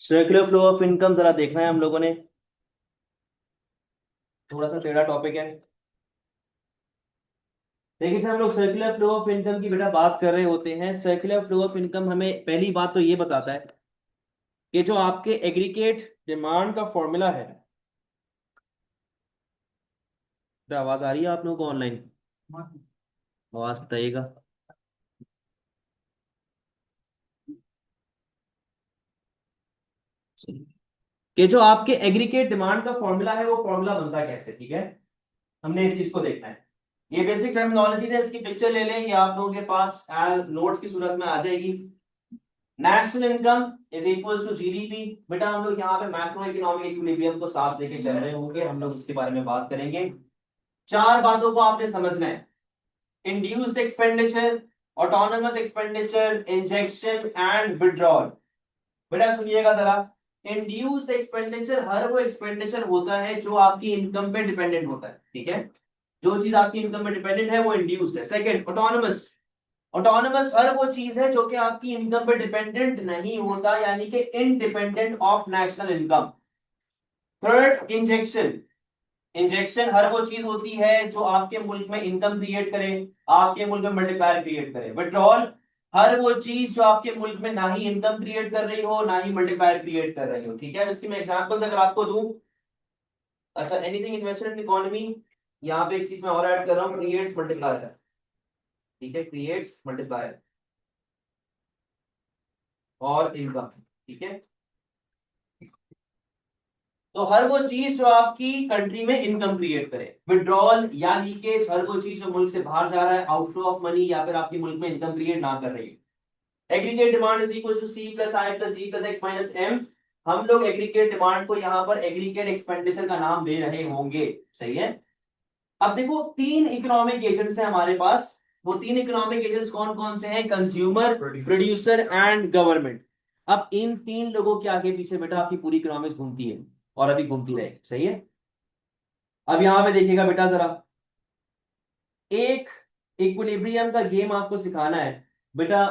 Circular flow of income जरा देखना है हम लोगों ने। थोड़ा सा टेढ़ा टॉपिक है। देखिए जब हम लोग सर्कुलर फ्लो ऑफ इनकम की बेटा बात कर रहे होते हैं, सर्कुलर फ्लो ऑफ इनकम हमें पहली बात तो ये बताता है कि जो आपके एग्रीगेट डिमांड का फॉर्मूला है। बेटा आवाज आ रही है आप लोगों को ऑनलाइन? आवाज बताइएगा। कि जो आपके एग्रीगेट डिमांड का फॉर्मूला है वो फॉर्मूला बनता कैसे, ठीक है। हमने इस चीज को देखना है। ये बेसिक टर्मिनोलॉजी है, इसकी पिक्चर ले लें, ये आप लोगों के पास नोट्स की सूरत में आ जाएगी। National income is equals to GDP. बेटा हम लोग यहाँ पे मैक्रो इकोनॉमिक इक्विलिब्रियम को साथ लेके चल रहे होंगे, हम लोग इसके बारे में बात करेंगे। चार बातों को आपने समझना है। Induced expenditure, autonomous expenditure, injection and withdrawal. बेटा सुनिएगा जरा। इंड्यूस्ड एक्सपेंडिचर हर वो एक्सपेंडिचर होता है जो आपकी इनकम पे डिपेंडेंट होता है, ठीक है। जो चीज आपकी इनकम पे डिपेंडेंट है वो इंड्यूस्ड है। Second autonomous. ऑटोनोमस हर वो चीज है जो कि आपकी इनकम पे डिपेंडेंट नहीं होता, यानी कि independent of national income. Third injection. Injection हर वो चीज होती है जो आपके मुल्क में इनकम क्रिएट करे, आपके मुल्क में मल्टीप्लायर क्रिएट करे। विड्रॉल हर वो चीज जो आपके मुल्क में ना ही इनकम क्रिएट कर रही हो ना ही मल्टीप्लायर क्रिएट कर रही हो, ठीक है। इसकी मैं एग्जांपल्स अगर आपको दूं। अच्छा, एनीथिंग इन्वेस्टेड इन इकोनॉमी, यहाँ पे एक चीज मैं और ऐड कर रहा हूँ, क्रिएट्स मल्टीप्लायर, ठीक है, क्रिएट्स मल्टीप्लायर और इनकम, ठीक है। तो हर वो चीज जो आपकी कंट्री में इनकम क्रिएट करे। विड्रॉल या लीकेज हर वो चीज जो मुल्क से बाहर जा रहा है, आउटफ्लो ऑफ मनी, या फिर आपके मुल्क में इनकम क्रिएट ना कर रही है। Aggregate demand is equal to C plus I plus G plus X minus M. हम लोग एग्रीगेट डिमांड को यहाँ पर एग्रीगेट एक्सपेंडिचर का नाम दे रहे होंगे, सही है। अब देखो तीन इकोनॉमिक एजेंट्स हैं हमारे पास। वो तीन इकोनॉमिक एजेंट्स कौन कौन से हैं? Consumer, producer and government. अब इन तीन लोगों के आगे पीछे बेटा आपकी पूरी इकोनॉमिक्स घूमती है और अभी घूमती रहेगी, सही है। अब यहां पे देखिएगा बेटा जरा, एक इक्विलिब्रियम का गेम आपको सिखाना है बेटा।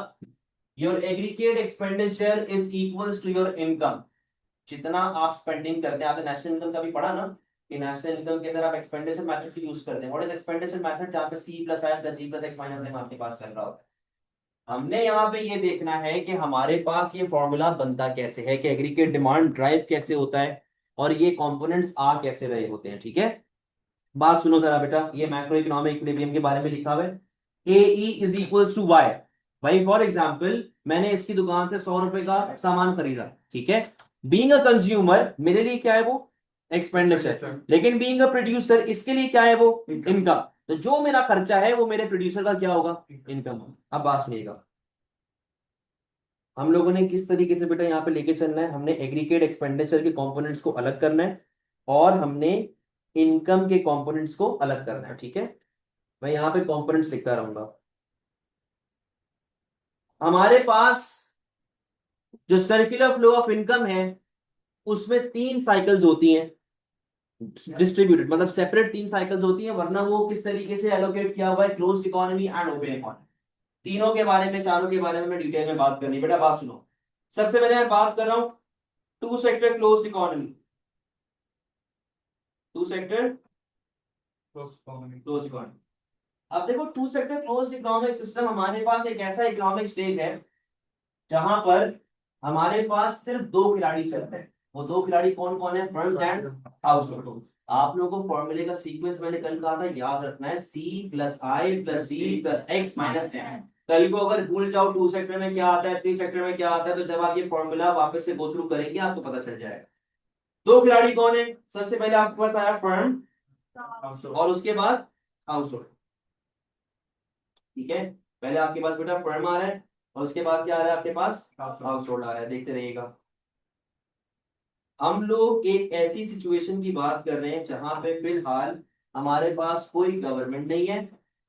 Your aggregate expenditure is equals to your income. जितना आप स्पेंडिंग करते हैं, आपने नेशनल इनकम का भी पढ़ा ना, कि नेशनल इनकम के अंदर आप एक्सपेंडिचर मेथड की यूज करते हैं। What is expenditure method? जहां पे सी plus I plus G plus X minus M आपके पास चल रहा होता है। हमने यहाँ पे ये देखना है कि हमारे पास ये फॉर्मूला बनता कैसे है, कि एग्रीगेट डिमांड ड्राइव कैसे होता है और ये कंपोनेंट्स आ कैसे रहे होते हैं, ठीक है। बात सुनो जरा बेटा, ये मैक्रो इकोनॉमिक इक्विलिब्रियम के बारे में लिखा हुआ है। A E is equals to Y. भाई फॉर एग्जाम्पल मैंने इसकी दुकान से 100 रुपए का सामान खरीदा, ठीक है। बीइंग अ कंज्यूमर मेरे लिए क्या है वो? एक्सपेंडिचर। लेकिन बीइंग अ प्रोड्यूसर इसके लिए क्या है वो? इनकम। तो जो मेरा खर्चा है वो मेरे प्रोड्यूसर का क्या होगा? इनकम। अब बात सुनिएगा, हम लोगों ने किस तरीके से बेटा यहाँ पे लेके चलना है। हमने एग्रीगेट एक्सपेंडिचर के कंपोनेंट्स को अलग करना है और हमने इनकम के कंपोनेंट्स को अलग करना है, ठीक है। मैं यहाँ पे कंपोनेंट्स लिखता रहूंगा। हमारे पास जो सर्कुलर फ्लो ऑफ इनकम है उसमें तीन साइकिल्स होती हैं, डिस्ट्रीब्यूटेड मतलब सेपरेट तीन साइकिल्स होती हैं, वरना वो किस तरीके से एलोकेट किया हुआ है, closed economy and open economy. तीनों के बारे में, चारों के बारे में मैं डिटेल में बात करनी है बेटा। बात सुनो, सबसे पहले मैं बात कर रहा हूं two sector closed economy. Two sector closed economy. अब देखो two sector closed economic system हमारे पास एक ऐसा इकोनॉमिक स्टेज है जहां पर हमारे पास सिर्फ दो खिलाड़ी चलते हैं। वो दो खिलाड़ी कौन कौन है? Firms and house hold. आप लोगों को फॉर्मूले का सीक्वेंस मैंने कल कहा था, याद रखना है, C plus I plus G plus X minus M. कल को अगर भूल जाओ टू सेक्टर में क्या आता है, थ्री सेक्टर में क्या आता है, तो जब आप ये फॉर्मूला वापस से गो थ्रू करेंगे आपको पता चल जाएगा। दो खिलाड़ी कौन है? सबसे पहले आपके पास आया फर्म और उसके बाद हाउस होल्ड, ठीक है। पहले आपके पास बेटा फर्म आ रहा है और उसके बाद क्या आ रहा है आपके पास? हाउस होल्ड आ रहा है, देखते रहिएगा। हम लोग एक ऐसी सिचुएशन की बात कर रहे हैं जहां पे फिलहाल हमारे पास कोई गवर्नमेंट नहीं है,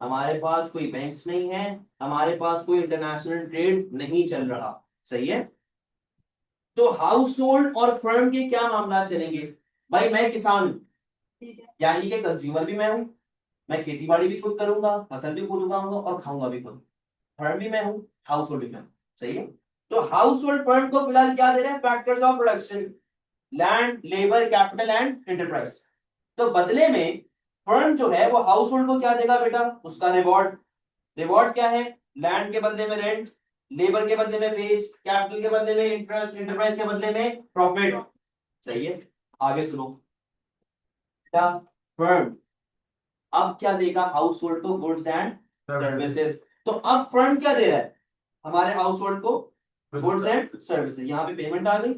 हमारे पास कोई बैंक्स नहीं है, हमारे पास कोई इंटरनेशनल ट्रेड नहीं चल रहा, सही है। तो हाउस होल्ड और फर्म के क्या मामला चलेंगे? भाई मैं किसान हूं, यानी कि कंज्यूमर भी मैं हूं, मैं खेती बाड़ी भी खुद करूंगा, फसल भी खुद उगाऊंगा और खाऊंगा भी खुद। फर्म भी मैं हूं, हाउस होल्ड भी मैं हूं, सही है। तो हाउस होल्ड फंड को फिलहाल क्या दे रहे हैं? Factors of production, land, labour, capital and enterprise. तो बदले में फर्म जो है वो हाउस होल्ड को क्या देगा बेटा? उसका रिवॉर्ड। रिवॉर्ड क्या है? लैंड के बदले में रेंट, लेबर के बदले में वेज, कैपिटल के बदले में इंटरेस्ट, एंटरप्राइज के बदले में प्रॉफिट। सही है, आगे सुनो। क्या फर्म अब क्या देगा हाउस होल्ड को? Goods and services. तो अब फर्म क्या दे रहा है हमारे हाउस होल्ड को? Goods and services. यहाँ पे पेमेंट आ गई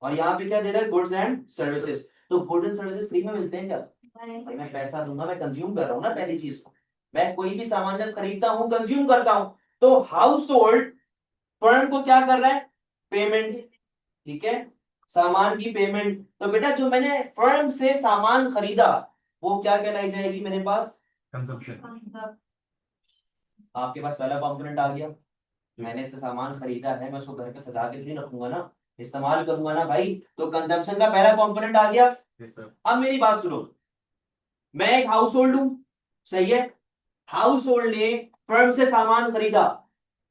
और यहाँ पे क्या दे रहा है? Goods and services. तो गुड्स एंड सर्विसेज फ्री में मिलते हैं क्या? भाई मैं पैसा दूंगा, मैं कंज्यूम कर रहा हूँ ना पहली चीज को। मैं कोई भी सामान जब खरीदता हूँ कंज्यूम करता हूँ। तो हाउस होल्ड फर्म को क्या कर रहा है? पेमेंट। ठीक है, सामान की पेमेंट। तो बेटा जो मैंने फर्म से सामान खरीदा वो क्या कहलाई जाएगी मेरे पास? कंजप्शन। आपके पास पहला कंपोनेंट आ गया। मैंने इससे सामान खरीदा है, मैं उसको घर पे सजा के नहीं रखूंगा ना, इस्तेमाल करूंगा ना भाई। तो कंजप्शन का पहला कंपोनेंट आ गया। अब मेरी बात सुनो, मैं एक हाउस होल्ड हूं, सही है। हाउस होल्ड ने फर्म से सामान खरीदा,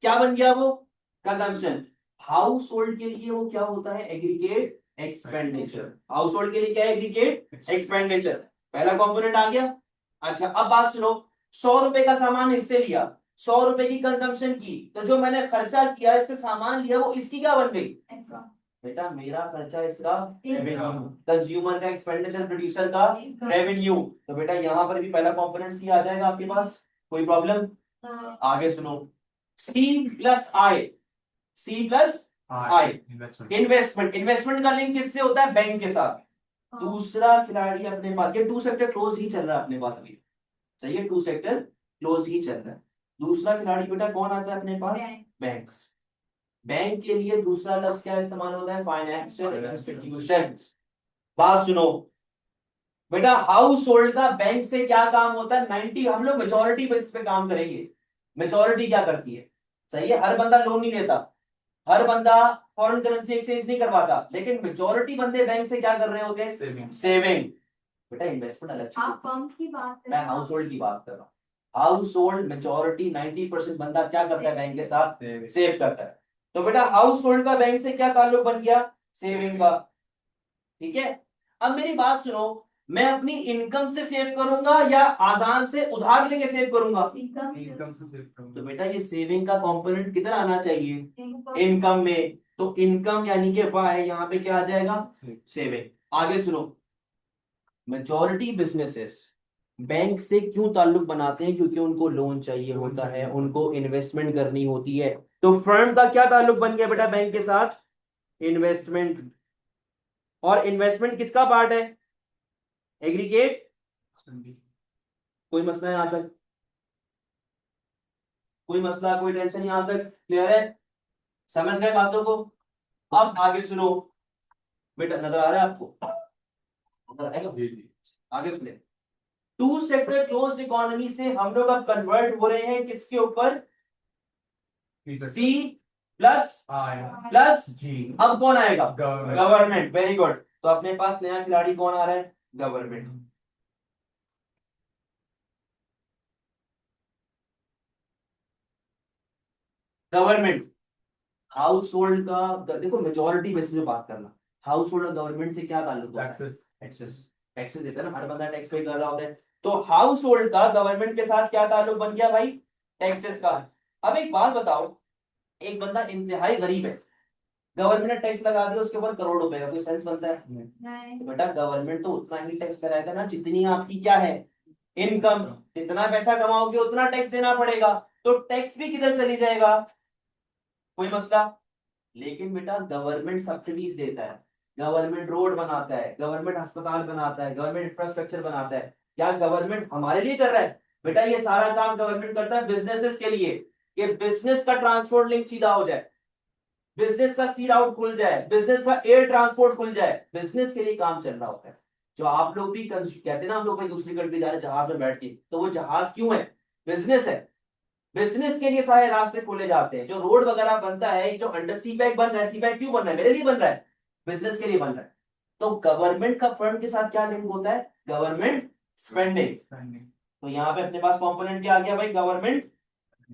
क्या बन गया वो? कंजम्पशन। हाउस होल्ड के लिए वो क्या होता है? Aggregate expenditure. हाउस होल्ड के लिए क्या है? Aggregate expenditure. पहला कंपोनेंट आ गया। अच्छा अब बात सुनो, 100 रुपए का सामान इससे लिया, 100 रुपए की कंजम्पशन की, तो जो मैंने खर्चा किया इससे सामान लिया वो इसकी क्या बन गई? बेटा मेरा खर्चा इसका रेवेन्यू, कंज्यूमर का एक्सपेंडिचर, प्रोड्यूसर का रेवेन्यू। तो बेटा यहां पर भी पहला कंपोनेंट सी आ जाएगा आपके पास, कोई प्रॉब्लम? आगे सुनो, C plus I. C plus I investment. Investment का लिंक किससे होता है? बैंक के साथ। दूसरा खिलाड़ी अपने पास, ये टू सेक्टर क्लोज ही चल रहा है अपने पास अभी, सही है, टू सेक्टर क्लोज ही चल रहा है। दूसरा खिलाड़ी बेटा कौन आता है अपने पास? बैंक्स। बैंक के लिए दूसरा लफ्ज क्या इस्तेमाल होता है? Financial institution. बात सुनो बेटा, हाउस होल्ड का बैंक से क्या काम होता है? 90, हम लोग मेजोरिटी बेसिस पे काम करेंगे। मेजोरिटी क्या करती है? सही है, हर बंदा लोन नहीं लेता, हर बंदा फॉरेन करेंसी एक्सचेंज नहीं करवाता, लेकिन मेजोरिटी बंदे बैंक से क्या कर रहे होते हैं? सेविंग। बेटा इन्वेस्टमेंट अलग चीज, आप फर्म की बात कर, मैं हाउस होल्ड की बात कर रहा हूँ। हाउस होल्ड मेजोरिटी 90% बंदा क्या करता है? बैंक के साथ सेव करता है। तो बेटा हाउस होल्ड का बैंक से क्या ताल्लुक बन गया? सेविंग का। ठीक है, अब मेरी बात सुनो, मैं अपनी इनकम से सेव करूंगा या आसान से उधार लेके सेव करूंगा? इनकम से सेव करूंगा। तो बेटा ये सेविंग का कंपोनेंट किधर आना चाहिए? इनकम में। तो इनकम यानी कि वाई, यहाँ पे क्या आ जाएगा? सेविंग। आगे सुनो, मेजॉरिटी बिजनेसेस बैंक से क्यों ताल्लुक बनाते हैं? क्योंकि उनको लोन चाहिए होता है, उनको इन्वेस्टमेंट करनी होती है। तो फर्म का क्या ताल्लुक बन गया बेटा बैंक के साथ? इन्वेस्टमेंट। और इन्वेस्टमेंट किसका पार्ट है? एग्रीगेट। कोई मसला है यहां तक? कोई मसला, कोई टेंशन यहां तक क्लियर है? समझ गए बातों को? अब आगे सुनो बेटा, नजर आ रहा है आपको? नजर आएगा? आगे सुने, टू सेक्टर क्लोज्ड इकोनॉमी से हम लोग अब कन्वर्ट हो रहे हैं किसके ऊपर? सी प्लस प्लस जी। अब कौन आएगा? गवर्नमेंट। Very good. तो अपने पास नया खिलाड़ी कौन आ रहा है? गवर्नमेंट। गवर्नमेंट हाउस होल्ड का देखो, मेजोरिटी बेसिस पे बात करना, हाउस होल्ड और गवर्नमेंट से क्या ताल्लुक होता है? एक्सेस। एक्सेस देता है ना, हर बंदा टैक्स पे कर रहा होता है। तो हाउस होल्ड का गवर्नमेंट के साथ क्या ताल्लुक बन गया भाई? टैक्सेस का। अब एक बात बताओ, एक बंदा इंतहाई गरीब है, गवर्नमेंट ने टैक्स लगा दिया उसके ऊपर करोड़ रुपए का, कोई सेंस बनता है? नहीं। तो बेटा गवर्नमेंट तो उतना ही टैक्स लगाएगा ना जितनी आपकी क्या है? इनकम। जितना पैसा कमाओगे उतना टैक्स देना पड़ेगा। तो टैक्स भी किधर चली जाएगा? कोई मसला? लेकिन बेटा गवर्नमेंट सब्सिडीज देता है, गवर्नमेंट रोड बनाता है, गवर्नमेंट अस्पताल बनाता है, गवर्नमेंट इंफ्रास्ट्रक्चर बनाता है। क्या गवर्नमेंट हमारे लिए कर रहा है? बेटा ये सारा काम गवर्नमेंट करता है बिजनेसेस के लिए, कि बिजनेस का ट्रांसपोर्ट लिंक सीधा हो जाए, बिजनेस का सी राउट खुल जाए, बिजनेस का एयर ट्रांसपोर्ट खुल जाए। बिजनेस के लिए काम चल रहा होता है। जो आप लोग भी कहते हैं ना, हम लोग भाई दूसरी कंट्री जा रहे हैं जहाज में बैठ के, तो वो जहाज क्यों है? बिजनेस है। बिजनेस के लिए सारे रास्ते खोले जाते हैं। जो रोड वगैरह बनता है, जो अंडर सी पैक बन रहा है, सी पैक क्यों बन रहा है? मेरे लिए बन रहा है, बिजनेस के लिए बन रहा है। तो गवर्नमेंट का फंड के साथ क्या लिंक होता है? Government spending. तो यहाँ पे अपने पास कंपोनेंट क्या आ गया भाई? Government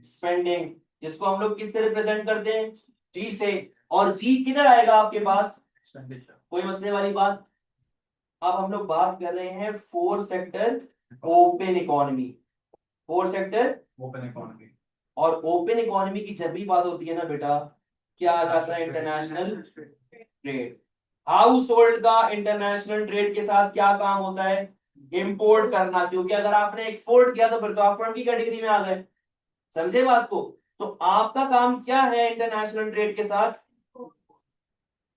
spending. जिसको हम लोग किससे रिप्रेजेंट करते हैं, जी से। और जी किधर आएगा आपके पास, कोई मसले वाली बात। अब हम लोग बात कर रहे हैं four sector open economy, four sector open economy. और ओपन इकोनॉमी की जब भी बात होती है ना बेटा, क्या आ जाता है, इंटरनेशनल ट्रेड। हाउस होल्ड का इंटरनेशनल ट्रेड के साथ क्या काम होता है, इंपोर्ट करना, क्योंकि अगर आपने एक्सपोर्ट किया तो फिर तो आप फर्म की कैटेगरी में आ गए, समझे बात को। तो आपका काम क्या है इंटरनेशनल ट्रेड के साथ,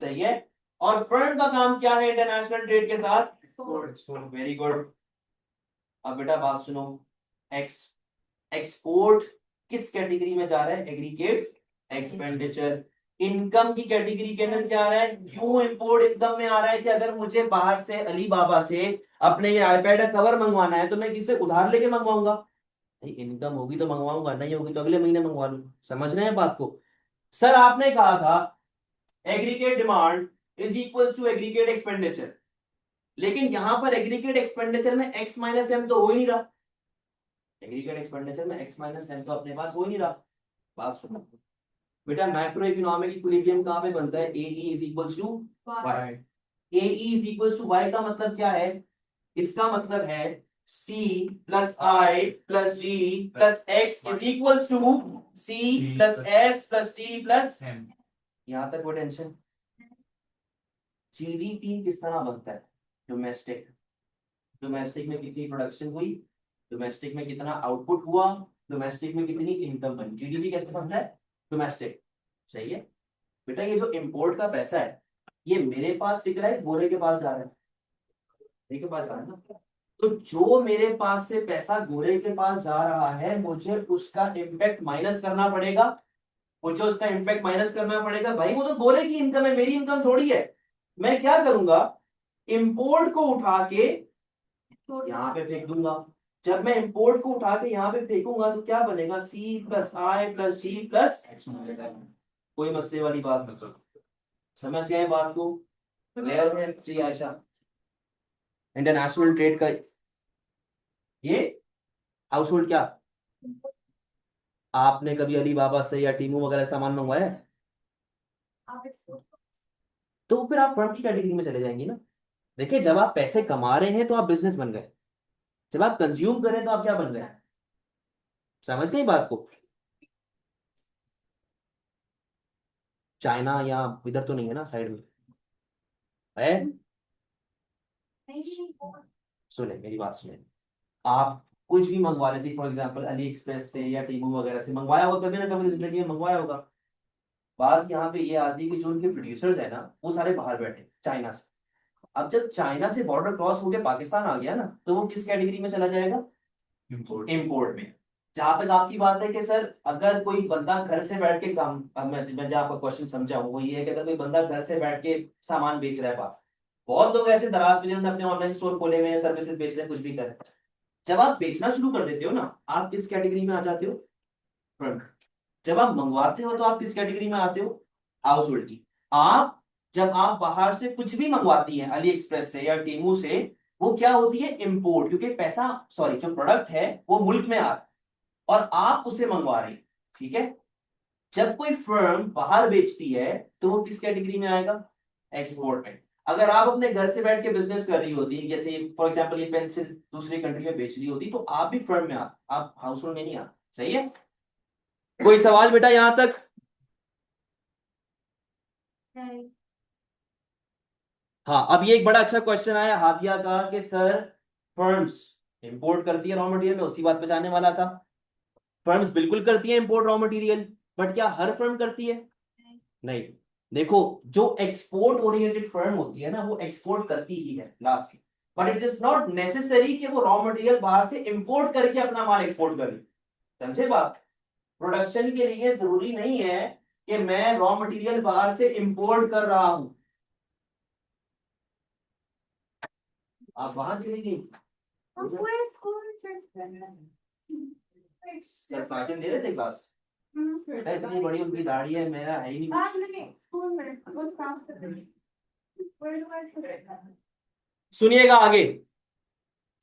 सही है। और फर्म का काम क्या है इंटरनेशनल ट्रेड के साथ, वेरी गुड। अब बेटा बात सुनो, एक्स एक्सपोर्ट किस कैटेगरी में जा रहा है, एग्रीगेट एक्सपेंडिचर। इनकम की कैटेगरी के अंदर क्या आ रहा है, क्यों इंपोर्ट इनकम में आ रहा है कि अगर मुझे बाहर से अली बाबा से अपने ये आईपैड का कवर मंगवाना है तो मैं किससे उधार लेके मंगवाऊंगा, भाई इनकम होगी तो मंगवाऊंगा, नहीं होगी तो अगले महीने मंगवा लूंगा, समझ रहे हैं बात को। सर आपने कहा था aggregate demand is equal to aggregate expenditure, लेकिन यहां पर एग्रीगेट एक्सपेंडिचर में एक्स माइनस एम तो हो ही नहीं रहा, एग्रीगेट एक्सपेंडिचर में एक्स माइनस एम तो अपने पास हो ही नहीं रहा। बात सुनो बेटा, मैक्रो इकोनॉमिक इक्विलिब्रियम कहां पे बनता है, A is equals to Y. A is equals to Y का मतलब क्या है, इसका मतलब है C plus I plus G plus X is equals to C plus S plus T plus M. यहां तक वो टेंशन। जीडीपी किस तरह बनता है, डोमेस्टिक, डोमेस्टिक में कितनी प्रोडक्शन हुई, डोमेस्टिक में कितना आउटपुट हुआ, डोमेस्टिक में कितनी इनकम बनी, जीडीपी कैसे बनता है, डोमेस्टिक, सही है। बेटा ये जो इंपोर्ट का पैसा है ये मेरे पास टिक रहा है, गोरे के पास जा रहा है, गोरे के पास जा रहा है ना। तो जो मेरे पास से पैसा गोरे के पास जा रहा है मुझे उसका इम्पैक्ट माइनस करना पड़ेगा, मुझे उसका इम्पैक्ट माइनस करना पड़ेगा, भाई वो तो गोरे की इनकम है, मेरी इनकम थोड़ी है। मैं क्या करूंगा, इंपोर्ट को उठा के यहाँ पे फेंक दूंगा। जब मैं इंपोर्ट को उठा के यहाँ पे फेंकूंगा तो क्या बनेगा, सी plus I plus G plus, कोई मसले वाली बात नहीं, समझ गए बात को, क्लियर है जी आयशा। इंटरनेशनल ट्रेड का ये हाउस होल्ड क्या, आपने कभी अली बाबा से या टीमू वगैरह सामान मंगवाया है? तो फिर आप फर्म की कैटेगरी में चले जाएंगे ना। देखिए जब आप पैसे कमा रहे हैं तो आप बिजनेस बन गए, जब आप कंज्यूम करें तो आप क्या बन गए, समझ गए बात को। चाइना या इधर तो नहीं है ना साइड में है, सुने मेरी बात सुने, आप कुछ भी मंगवा लेते फॉर एग्जांपल अली एक्सप्रेस से या टीमू वगैरह से मंगवाया होगा, कभी ना कभी जिंदगी में मंगवाया होगा। बात यहाँ पे ये आती है कि जो उनके प्रोड्यूसर्स है ना वो सारे बाहर बैठे चाइना से। अब जब चाइना से बॉर्डर क्रॉस होकर पाकिस्तान आ गया ना तो वो किस कैटेगरी में चला जाएगा, इंपोर्ट में। जहां तक आपकी बात है कि सर अगर कोई बंदा घर से बैठ के काम, अब मैं जो आपका क्वेश्चन समझा हूँ वो ये है कि अगर कोई बंदा घर से बैठ के सामान बेच रहा है बाहर, बहुत लोग ऐसे दराज पे जिन्होंने अपने ऑनलाइन स्टोर खोले हुए हैं, सर्विसेज बेच रहे हैं, कुछ भी कर रहे हैं। जब आप बेचना शुरू कर देते हो ना आप किस कैटेगरी में आ जाते हो, फ्रंट। जब आप मंगवाते हो तो आप किस कैटेगरी में आते हो, हाउस होल्ड की। आप जब आप बाहर से कुछ भी मंगवाती हैं अली एक्सप्रेस से या टीमू से, वो क्या होती है, इंपोर्ट, क्योंकि पैसा, सॉरी जो प्रोडक्ट है वो मुल्क में आ रहा है और आप उसे मंगवा रहे हैं, ठीक है। जब कोई फर्म बाहर बेचती है तो वो किस कैटेगरी में आएगा, एक्सपोर्ट में। अगर आप अपने घर से बैठ के बिजनेस कर रही होती जैसे फॉर एग्जांपल ये पेंसिल दूसरी कंट्री में बेच रही होती तो आप भी फर्म में आप हाउस होल्ड में नहीं आ, सही है। कोई सवाल बेटा यहां तक, हाँ। अब ये एक बड़ा अच्छा क्वेश्चन आया हादिया का कि सर फर्म्स इंपोर्ट करती है रॉ मटेरियल, में उसी बात पे जाने वाला था। फर्म्स बिल्कुल करती है इंपोर्ट रॉ मटेरियल, बट क्या हर फर्म करती है, नहीं। देखो जो एक्सपोर्ट ओरिएंटेड फर्म होती है ना वो एक्सपोर्ट करती ही है last, but it is not necessary कि वो रॉ मटेरियल बाहर से इंपोर्ट करके अपना माल एक्सपोर्ट करे, समझे बात। प्रोडक्शन के लिए जरूरी नहीं है कि मैं रॉ मटेरियल बाहर से इंपोर्ट कर रहा हूं। आप वहां चली गई, सर साचिन दे रहे थे क्लास, इतनी बड़ी उनकी दाढ़ी है, मेरा है ही नहीं। सुनिएगा आगे,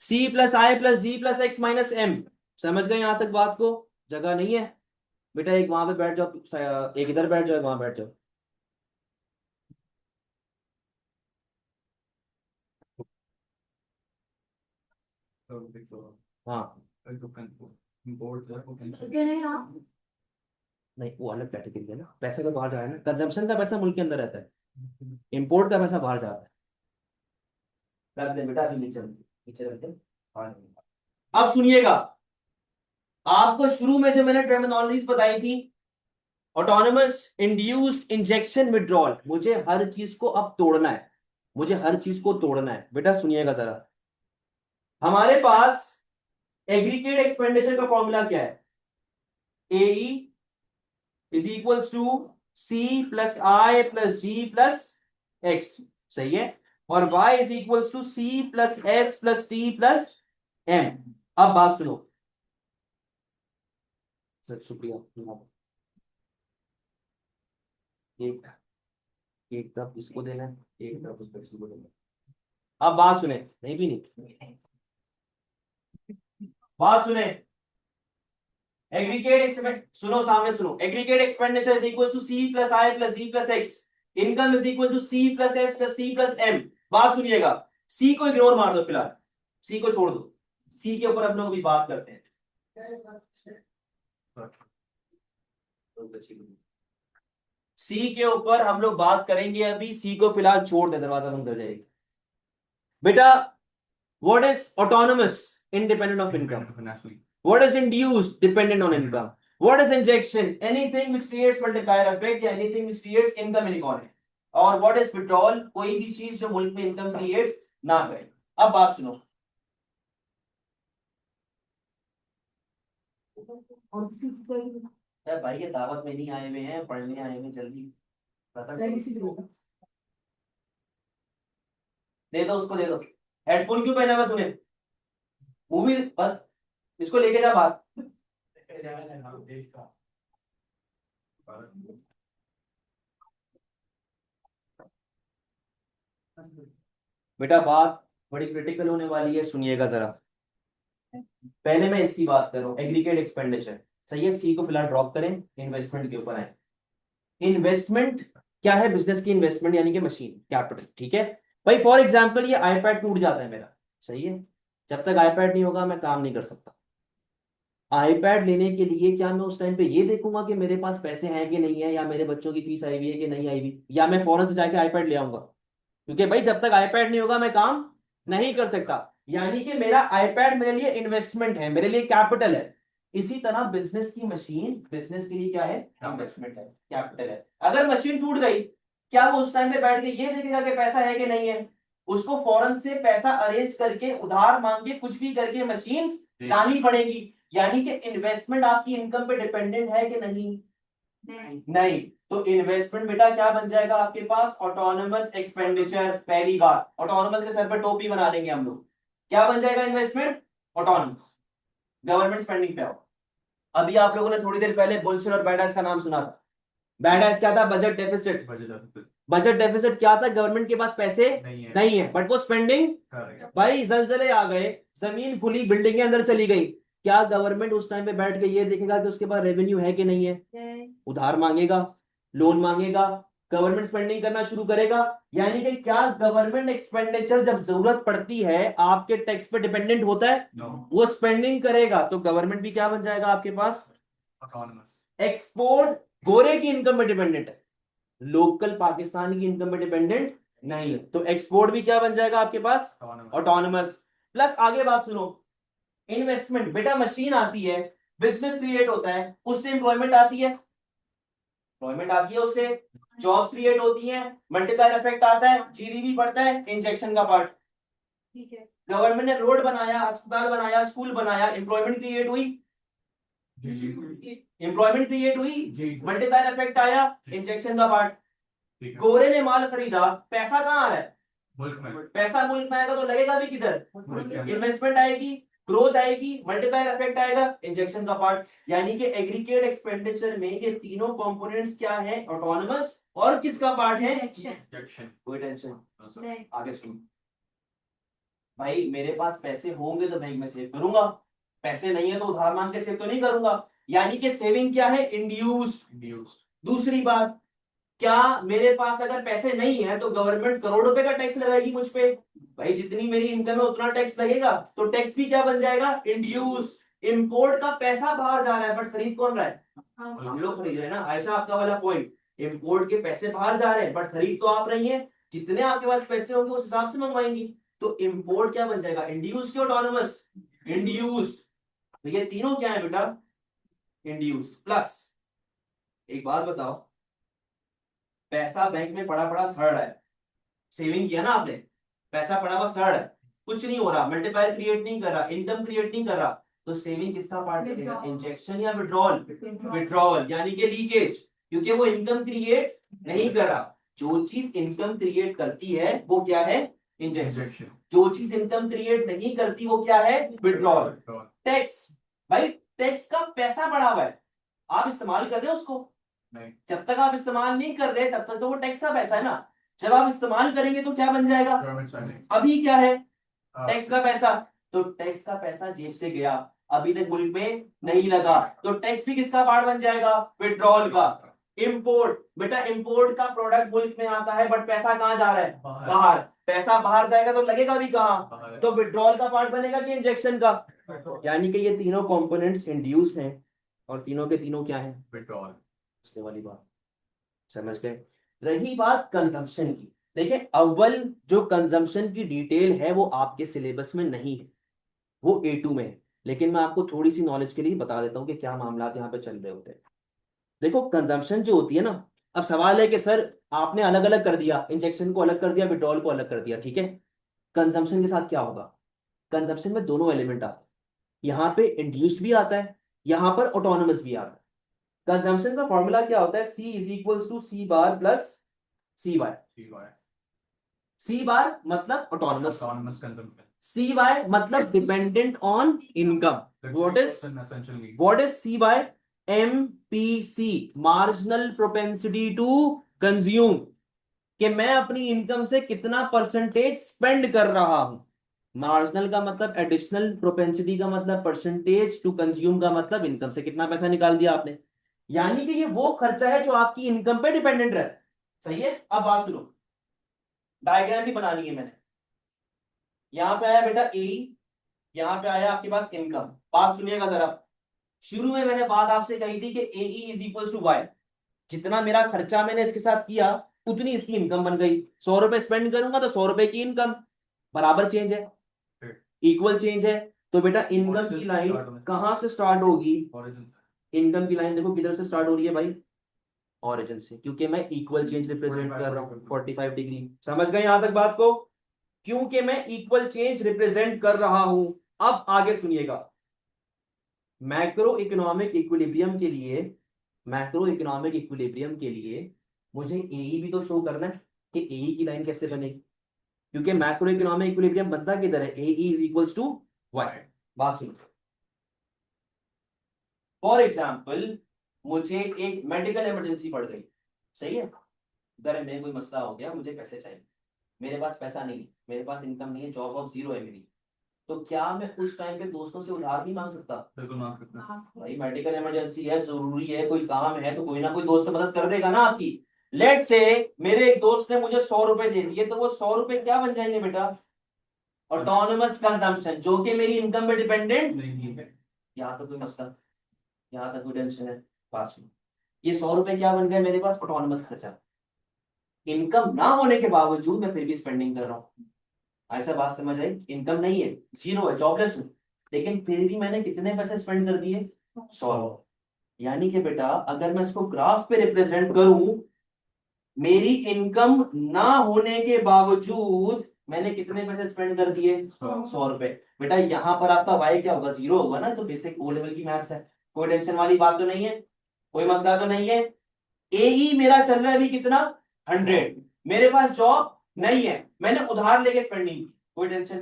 सी plus I plus G plus X minus M, समझ गए यहां तक बात को, जगह नहीं है। बेटा एक वहां पे बैठ जाओ, एक इधर बैठ जाओ, वहां बैठ जाओ। हाँ नहीं, वो अलग कैटेगरी है ना, पैसे का बाहर जा रहा है ना, कंजम्पशन का पैसा मुल्क के अंदर रहता है, इम्पोर्ट का पैसा बाहर जा रहा है। रख दे बेटा, अभी नीचे नीचे रख दे। हाँ। अब सुनिएगा, आपको शुरू में जो मैंने टर्मिनोलॉजीज बताई थी, ऑटोनोमस, इंड्यूस्ड, इंजेक्शन, विड्रॉल, मुझे हर चीज को अब तोड़ना है, मुझे हर चीज को तोड़ना है। बेटा सुनिएगा जरा, हमारे पास एग्रीगेट एक्सपेंडिचर का फॉर्मूला क्या है? A is equals to C plus I plus G plus X, सही है, और y is equals to C plus S plus T plus M. अब बात सुनो सर, शुक्रिया। एक एक तरफ इसको देना है, एक तरफ उसको देना है। अब बात सुने, नहीं भी नहीं, बात सुने, एग्रीगेट, सुनो सामने सुनो, aggregate expenditure is equal to C plus I plus G plus X, income is equal to C plus S plus T plus M. बात सुनिएगा, सी को इग्नोर मार दो फिलहाल, सी को छोड़ दो, सी के ऊपर हम लोग अभी बात करते हैं। सी के ऊपर हम लोग बात करेंगे अभी, सी को फिलहाल छोड़ दे, दरवाजा बंद कर जाएगी। बेटा what is autonomous? Independent of income. What is induced? Dependent on income. What is injection? Anything which creates multiplier effect या anything which creates income inequality. और what is withdrawal? कोई भी चीज जो मुल्क में इनकम क्रिएट ना करे। अब बात सुनो, भाई ये दावत में नहीं आए हुए हैं, पढ़ने आए हुए, जल्दी दे दो उसको, दे दो। हेडफोन क्यों पहना हुआ तूने? मूवी, इसको लेके जा बाहर। बेटा बात बड़ी क्रिटिकल होने वाली है, सुनिएगा जरा। पहले मैं इसकी बात कर रहा हूँ, एग्रीगेट एक्सपेंडिचर, सही है, सी को फिलहाल ड्रॉप करें, इन्वेस्टमेंट के ऊपर आए। इन्वेस्टमेंट क्या है? बिजनेस की इन्वेस्टमेंट यानी कि मशीन कैपिटल, ठीक है भाई। फॉर एग्जांपल ये आईपैड टूट जाता है मेरा, सही है, जब तक आईपैड नहीं होगा मैं काम नहीं कर सकता। आईपैड लेने के लिए क्या मैं उस टाइम पे ये देखूंगा कि मेरे पास पैसे हैं कि नहीं है, या मेरे बच्चों की फीस आई हुई है कि नहीं आई हुई, या मैं फौरन से जाके आईपैड ले आऊंगा? क्योंकि भाई जब तक आईपैड नहीं होगा मैं काम नहीं कर सकता। यानी कि मेरा आईपैड मेरे लिए इन्वेस्टमेंट है, मेरे लिए कैपिटल है। इसी तरह बिजनेस की मशीन बिजनेस के लिए क्या है? इन्वेस्टमेंट है, कैपिटल है। अगर मशीन टूट गई, क्या वो उस टाइम पे बैठ के ये देखेगा कि पैसा है कि नहीं है? उसको फौरन से पैसा अरेंज करके, उधार मांग के, कुछ भी करके मशीन लानी पड़ेगी। यानी कि इन्वेस्टमेंट आपकी इनकम पे डिपेंडेंट है कि नहीं? नहीं। तो इन्वेस्टमेंट बेटा क्या बन जाएगा आपके पास? Autonomous expenditure. पहली बार ऑटोनोमस के सर पे टोपी बना देंगे हम लोग। क्या बन जाएगा? इन्वेस्टमेंट ऑटोनोमस, गवर्नमेंट स्पेंडिंग पे आओ। अभी आप लोगों ने थोड़ी देर पहले बुलशिट और बैड का नाम सुना था। बैड क्या था? Budget deficit. बजट डेफिसिट क्या था? गवर्नमेंट के पास पैसे नहीं है बट वो स्पेंडिंग। भाई जलजले आ गए, जमीन खुली, बिल्डिंगें अंदर चली गई, क्या गवर्नमेंट उस टाइम पे बैठ के ये देखेगा कि उसके पास रेवेन्यू है कि नहीं है? उधार मांगेगा, लोन मांगेगा, गवर्नमेंट स्पेंडिंग करना शुरू करेगा। यानी कि क्या गवर्नमेंट एक्सपेंडिचर जब जरूरत पड़ती है आपके टैक्स पे डिपेंडेंट होता है? वो स्पेंडिंग करेगा तो गवर्नमेंट भी क्या बन जाएगा आपके पास? एक्सपोर्ट गोरे की इनकम पे डिपेंडेंट है, लोकल पाकिस्तान की इनकम पे डिपेंडेंट नहीं है, तो एक्सपोर्ट भी क्या बन जाएगा आपके पास? ऑटोनोमस। प्लस आगे बात सुनो, इन्वेस्टमेंट बेटा मशीन आती है, बिजनेस क्रिएट होता है, उससे एम्प्लॉयमेंट आती है, एम्प्लॉयमेंट आती है उससे, जॉब्स क्रिएट होती हैं, मल्टीप्लायर इफेक्ट आता है, जीडीपी बढ़ता है, इंजेक्शन का पार्ट। ठीक है, गवर्नमेंट ने रोड बनाया, अस्पताल बनाया, स्कूल बनाया, एम्प्लॉयमेंट क्रिएट हुई, एम्प्लॉयमेंट क्रिएट हुई, मल्टीप्लायर इफेक्ट आया, इंजेक्शन का पार्ट। गोरे ने माल खरीदा, पैसा कहाँ आ रहा है? मुल्क में। पैसा मुल्क में आएगा तो लगेगा भी किधर? इन्वेस्टमेंट आएगी, ग्रोथ आएगी, मल्टीप्लायर इफेक्ट आएगा, इंजेक्शन का पार्ट। यानी कि एग्रीगेट एक्सपेंडिचर में ये तीनों कंपोनेंट्स क्या है? ऑटोनोमस, और किसका पार्ट है? इंजेक्शन। कोई टेंशन, आगे सुन भाई, मेरे पास पैसे होंगे तो बैंक में सेव करूंगा, पैसे नहीं है तो उधार मांग के सेव तो नहीं करूंगा। यानी कि सेविंग क्या है, इंड्यूस्ड। दूसरी बात, क्या मेरे पास अगर पैसे नहीं है तो गवर्नमेंट करोड़ रुपए का टैक्स लगाएगी मुझ पे? भाई जितनी मेरी इनकम है उतना टैक्स लगेगा, तो टैक्स भी क्या बन जाएगा, इंड्यूस। इंपोर्ट का पैसा बाहर जा रहा है बट खरीद कौन रहा है, हम लोग खरीद रहे हैं ना। ऐसा आपका वाला पॉइंट, इंपोर्ट के पैसे बाहर जा रहे हैं बट खरीद तो आप रही हैं, जितने आपके पास पैसे होंगे उस हिसाब से मंगवाएंगी। तो इंपोर्ट क्या बन जाएगा, इंड्यूस की ऑटोनोमस, इंड्यूस्ड। तो ये तीनों क्या है बेटा, इंड्यूस्ड। प्लस एक बात बताओ, पैसा बैंक में पड़ा पड़ा सड़ रहा है, सेविंग किया ना आपने, पैसा पड़ा हुआ सड़ रहा है, कुछ नहीं हो रहा, मल्टीप्लायर क्रिएट नहीं कर रहा, इनकम क्रिएट नहीं कर रहा, तो सेविंग किसका पार्ट करेगा, इंजेक्शन या विड्रॉल, विड्रॉल यानी कि लीकेज, क्योंकि वो इनकम क्रिएट नहीं कर रहा। जो चीज इनकम क्रिएट करती है वो क्या है, इंजेक्शन। जो चीज इनकम क्रिएट नहीं करती वो क्या है, विड्रॉल। टैक्स, भाई टैक्स का पैसा बढ़ा हुआ है, आप इस्तेमाल कर रहे हो उसको नहीं। जब तक आप इस्तेमाल नहीं कर रहे तब तक तो वो टैक्स का पैसा है ना, जब आप इस्तेमाल करेंगे तो क्या बन जाएगा, अभी क्या है, टैक्स का पैसा। तो टैक्स का पैसा जेब से गया, अभी तक मुल्क में नहीं लगा, तो टैक्स भी किसका पार्ट बन जाएगा, विड्रॉल का। इंपोर्ट, बेटा इंपोर्ट का प्रोडक्ट मुल्क में आता है बट पैसा कहां जा रहा है, बाहर। पैसा बाहर जाएगा तो लगेगा भी कहां, तो विड्रॉल का पार्ट बनेगा कि इंजेक्शन का। यानी कि ये तीनों कंपोनेंट्स इंड्यूस्ड हैं और तीनों के तीनों क्या है, विड्रॉल। वाली बात समझ गए। रही बात कंजम्पशन की, देखिए अव्वल जो कंजम्पशन की डिटेल है वो आपके सिलेबस में नहीं है, वो A2 में है, लेकिन मैं आपको थोड़ी सी नॉलेज के लिए बता देता हूं कि क्या मामला यहाँ पे चल रहे होते हैं। देखो कंजम्पशन जो होती है ना, अब सवाल है कि सर आपने अलग अलग कर दिया, इंजेक्शन को अलग कर दिया, विड्रॉल को अलग कर दिया, ठीक है। कंजम्पशन के साथ क्या होगा, कंजम्पशन में दोनों एलिमेंट आते हैं, यहाँ पे इंड्यूस्ड भी आता है, यहाँ पर ऑटोनोमस भी आता है। कंजम्पशन का फॉर्मूला क्या होता है, C is equal to C bar plus C Y. C bar मतलब ऑटोनोमस कंजम्पशन, सी वाई मतलब dependent on income. What is C Y, MPC, marginal propensity to consume, कि मैं अपनी इनकम से कितना परसेंटेज स्पेंड कर रहा हूं। मार्जिनल का मतलब एडिशनल, प्रोपेंसिटी का मतलब परसेंटेज, टू कंज्यूम का मतलब इनकम से कितना पैसा निकाल दिया आपने। यानी कि ये वो खर्चा है जो आपकी इनकम पे डिपेंडेंट रहता है, सही है। अब बात सुनो, डायग्राम भी बनानी है मैंने। यहां पे आया बेटा ए, यहां पे आया आपके पास इनकम। बात सुनिएगा जरा, शुरू में मैंने बात आपसे कही थी कि AE is equal to Y, जितना मेरा खर्चा मैंने इसके साथ किया उतनी इसकी इनकम बन गई। 100 रुपए स्पेंड करूंगा तो 100 रुपए की इनकम, बराबर चेंज है, इक्वल चेंज है। तो बेटा इनकम की लाइन कहां से स्टार्ट होगी, इनकम की लाइन देखो किधर से स्टार्ट हो रही है भाई, ओरिजिन से, क्योंकि मैं इक्वल चेंज रिप्रेजेंट कर रहा हूं 45 डिग्री। समझ गए यहां तक बात को, क्योंकि मैं इक्वल चेंज रिप्रेजेंट कर रहा हूं। अब आगे सुनिएगा, मैक्रो इकोनॉमिक इक्विलिब्रियम के लिए, मैक्रो इकोनॉमिक इक्विलिब्रियम के लिए मुझे AE भी तो शो करना है कि AE की लाइन कैसे बनेगी, क्योंकि मैक्रो इकोनॉमिक इक्विलिब्रियम बनता किधर है, AE is equals to Y. बात सुनो, फॉर एग्जाम्पल मुझे एक मेडिकल इमरजेंसी पड़ गई, सही है, घर में कोई मसला हो गया, मुझे पैसे चाहिए, मेरे पास पैसा नहीं है, मेरे पास इनकम नहीं है, जॉब ऑफ जीरो है मेरी, तो क्या मैं उस टाइम पे दोस्तों से उधार नहीं मांग सकता, बिल्कुल मांग सकता। भाई मेडिकल इमरजेंसी है, जरूरी है, कोई काम है, तो कोई ना कोई दोस्त मदद कर देगा ना आपकी। लेट से मेरे एक दोस्त ने मुझे 100 रुपए दे दिए, तो वो 100 रुपए क्या बन जाएंगे बेटा, ऑटोनोमस कंजम्पशन, जो कि मेरी इनकम पे डिपेंडेंट नहीं है। यहाँ तो कोई मसला, यहाँ तक कोई टेंशन है। पास में ये 100 रुपए क्या बन गए मेरे पास, ऑटोनोमस खर्चा। इनकम ना होने के बावजूद मैं फिर भी स्पेंडिंग कर रहा हूँ, ऐसा बात समझ आई। इनकम नहीं है, जीरो है, जॉबलेस हूं, लेकिन फिर भी मैंने कितने पैसे स्पेंड कर दिए, 100। यानी कि बेटा अगर मैं इसको ग्राफ पे रिप्रेजेंट करूं, मेरी इनकम ना होने के बावजूद मैंने कितने पैसे स्पेंड कर दिए, 100 रुपए। बेटा यहाँ पर आपका वाई क्या होगा, जीरो होगा ना, तो बेसिक ओ लेवल की मैथ्स है, कोई टेंशन वाली बात तो नहीं है, कोई मसला तो नहीं है। AE मेरा चल रहा है अभी कितना, 100, मेरे पास जॉब नहीं है, मैंने उधार लेके स्पेंडिंग की, कोई टेंशन,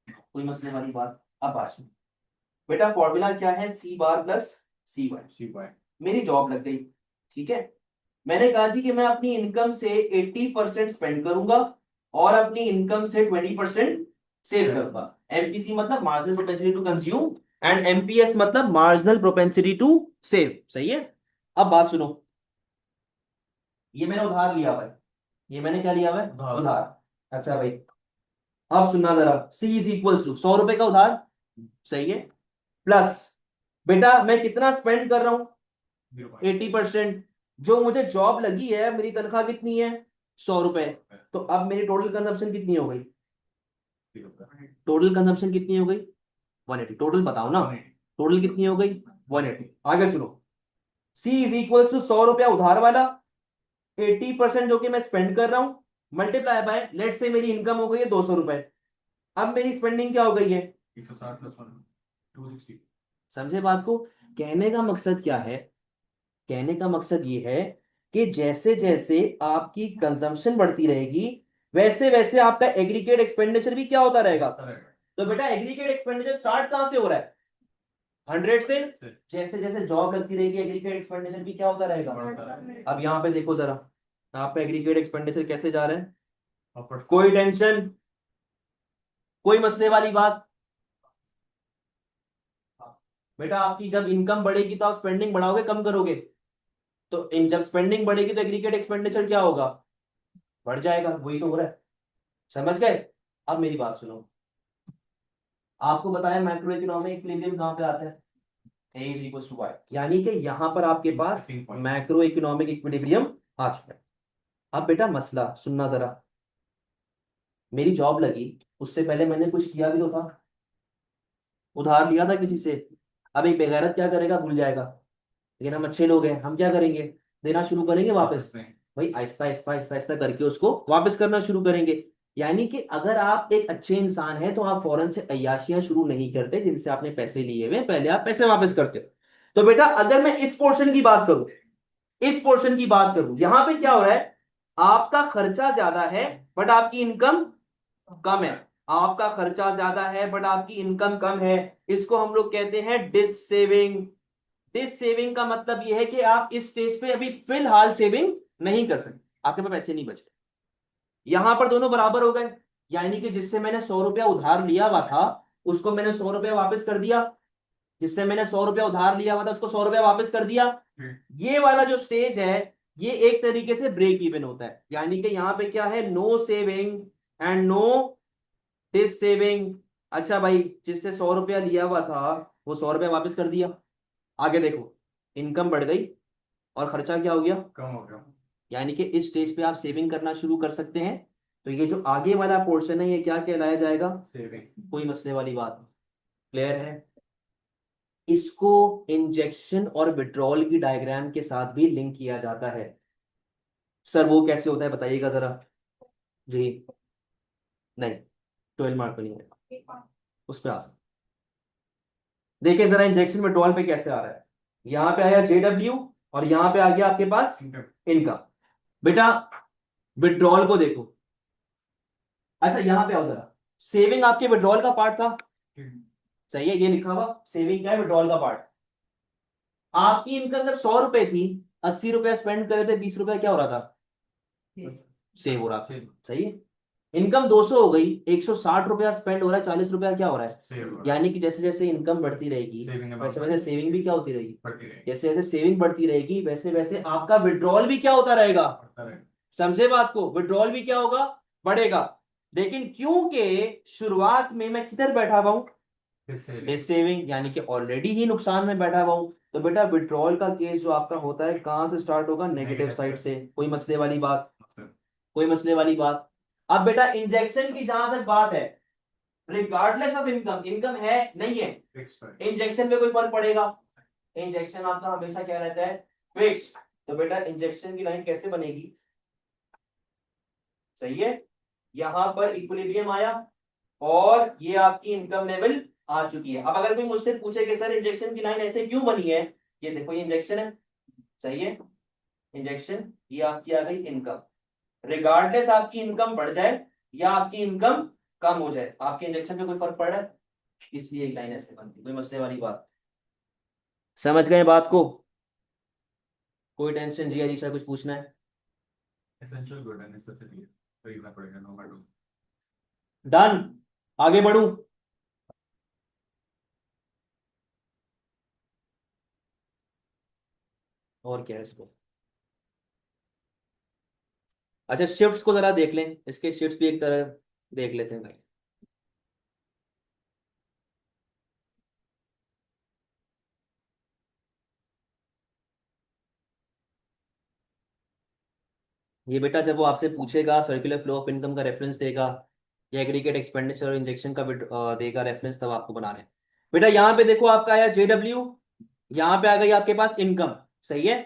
कोई मसले वाली बात। अब बात सुन बेटा, फॉर्मूला क्या है, C बार प्लस सी वाई। मेरी जॉब लग गई, ठीक है, मैंने कहा जी कि मैं अपनी इनकम से 80% स्पेंड करूंगा और अपनी इनकम से 20% सेव करूंगा। MPC मतलब marginal potential to consume, and MPS मतलब मार्जिनल प्रोपेंसिटी टू सेव, सही है। अब बात सुनो, ये मैंने उधार लिया भाई, ये मैंने क्या लिया भाई, उधार। अच्छा भाई, अब सुनना जरा, सी इज इक्वल टू 100 रुपए का उधार, सही है, प्लस बेटा मैं कितना स्पेंड कर रहा हूं, 80%। जो मुझे जॉब लगी है, मेरी तनख्वाह कितनी है, 100 रुपए। तो अब मेरी टोटल कंजप्शन कितनी हो गई, टोटल कंजप्शन कितनी हो गई, 180। टोटल बताओ ना, टोटल कितनी हो गई, 180। आगे सुनो, सी इज इक्वल टू 100 रुपया उधार वाला, 80% जो कि मैं स्पेंड कर रहा हूं, मल्टीप्लाई बाय लेट से मेरी इनकम हो गई है 200 रुपए। अब मेरी स्पेंडिंग क्या हो गई है, 160 + 1 260। समझे बात को। कहने का मकसद क्या है, कहने का मकसद ये है कि जैसे जैसे आपकी कंजम्पशन बढ़ती रहेगी, वैसे वैसे आपका एग्रीगेट एक्सपेंडिचर भी क्या होता रहेगा। तो बेटा एग्रीगेट एक्सपेंडिचर स्टार्ट कहां से हो रहा है, 100 से। जैसे जैसे जॉब लगती रहेगी, एग्रीगेट एक्सपेंडिचर भी क्या होता रहेगा। अब यहाँ पे देखो जरा, आपका एग्रीगेट एक्सपेंडिचर कैसे जा रहे हैं, कोई टेंशन, कोई मसले वाली बात। बेटा आपकी जब इनकम बढ़ेगी तो आप स्पेंडिंग बढ़ाओगे कम करोगे, तो इन जब स्पेंडिंग बढ़ेगी तो एग्रीगेट एक्सपेंडिचर क्या होगा, बढ़ जाएगा, वही तो हो रहा है। समझ गए। अब मेरी बात सुनो, आपको बताया मैक्रो इकोनॉमिक इक्विलिब्रियम कहां पे आता है, A is equals to y, यानी कि यहां पर आपके पास मैक्रो इकोनॉमिक इक्विलिब्रियम आ चुका है। अब बेटा मसला सुनना जरा, मेरी जॉब लगी, उससे पहले मैंने कुछ किया भी तो था, उधार लिया था किसी से। अब एक बेगैरत क्या करेगा, भूल जाएगा, लेकिन हम अच्छे लोग हैं, हम क्या करेंगे, देना शुरू करेंगे वापस। भाई आहिस्ता आहिस्ता आहिस्ता आहिस्ता करके उसको वापस करना शुरू करेंगे। यानी कि अगर आप एक अच्छे इंसान हैं तो आप फौरन से अय्याशियां शुरू नहीं करते, जिनसे आपने पैसे लिए हुए पहले आप पैसे वापस करते हो। तो बेटा अगर मैं इस पोर्शन की बात करूं, इस पोर्शन की बात करूं, यहां पे क्या हो रहा है, आपका खर्चा ज्यादा है बट आपकी इनकम कम है, आपका खर्चा ज्यादा है बट आपकी इनकम कम है। इसको हम लोग कहते हैं डिस सेविंग। डिस सेविंग का मतलब यह है कि आप इस स्टेज पे अभी फिलहाल सेविंग नहीं कर सकते, आपके पास पैसे नहीं बचे। यहां पर दोनों बराबर हो गए, यानी कि जिससे मैंने 100 रुपया उधार लिया हुआ था, उसको मैंने 100 रुपया वापस कर दिया, जिससे मैंने 100 रुपया उधार लिया हुआ था उसको 100 रुपया वापस कर दिया। ये वाला जो स्टेज है, ये एक तरीके से ब्रेक इवन होता है, यानी कि यहां पे क्या है, no saving and no dissaving. अच्छा भाई, जिससे 100 रुपया लिया हुआ था वो 100 रुपया वापस कर दिया। आगे देखो, इनकम बढ़ गई और खर्चा क्या हो गया, कम हो गया, यानी कि इस स्टेज पे आप सेविंग करना शुरू कर सकते हैं। तो ये जो आगे वाला पोर्शन है ये क्या कहलाया जाएगा, सेविंग। कोई मसले वाली बात, क्लियर है। इसको इंजेक्शन और विड्रॉल की डायग्राम के साथ भी लिंक किया जाता है। सर वो कैसे होता है बताइएगा जरा। जी नहीं, 12 मार्क पे नहीं है, उस पे आ सकते। देखिए जरा इंजेक्शन विड्रॉल पे कैसे आ रहा है, यहां पे आया जेडब्ल्यू और यहां पे आ गया आपके पास इनकम। बेटा विड्रॉल को देखो, अच्छा यहां पे आओ जरा, सेविंग आपके विड्रॉल का पार्ट था, सही है, ये लिखा हुआ सेविंग क्या है, विड्रॉल का पार्ट। आपकी इनकम जब 100 रुपए थी, 80 रुपया स्पेंड करे थे, 20 रुपया क्या हो रहा था, सेव हो रहा था, सही है। इनकम 200 हो गई, 160 रुपया स्पेंड हो रहा है, 40 रुपया क्या हो रहा है, सेव हो रहा है। यानी कि जैसे जैसे इनकम बढ़ती रहेगी वैसे वैसे सेविंग भी क्या होती रहेगी, जैसे जैसे सेविंग बढ़ती रहेगी वैसे वैसे आपका विड्रॉल भी क्या होता रहेगा। समझे बात को, विड्रॉल भी क्या होगा, बढ़ेगा। लेकिन क्योंकि शुरुआत में मैं किधर बैठा हुआ हूं, डिस सेविंग, यानी कि ऑलरेडी ही नुकसान में बैठा हुआ हूं, तो बेटा विड्रॉल का केस जो आपका होता है कहां से स्टार्ट होगा, नेगेटिव साइड से। कोई मसले वाली बात, कोई मसले वाली बात। अब बेटा इंजेक्शन की जहां तक बात है, रिगार्डलेस ऑफ इनकम, इनकम है नहीं है, इंजेक्शन पे कोई फर्क पड़ेगा, इंजेक्शन आपका हमेशा क्या रहता है, फिक्स। तो बेटा इंजेक्शन की लाइन कैसे बनेगी, सही है, यहां पर इक्विलिब्रियम आया और ये आपकी इनकम लेवल आ चुकी है। अब अगर कोई मुझसे पूछे कि सर इंजेक्शन की लाइन ऐसे क्यों बनी है, ये देखो ये इंजेक्शन है, सही है, इंजेक्शन, ये आपकी आ गई इनकम। रिगार्डलेस आपकी इनकम बढ़ जाए या आपकी इनकम कम हो जाए, आपके इंजेक्शन पे कोई फर्क पड़ रहा है, इसलिए एक लाइन ऐसे बनती, कोई मसले वाली बात। समझ गए बात को, कोई टेंशन, जी अलीशा कुछ पूछना है, एसेंशियल गुड है, नेसेसिटी है, खरीदना पड़ेगा, नो मैटर। डन, आगे बढ़ू। और क्या है इसमें। अच्छा शिफ्ट्स को जरा देख लें, इसके शिफ्ट्स भी एक तरह देख लेते हैं भाई। ये बेटा जब वो आपसे पूछेगा सर्कुलर फ्लो ऑफ इनकम का रेफरेंस देगा, या एग्रीगेट एक्सपेंडिचर और इंजेक्शन का देगा रेफरेंस, तब आपको बनाना है। बेटा यहाँ पे देखो आपका आया JW, यहाँ पे आ गई आपके पास इनकम। सही है।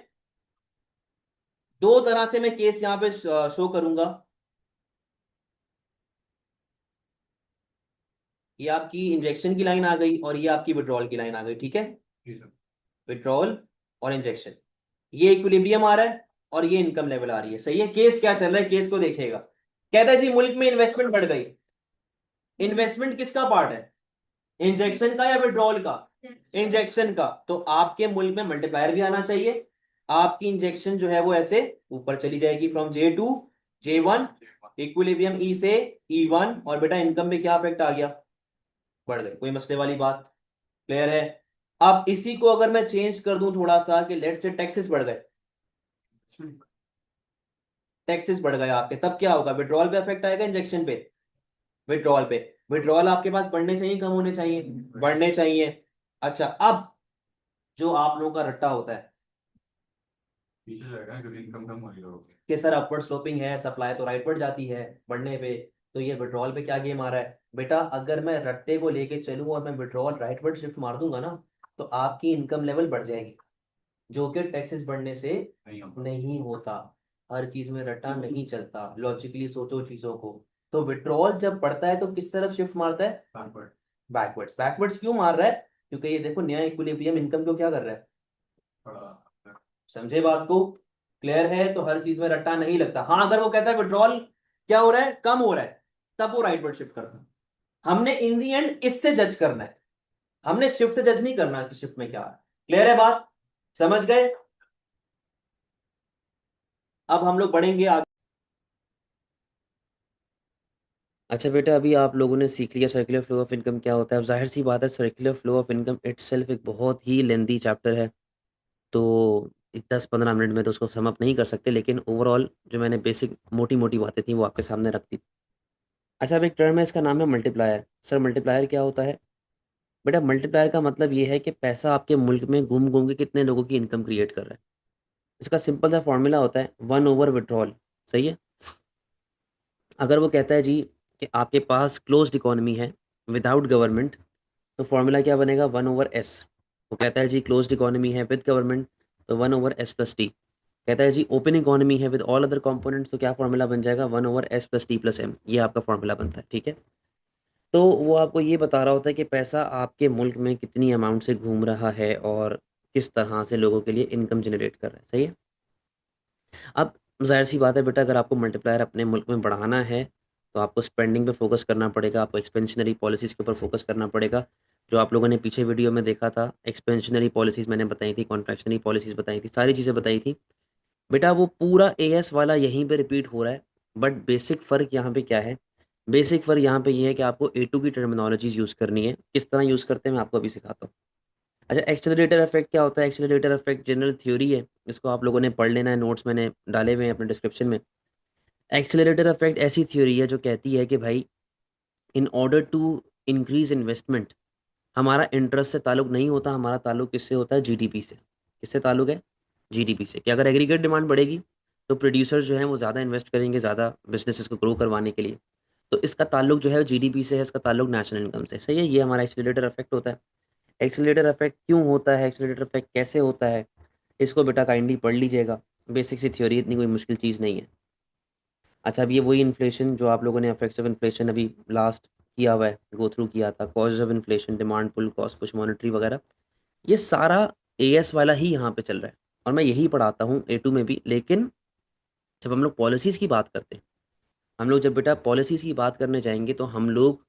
दो तरह से मैं केस यहाँ पे शो करूंगा। ये आपकी इंजेक्शन की लाइन आ गई और ये आपकी विड्रॉल की लाइन आ गई, ठीक है। विड्रॉल और इंजेक्शन, ये इक्विलिब्रियम आ रहा है और ये इनकम लेवल आ रही है। सही है। केस क्या चल रहा है, केस को देखिएगा। कहता है जी मुल्क में इन्वेस्टमेंट बढ़ गई। इन्वेस्टमेंट किसका पार्ट है, इंजेक्शन का या विड्रॉल का। इंजेक्शन का, तो आपके मुल्क में मल्टीप्लायर भी आना चाहिए। आपकी इंजेक्शन जो है वो ऐसे ऊपर चली जाएगी from J2 J1, equilibrium E से E1, और बेटा इनकम पे क्या इफेक्ट आ गया, बढ़ गई। कोई मसले वाली बात, क्लियर है। अब इसी को अगर मैं चेंज कर दूं थोड़ा सा कि लेट से टैक्सेस बढ़ गए, टैक्सेस बढ़ गए आपके, तब क्या होगा, विड्रॉल पे इफेक्ट आएगा, इंजेक्शन पे, विड्रॉल पे। विड्रॉल आपके पास बढ़ने चाहिए कम होने चाहिए, बढ़ने चाहिए। अच्छा अब जो आप लोगों का रट्टा होता है पीछे जाएगा क्योंकि इनकम कम हो रही होगी कि सर अपवर्ड स्लोपिंग है, सप्लाई तो राइटवर्ड जाती है बढ़ने पे, तो ये विड्रॉल पे क्या गेम आ रहा है। बेटा अगर मैं रट्टे को लेके चलूं और मैं विड्रॉल राइटवर्ड शिफ्ट मार दूंगा ना, तो आपकी इनकम लेवल बढ़ जाएगी, जो कि टैक्सेस बढ़ने से नहीं होता। हर चीज में रट्टा नहीं चलता, लॉजिकली सोचो चीजों को। तो विड्रॉल जब बढ़ता है तो किस तरफ शिफ्ट मारता है, बैकवर्ड बैकवर्ड्स। बैकवर्ड्स क्यों मार रहा है, क्योंकि ये देखो नया इक्विलिब्रियम इनकम को क्या कर रहा है, थोड़ा समझे बात को। क्लियर है। तो हर चीज में रट्टा नहीं लगता। हाँ अगर वो कहता है विड्रॉल क्या हो रहा है, कम हो रहा है, तब वो राइटवर्ड शिफ्ट करता है। हमने इन दी एंड इससे जज करना है, हमने शिफ्ट से जज नहीं करना कि शिफ्ट में क्या है। क्लियर है बात, समझ गए। अब हम लोग बढ़ेंगे आगे। अच्छा बेटा अभी आप लोगों ने सीख लिया सर्कुलर फ्लो ऑफ इनकम क्या होता है। अब जाहिर सी बात है circular flow of income itself एक बहुत ही लेंदी चैप्टर है, तो 10-15 मिनट में तो उसको सम अप नहीं कर सकते, लेकिन ओवरऑल जो मैंने बेसिक मोटी मोटी बातें थी वो आपके सामने रख दी। अच्छा अब एक टर्म है, इसका नाम है मल्टीप्लायर। सर मल्टीप्लायर क्या होता है। बेटा मल्टीप्लायर का मतलब ये है कि पैसा आपके मुल्क में घूम घूम के कितने लोगों की इनकम क्रिएट कर रहा है। इसका सिंपल सा फॉर्मूला होता है 1/विड्रॉल। सही है। अगर वो कहता है जी कि आपके पास क्लोज्ड इकोनॉमी है विदाउट गवर्नमेंट, तो फॉर्मूला क्या बनेगा 1/S। वो कहता है जी क्लोज्ड इकोनॉमी है विद गवर्नमेंट, तो 1/S+T। कहता है जी ओपन इकोनॉमी है विद ऑल अदर कंपोनेंट्स, तो क्या फॉर्मूला बन जाएगा 1/S+T+M। ये आपका फॉर्मूला बनता है, ठीक है। तो वो आपको ये बता रहा होता है कि पैसा आपके मुल्क में कितनी अमाउंट से घूम रहा है और किस तरह से लोगों के लिए इनकम जनरेट कर रहा है। सही है। अब जाहिर सी बात है बेटा, अगर आपको मल्टीप्लायर अपने मुल्क में बढ़ाना है तो आपको स्पेंडिंग पे फोकस करना पड़ेगा, आपको एक्सपेंशनरी पॉलिसीज़ के ऊपर फोकस करना पड़ेगा। जो आप लोगों ने पीछे वीडियो में देखा था, एक्सपेंशनरी पॉलिसीज़ मैंने बताई थी, कॉन्ट्रैक्शनरी पॉलिसीज़ बताई थी, सारी चीज़ें बताई थी। बेटा वो पूरा AS वाला यहीं पे रिपीट हो रहा है, बट बेसिक फ़र्क यहाँ पे क्या है, बेसिक फ़र्क यहाँ पे ये है कि आपको A2 की टर्मिनोलॉजीज यूज़ करनी है। किस तरह यूज़ करते हैं मैं आपको अभी सिखाता हूँ। अच्छा एक्सेलरेटर इफेक्ट क्या होता है। एक्सेलरेटर इफेक्ट जनरल थ्योरी है, इसको आप लोगों ने पढ़ लेना है, नोट्स मैंने डाले हुए हैं अपने डिस्क्रिप्शन में। एक्सेलरेटर इफेक्ट ऐसी थ्योरी है जो कहती है कि भाई in order to increase investment, हमारा इंटरेस्ट से ताल्लुक नहीं होता, हमारा ताल्लुक किससे होता है, GDP से। किससे ताल्लुक है, GDP से। कि अगर एग्रीगेट डिमांड बढ़ेगी तो प्रोड्यूसर्स जो हैं वो ज़्यादा इन्वेस्ट करेंगे, ज़्यादा बिजनेसेस को ग्रो करवाने के लिए। तो इसका ताल्लुक जो है GDP से है, इसका ताल्लुक नेशनल इनकम से। सही है। ये हमारा एक्सेलरेटर इफेक्ट होता है। एक्सेलरेटर इफेक्ट क्यों होता है, एक्सेलरेटर इफेक्ट कैसे होता है, इसको बेटा काइंडली पढ़ लीजिएगा। बेसिक सी थ्योरी, इतनी कोई मुश्किल चीज़ नहीं है। अच्छा अब ये वही इन्फ्लेशन जो आप लोगों ने इफेक्ट्स ऑफ इन्फ्लेशन अभी लास्ट किया हुआ है, गो थ्रू किया था, causes of inflation, demand pull, cost push, monetary वगैरह, ये सारा AS वाला ही यहाँ पे चल रहा है और मैं यही पढ़ाता हूँ A2 में भी। लेकिन जब हम लोग पॉलिसीज़ की बात करते हैं, हम लोग जब बेटा पॉलिसीज़ की बात करने जाएंगे तो हम लोग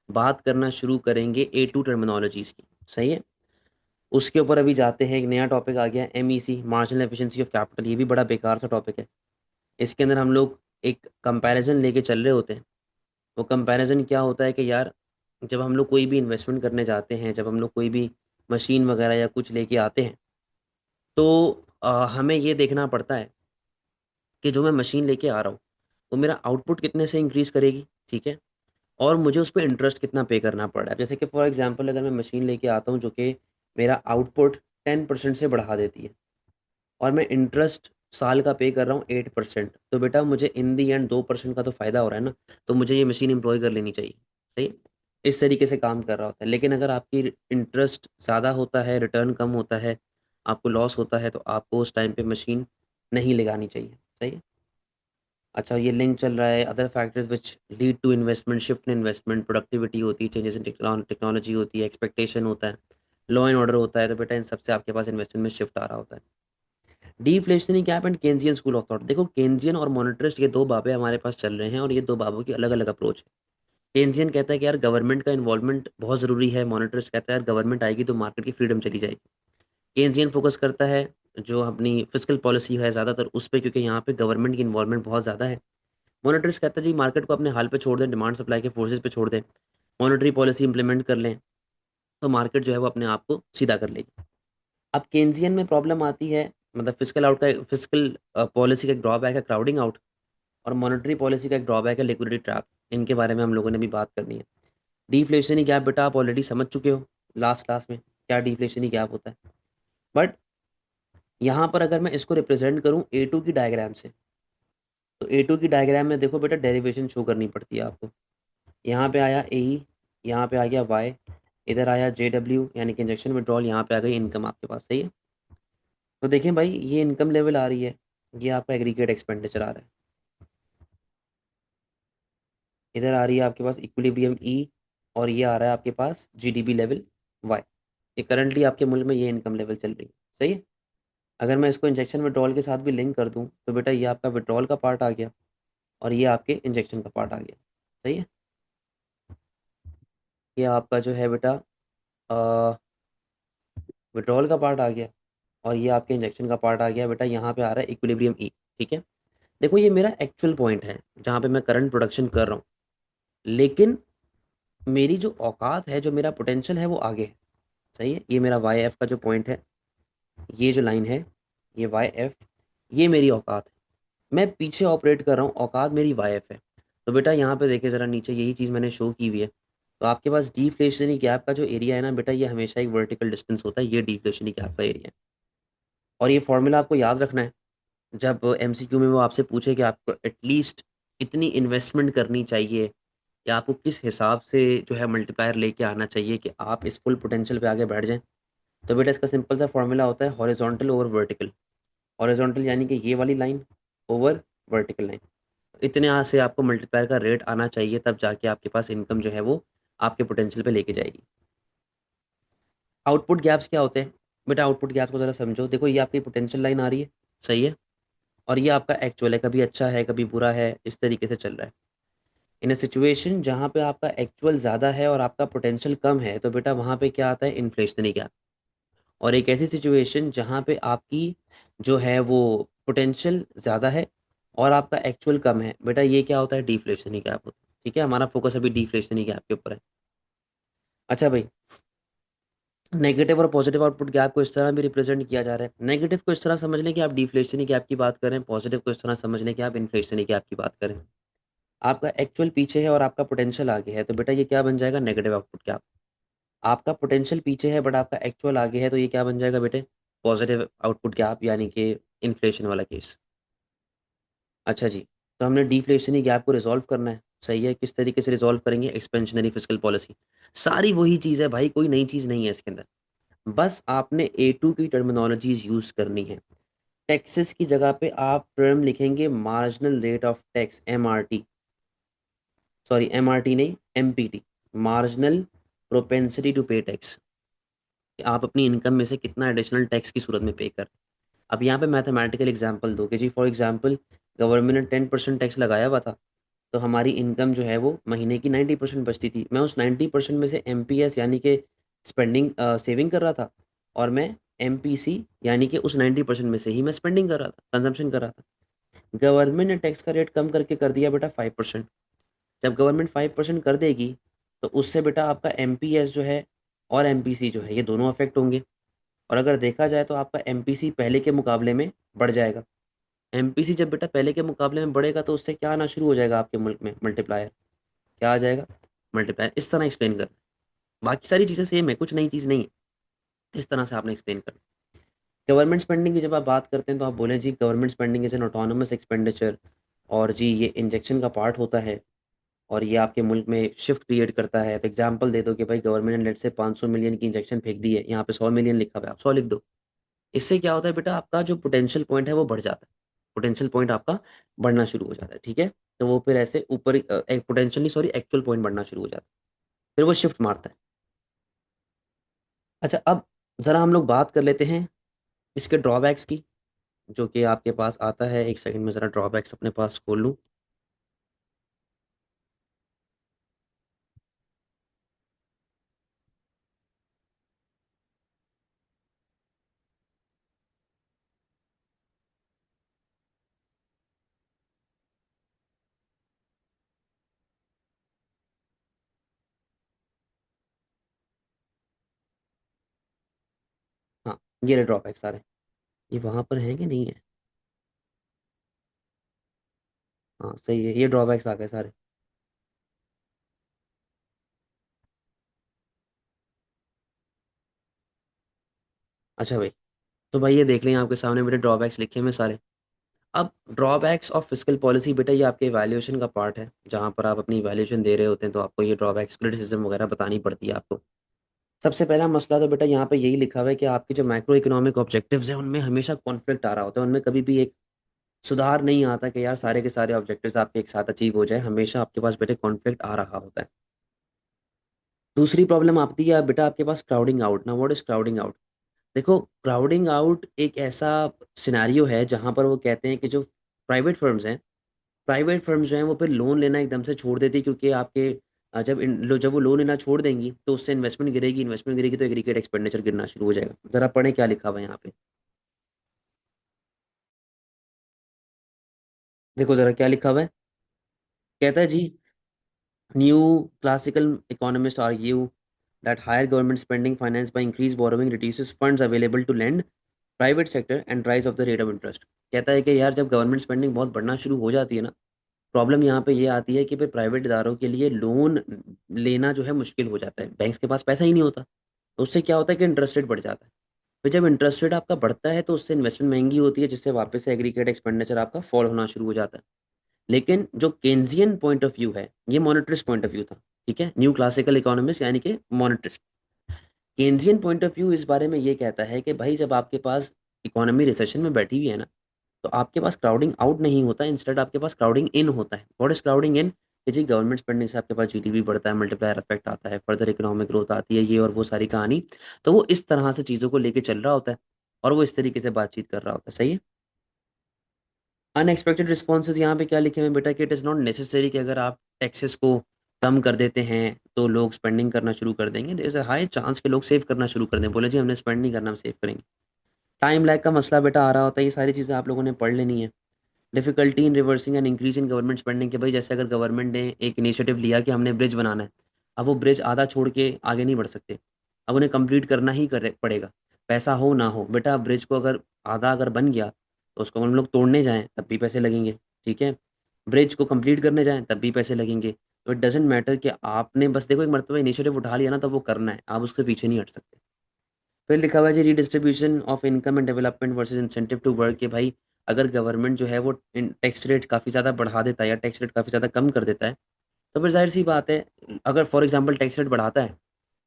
बात करना शुरू करेंगे A2 टर्मिनोलॉजीज़ की। सही है। उसके ऊपर अभी जाते हैं, एक नया टॉपिक आ गया MEC, marginal efficiency of capital. ये भी बड़ा बेकार सा टॉपिक है। इसके अंदर हम लोग एक कंपैरिजन लेके चल रहे होते हैं। वो कंपैरिजन क्या होता है कि यार जब हम लोग कोई भी इन्वेस्टमेंट करने जाते हैं, जब हम लोग कोई भी मशीन वगैरह या कुछ लेके आते हैं, तो हमें ये देखना पड़ता है कि जो मैं मशीन लेके आ रहा हूँ वो मेरा आउटपुट कितने से इंक्रीज़ करेगी, ठीक है, और मुझे उस पर इंटरेस्ट कितना पे करना पड़ रहा है। जैसे कि फॉर एग्जांपल अगर मैं मशीन लेके आता हूँ जो कि मेरा आउटपुट 10% से बढ़ा देती है और मैं इंटरेस्ट साल का पे कर रहा हूँ 8%, तो बेटा मुझे इन दी एंड 2% का तो फ़ायदा हो रहा है ना, तो मुझे ये मशीन एम्प्लॉय कर लेनी चाहिए। सही है? इस तरीके से काम कर रहा होता है। लेकिन अगर आपकी इंटरेस्ट ज़्यादा होता है, रिटर्न कम होता है, आपको लॉस होता है, तो आपको उस टाइम पे मशीन नहीं लगानी चाहिए। सही है? अच्छा, ये लिंक चल रहा है, other factors which lead to investment, shift in investment, productivity होती है, चेंजेस इन टेक्नोलॉजी होती है, एक्सपेक्टेशन होता है, लॉ एंड ऑर्डर होता है, तो बेटा इन सबसे आपके पास इन्वेस्टमेंट में शिफ्ट आ रहा होता है। Deflationary gap and Keynesian school of thought. देखो, केन्जियन और मोनेटरिस्ट ये दो बाबे हमारे पास चल रहे हैं और ये दो बाबों की अलग अलग अप्रोच है। केन्जियन कहता है कि यार गवर्नमेंट का इन्वॉल्वमेंट बहुत ज़रूरी है, मोनेटरिस्ट कहता है यार गवर्नमेंट आएगी तो मार्केट की फ्रीडम चली जाएगी। केन्जियन फोकस करता है जो अपनी फिजिकल पॉलिसी है ज़्यादातर उस पर, क्योंकि यहाँ पे गवर्नमेंट की इन्वॉल्वमेंट बहुत ज़्यादा है। मोनेटरिस्ट कहता है जी मार्केट को अपने हाल पे छोड़ दें, डिमांड सप्लाई के फोर्सेस पे छोड़ दें, मॉनेटरी पॉलिसी इंप्लीमेंट कर लें, तो मार्केट जो है वो अपने आप को सीधा कर लेगी। अब केन्जियन में प्रॉब्लम आती है, मतलब फिजिकल पॉलिसी का एक ड्रॉबैक है क्राउडिंग आउट, और मॉनेटरी पॉलिसी का एक ड्रॉबैक है लिक्विडिटी ट्रैप। इनके बारे में हम लोगों ने भी बात करनी है। डिफ्लेशनी गैप बेटा आप ऑलरेडी समझ चुके हो लास्ट क्लास में क्या डिफ्लेशनी गैप होता है। बट यहाँ पर अगर मैं इसको रिप्रेजेंट करूँ A2 की डायग्राम से, तो A2 की डायग्राम में देखो बेटा डेरिवेशन शो करनी पड़ती है आपको। यहाँ पे आया AE, यहाँ पे आ गया Y, इधर आया JW यानी कि इंजेक्शन विड्रॉल, यहाँ पे आ गई इनकम आपके पास। सही है? तो देखें भाई, ये इनकम लेवल आ रही है, ये आपका एग्रीगेट एक्सपेंडिचर आ रहा है, इधर आ रही है आपके पास इक्विलिब्रियम E, और ये आ रहा है आपके पास GDP लेवल Y। ये करंटली आपके मुल्क में ये इनकम लेवल चल रही है। सही है? अगर मैं इसको इंजेक्शन विड्रॉल के साथ भी लिंक कर दूं तो बेटा ये आपका विड्रॉल का पार्ट आ गया और ये आपके इंजेक्शन का पार्ट आ गया। सही है? ये आपका जो है बेटा विड्रॉल का पार्ट आ गया और ये आपके इंजेक्शन का पार्ट आ गया बेटा, यहाँ पे आ रहा है इक्विलिब्रियम E। ठीक है? देखो, ये मेरा एक्चुअल पॉइंट है जहाँ पे मैं करंट प्रोडक्शन कर रहा हूँ, लेकिन मेरी जो औकात है, जो मेरा पोटेंशियल है, वो आगे है। सही है? ये मेरा वाई एफ का जो पॉइंट है, ये जो लाइन है, ये वाई एफ, ये मेरी औकात है। मैं पीछे ऑपरेट कर रहा हूँ, औकात मेरी वाई एफ है। तो बेटा यहाँ पे देखिए ज़रा नीचे, यही चीज़ मैंने शो की हुई है। तो आपके पास डिफ्लेशनरी गैप का जो एरिया है ना बेटा, ये हमेशा एक वर्टिकल डिस्टेंस होता है, ये डिफ्लेशनरी गैप का एरिया है। और ये फॉर्मूला आपको याद रखना है, जब MCQ में वो आपसे पूछे कि आपको एटलीस्ट कितनी इन्वेस्टमेंट करनी चाहिए या आपको किस हिसाब से जो है मल्टीप्लायर लेके आना चाहिए कि आप इस फुल पोटेंशियल पे आगे बढ़ जाएं, तो बेटा इसका सिंपल सा फॉर्मूला होता है हॉरिजॉन्टल ओवर वर्टिकल। हॉरिजॉन्टल यानी कि ये वाली लाइन ओवर वर्टिकल लाइन। इतने यहाँ से आपको मल्टीप्लायर का रेट आना चाहिए, तब जाके आपके पास इनकम जो है वो आपके पोटेंशियल पे लेके जाएगी। आउटपुट गैप्स क्या होते हैं बेटा? आउटपुट गैप्स को ज़रा समझो। देखो, ये आपकी पोटेंशियल लाइन आ रही है, सही है, और ये आपका एक्चुअल है, कभी अच्छा है कभी बुरा है, इस तरीके से चल रहा है। इन अ सिचुएशन जहाँ पे आपका एक्चुअल ज़्यादा है और आपका पोटेंशियल कम है, तो बेटा वहाँ पे क्या आता है? Inflationary gap. और एक ऐसी सिचुएशन जहाँ पे आपकी जो है वो पोटेंशियल ज़्यादा है और आपका एक्चुअल कम है, बेटा ये क्या होता है? डिफ्लेशनरी गैप होता है। ठीक है? हमारा फोकस अभी डिफ्लेशनरी गैप के ऊपर है। अच्छा भाई, नेगेटिव और पॉजिटिव आउटपुट गैप को इस तरह भी रिप्रेजेंट किया जा रहा है। नेगेटिव को इस तरह समझ लें कि आप डिफ्लेशनरी गैप की बात करें, पॉजिटिव को इस तरह समझ लें कि आप इन्फ्लेशनरी गैप की बात करें। आपका एक्चुअल पीछे है और आपका पोटेंशियल आगे है, तो बेटा ये क्या बन जाएगा? Negative output gap. आपका पोटेंशियल पीछे है बट आपका एक्चुअल आगे है, तो ये क्या बन जाएगा बेटे? पॉजिटिव आउटपुट गैप, यानी कि इन्फ्लेशन वाला केस। अच्छा जी, तो हमने डिफ्लेशनरी गैप को रिजॉल्व करना है। सही है? किस तरीके से रिजॉल्व करेंगे? Expansionary fiscal policy. सारी वही चीज़ है भाई, कोई नई चीज़ नहीं है इसके अंदर। बस आपने A2 की टर्मिनोलॉजीज यूज़ करनी है। टैक्सेस की जगह पे आप टर्म लिखेंगे marginal rate of tax, MRT। Sorry, MRT नहीं, MPT, मार्जिनल प्रोपेंसिटी टू पे टैक्स। कि आप अपनी इनकम में से कितना एडिशनल टैक्स की सूरत में पे कर। अब यहाँ पे मैथमेटिकल एग्जांपल दो कि जी फॉर एग्जांपल गवर्नमेंट ने 10% टैक्स लगाया हुआ था, तो हमारी इनकम जो है वो महीने की 90% बचती थी। मैं उस 90% में से MPS यानी कि स्पेंडिंग सेविंग कर रहा था, और मैं MPC यानी कि उस 90% में से ही मैं स्पेंडिंग कर रहा था, कंजम्पशन कर रहा था। गवर्नमेंट ने टैक्स का रेट कम करके कर दिया बेटा 5%। जब गवर्नमेंट 5% कर देगी, तो उससे बेटा आपका MPS जो है और MPC जो है, ये दोनों अफेक्ट होंगे। और अगर देखा जाए तो आपका एमपीसी पहले के मुकाबले में बढ़ जाएगा। एमपीसी जब बेटा पहले के मुकाबले में बढ़ेगा तो उससे क्या आना शुरू हो जाएगा आपके मुल्क में, मल्टीप्लायर। क्या आ जाएगा? मल्टीप्लायर। इस तरह एक्सप्लेन कर। बाकी सारी चीज़ें सेम है, कुछ नई चीज़ नहीं है। इस तरह से आपने एक्सप्लेन कर। गवर्नमेंट स्पेंडिंग की जब आप बात करते हैं तो आप बोलें G government spending is an autonomous expenditure, और जी ये इंजेक्शन का पार्ट होता है, और ये आपके मुल्क में शिफ्ट क्रिएट करता है। तो एग्जांपल दे दो कि भाई गवर्नमेंट ने लेट से 500 मिलियन की इंजेक्शन फेंक दी है, यहाँ पे 100 मिलियन लिखा हुआ है, आप 100 लिख दो। इससे क्या होता है बेटा, आपका जो पोटेंशियल पॉइंट है वो बढ़ जाता है। पोटेंशियल पॉइंट आपका बढ़ना शुरू हो जाता है, ठीक है। तो वो फिर ऐसे ऊपर एक पोटेंशियल नहीं, सॉरी, एक्चुअल पॉइंट बढ़ना शुरू हो जाता है, फिर वो शिफ्ट मारता है। अच्छा, अब ज़रा हम लोग बात कर लेते हैं इसके ड्रॉबैक्स की, जो कि आपके पास आता है। एक सेकंड में ज़रा ड्रॉबैक्स अपने पास खोल लूँ। हाँ, ये रहे ड्रॉबैक्स सारे। ये वहाँ पर हैं कि नहीं है? हाँ सही है, ये ड्रॉबैक्स आ गए सारे। अच्छा भाई, तो भाई ये देख लें आपके सामने मेरे ड्रॉबैक्स लिखे हैं मैं सारे। अब ड्रॉबैक्स ऑफ फिस्कल पॉलिसी बेटा, ये आपके वैल्यूएशन का पार्ट है, जहाँ पर आप अपनी वैल्यूएशन दे रहे होते हैं तो आपको ये ड्रॉबैक्स क्रिटिसिज्म वगैरह बतानी पड़ती है आपको। सबसे पहला मसला तो बेटा यहाँ पे यही लिखा हुआ है कि आपके जो मैक्रो इकोनॉमिक ऑब्जेक्टिव्स हैं उनमें हमेशा कॉन्फ्लिक्ट आ रहा होता है, उनमें कभी भी एक सुधार नहीं आता कि यार सारे के सारे ऑब्जेक्टिव्स आपके एक साथ अचीव हो जाए, हमेशा आपके पास बेटे कॉन्फ्लिक्ट आ रहा होता है। दूसरी प्रॉब्लम आती है बेटा आपके पास क्राउडिंग आउट। ना व्हाट इज क्राउडिंग आउट? देखो, क्राउडिंग आउट एक ऐसा सिनेरियो है जहां पर वो कहते हैं कि जो प्राइवेट फर्म्स हैं, प्राइवेट फर्म्स जो हैं वो फिर लोन लेना एकदम से छोड़ देती, क्योंकि आपके जब वो लोन लेना छोड़ देंगी तो उससे इन्वेस्टमेंट गिरेगी, इन्वेस्टमेंट गिरेगी तो एग्रीगेट एक्सपेंडिचर गिरना शुरू हो जाएगा। जरा पढ़े क्या लिखा हुआ है यहाँ पे। देखो जरा क्या लिखा हुआ है। कहता है जी, new classical economist argue that higher government spending finance by increase borrowing reduces funds available to lend private sector and rise of the rate of interest. कहता है कि यार जब गवर्नमेंट स्पेंडिंग बहुत बढ़ना शुरू हो जाती है ना, प्रॉब्लम यहाँ पे ये आती है कि भाई प्राइवेट इदारों के लिए लोन लेना जो है मुश्किल हो जाता है, बैंक्स के पास पैसा ही नहीं होता। तो उससे क्या होता है कि इंटरेस्ट रेट बढ़ जाता है। फिर जब इंटरेस्ट रेट आपका बढ़ता है तो उससे इन्वेस्टमेंट महंगी होती है, जिससे वापस से एग्रीगेट एक्सपेंडिचर आपका फॉल होना शुरू हो जाता है। लेकिन जो केन्जियन पॉइंट ऑफ व्यू है, ये मॉनेटरिस्ट पॉइंट ऑफ व्यू था, ठीक है, न्यू क्लासिकल इकोनॉमिस्ट यानी कि मॉनेटरिस्ट। केन्जियन पॉइंट ऑफ व्यू इस बारे में ये कहता है कि भाई जब आपके पास इकोनॉमी रिसेशन में बैठी हुई है ना, तो आपके पास क्राउडिंग आउट नहीं होता, इंस्टेड आपके पास क्राउडिंग इन होता है। व्हाट इज क्राउडिंग इन? कि जी गवर्नमेंट स्पेंडिंग से आपके पास जीडीपी बढ़ता है, मल्टीप्लायर इफेक्ट आता है, फर्दर इकोनॉमिक ग्रोथ आती है, ये और वो सारी कहानी। तो वो इस तरह से चीज़ों को लेके चल रहा होता है और वो इस तरीके से बातचीत कर रहा होता है, सही है। अनएक्सपेक्टेड रिस्पॉन्सेज यहाँ पे क्या लिखे हुए हैं बेटा, कि इट इज़ नॉट नेसेसरी कि अगर आप टैक्सेस को कम कर देते हैं तो लोग स्पेंडिंग करना शुरू कर देंगे। There is a high chance के लोग सेव करना शुरू कर दें, बोले जी हमने स्पेंड नहीं करना, हम सेव करेंगे। टाइम लैग का मसला बेटा आ रहा होता है, ये सारी चीज़ें आप लोगों ने पढ़ लेनी है। Difficulty in reversing and increase in government spending, के भाई जैसे अगर गवर्नमेंट ने एक इनिशिएटिव लिया कि हमने ब्रिज बनाना है, अब वो ब्रिज आधा छोड़ के आगे नहीं बढ़ सकते, अब उन्हें कंप्लीट करना ही पड़ेगा। पैसा हो ना हो बेटा, ब्रिज को अगर आधा अगर बन गया तो उसको हम लोग तोड़ने जाएं तब भी पैसे लगेंगे, ठीक है। ब्रिज को कंप्लीट करने जाएं तब भी पैसे लगेंगे। तो इट डजेंट मैटर कि आपने बस देखो एक मरतबा इनिशिएटिव उठा लिया ना, तो वो करना है, आप उसके पीछे नहीं हट सकते। फिर लिखा हुआ है जी redistribution of income and development versus incentive to work, के भाई अगर गवर्नमेंट जो है वो टैक्स रेट काफ़ी ज़्यादा बढ़ा देता है या टैक्स रेट काफ़ी ज़्यादा कम कर देता है, तो फिर जाहिर सी बात है, अगर फॉर एग्जांपल टैक्स रेट बढ़ाता है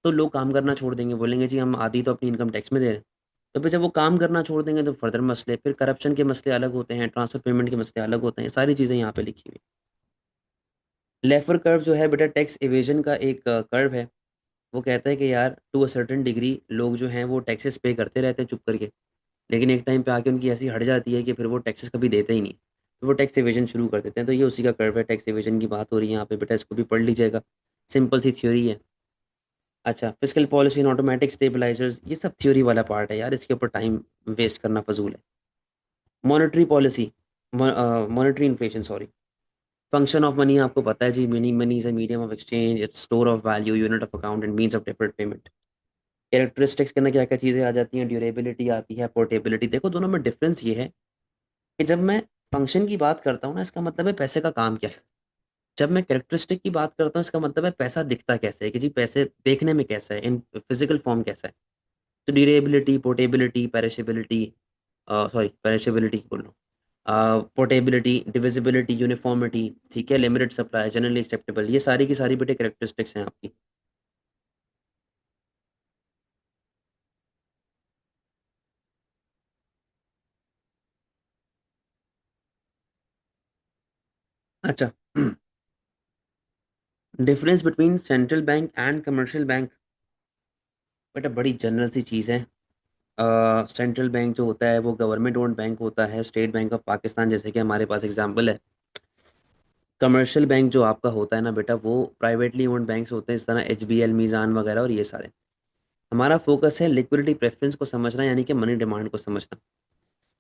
तो लोग काम करना छोड़ देंगे, बोलेंगे जी हम आधी तो अपनी इनकम टैक्स में दे रहे हैं। तो फिर जब वो काम करना छोड़ देंगे तो फर्दर मसले, फिर करप्शन के मसले अलग होते हैं, ट्रांसफर पेमेंट के मसले अलग होते हैं, सारी चीज़ें यहाँ पे लिखी हुई। लेफर कर्व जो है बेटा टैक्स इवेजन का एक कर्व है। वो कहता है कि यार टू अ सर्टेन डिग्री लोग जो हैं वो टैक्सेस पे करते रहते हैं चुप करके, लेकिन एक टाइम पे आके उनकी ऐसी हट जाती है कि फिर वो टैक्सेस कभी देते ही नहीं, फिर वो टैक्स एवेजन शुरू कर देते हैं। तो ये उसी का कर्व है, टैक्स एवेजन की बात हो रही है यहाँ पे बेटा, इसको भी पढ़ लीजिएगा, सिंपल सी थ्योरी है। अच्छा, fiscal policy and automatic stabilisers, ये सब थ्योरी वाला पार्ट है यार, इसके ऊपर टाइम वेस्ट करना फजूल है। Monetary policy, monetary inflation sorry. Function of money आपको पता है जी, money money is a medium of exchange, it's store of value, unit of account and means of deferred payment. Characteristics के अंदर क्या क्या चीज़ें आ जाती हैं, ड्यूरेबिलिटी आती है, पोर्टेबिलिटी। देखो दोनों में डिफरेंस ये है कि जब मैं फंक्शन की बात करता हूँ ना, इसका मतलब है पैसे का काम क्या है। जब मैं कैरेक्टरिस्टिक की बात करता हूँ, इसका मतलब है पैसा दिखता कैसे है, कि जी पैसे देखने में कैसा है, इन फिजिकल फॉर्म कैसा है। तो durability, portability, perishability, sorry perishability बोल रहा हूँ, पोर्टेबिलिटी, डिविजिबिलिटी, यूनिफॉर्मिटी, ठीक है, लिमिटेड सप्लाई, जनरली एक्सेप्टेबल, ये सारी की सारी बेटे कैरेक्टरिस्टिक्स हैं आपकी। अच्छा। Difference between central bank and commercial bank, बेटा बड़ी जनरल सी चीज़ है। सेंट्रल बैंक जो होता है वो गवर्नमेंट ओन्ड बैंक होता है, स्टेट बैंक ऑफ पाकिस्तान जैसे कि हमारे पास एग्जांपल है। कमर्शियल बैंक जो आपका होता है ना बेटा, वो प्राइवेटली ओन्ड बैंक्स होते हैं, इस तरह एचबीएल, मीज़ान वगैरह और ये सारे। हमारा फोकस है लिक्विडिटी प्रेफरेंस को समझना, यानी कि मनी डिमांड को समझना।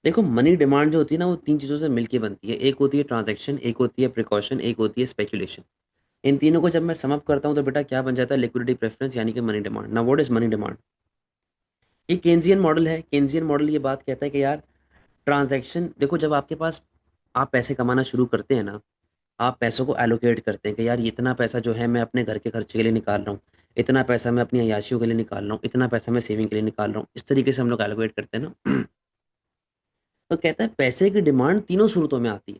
देखो मनी डिमांड जो होती है ना, वो तीन चीज़ों से मिलके बनती है। एक होती है ट्रांजैक्शन, एक होती है प्रिकॉशन, एक होती है स्पेकुलेशन। इन तीनों को जब मैं सम अप करता हूँ तो बेटा क्या बन जाता है, लिक्विडिटी प्रेफरेंस यानी कि मनी डिमांड। ना व्हाट इज मनी डिमांड? ये केन्जियन मॉडल है। केन्जियन मॉडल ये बात कहता है कि यार ट्रांजैक्शन, देखो जब आपके पास आप पैसे कमाना शुरू करते हैं ना, आप पैसों को एलोकेट करते हैं कि यार इतना पैसा जो है मैं अपने घर के खर्चे के लिए निकाल रहा हूँ, इतना पैसा मैं अपनी अय्याशियों के लिए निकाल रहा हूँ, इतना पैसा मैं सेविंग के लिए निकाल रहा हूँ। इस तरीके से हम लोग एलोकेट करते हैं ना। तो कहता है पैसे की डिमांड तीनों सूरतों में आती है,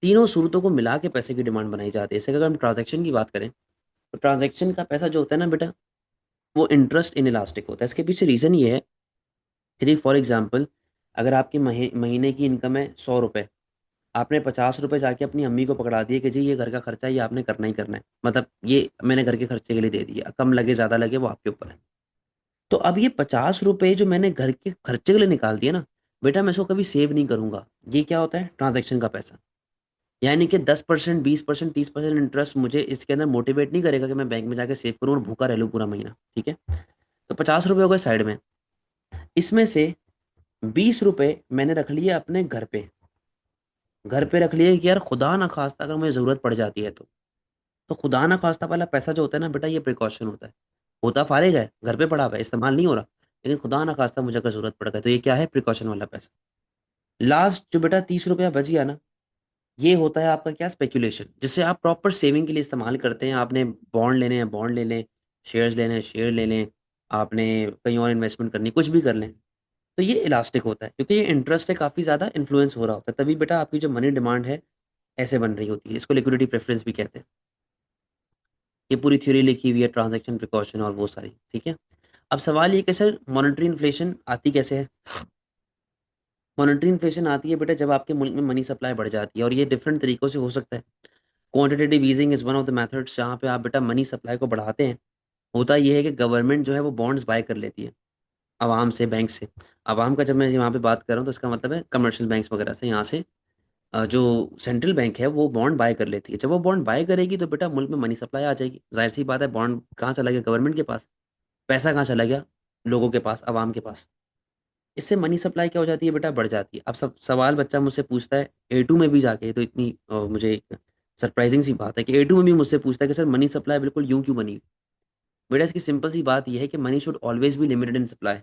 तीनों सूरतों को मिला के पैसे की डिमांड बनाई जाती है। जैसे अगर हम ट्रांजैक्शन की बात करें, तो ट्रांजैक्शन का पैसा जो होता है ना बेटा, वो इंटरेस्ट इन इलास्टिक होता है। इसके पीछे रीज़न ये है कि जी फॉर एग्जांपल, अगर आपकी महीने की इनकम है 100 रुपये, आपने 50 रुपये जाके अपनी अम्मी को पकड़ा दिए कि जी ये घर का खर्चा है, ये आपने करना ही करना है, मतलब ये मैंने घर के खर्चे के लिए दे दिया, कम लगे ज़्यादा लगे वो आपके ऊपर है। तो अब ये 50 रुपये जो मैंने घर के खर्चे के लिए निकाल दिया ना बेटा, मैं इसको कभी सेव नहीं करूंगा। ये क्या होता है, ट्रांजेक्शन का पैसा। यानी कि 10%, 20%, 30% इंटरेस्ट मुझे इसके अंदर मोटिवेट नहीं करेगा कि मैं बैंक में जाके सेव करूँ और भूखा रह लूँ पूरा महीना, ठीक है। तो 50 रुपये हो गए साइड में। इसमें से 20 रुपये मैंने रख लिए अपने घर पे। घर पे रख लिए कि यार खुदा ना खास्ता अगर मुझे ज़रूरत पड़ जाती है तो खुदा ना खास्ता वाला पैसा जो होता है ना बेटा, ये प्रिकॉशन होता है। होता फारिग है, घर पे पड़ा हुआ है, इस्तेमाल नहीं हो रहा, लेकिन खुदा ना खास्ता मुझे अगर ज़रूरत पड़ गई तो ये क्या है, प्रिकॉशन वाला पैसा। लास्ट जो बेटा 30 रुपया बच गया ना, ये होता है आपका क्या, स्पेकुलेशन, जिसे आप प्रॉपर सेविंग के लिए इस्तेमाल करते हैं। आपने बॉन्ड लेने हैं बॉन्ड ले लें, शेयर्स लेने हैं शेयर ले लें, आपने कहीं और इन्वेस्टमेंट करनी कुछ भी कर लें। तो ये इलास्टिक होता है क्योंकि ये इंटरेस्ट है काफ़ी ज़्यादा इन्फ्लुएंस हो रहा होता है, तभी बेटा आपकी जो मनी डिमांड है ऐसे बन रही होती है। इसको लिक्विडिटी प्रेफरेंस भी कहते हैं। ये पूरी थ्योरी लिखी हुई है, ट्रांजैक्शन प्रिकॉशन और वो सारी, ठीक है। अब सवाल ये कि सर मॉनेटरी इन्फ्लेशन आती कैसे है? मॉनेटरी इन्फ्लेशन आती है बेटा जब आपके मुल्क में मनी सप्लाई बढ़ जाती है, और ये डिफरेंट तरीकों से हो सकता है। Quantitative easing is one of the methods, जहाँ पे आप बेटा मनी सप्लाई को बढ़ाते हैं। होता ये है कि गवर्नमेंट जो है वो बॉन्ड्स बाय कर लेती है आवाम से, बैंक से। आवाम का जब मैं यहाँ पे बात कर रहा हूँ तो इसका मतलब है कमर्शियल बैंक्स वगैरह से। यहाँ से जो सेंट्रल बैंक है वो बॉन्ड बाय कर लेती है। जब वो बॉन्ड बाय करेगी तो बेटा मुल्क में मनी सप्लाई आ जाएगी। जाहिर सी बात है, बॉन्ड कहाँ चला गया, गवर्नमेंट के पास। पैसा कहाँ चला गया, लोगों के पास, आवाम के पास। इससे मनी सप्लाई क्या हो जाती है बेटा, बढ़ जाती है। अब सब सवाल बच्चा मुझसे पूछता है A2 में भी जाके, तो इतनी मुझे एक सरप्राइजिंग सी बात है कि A2 में भी मुझसे पूछता है कि सर मनी सप्लाई बिल्कुल यूं क्यों बनी। बेटा इसकी सिंपल सी बात यह है कि money should always be limited in supply.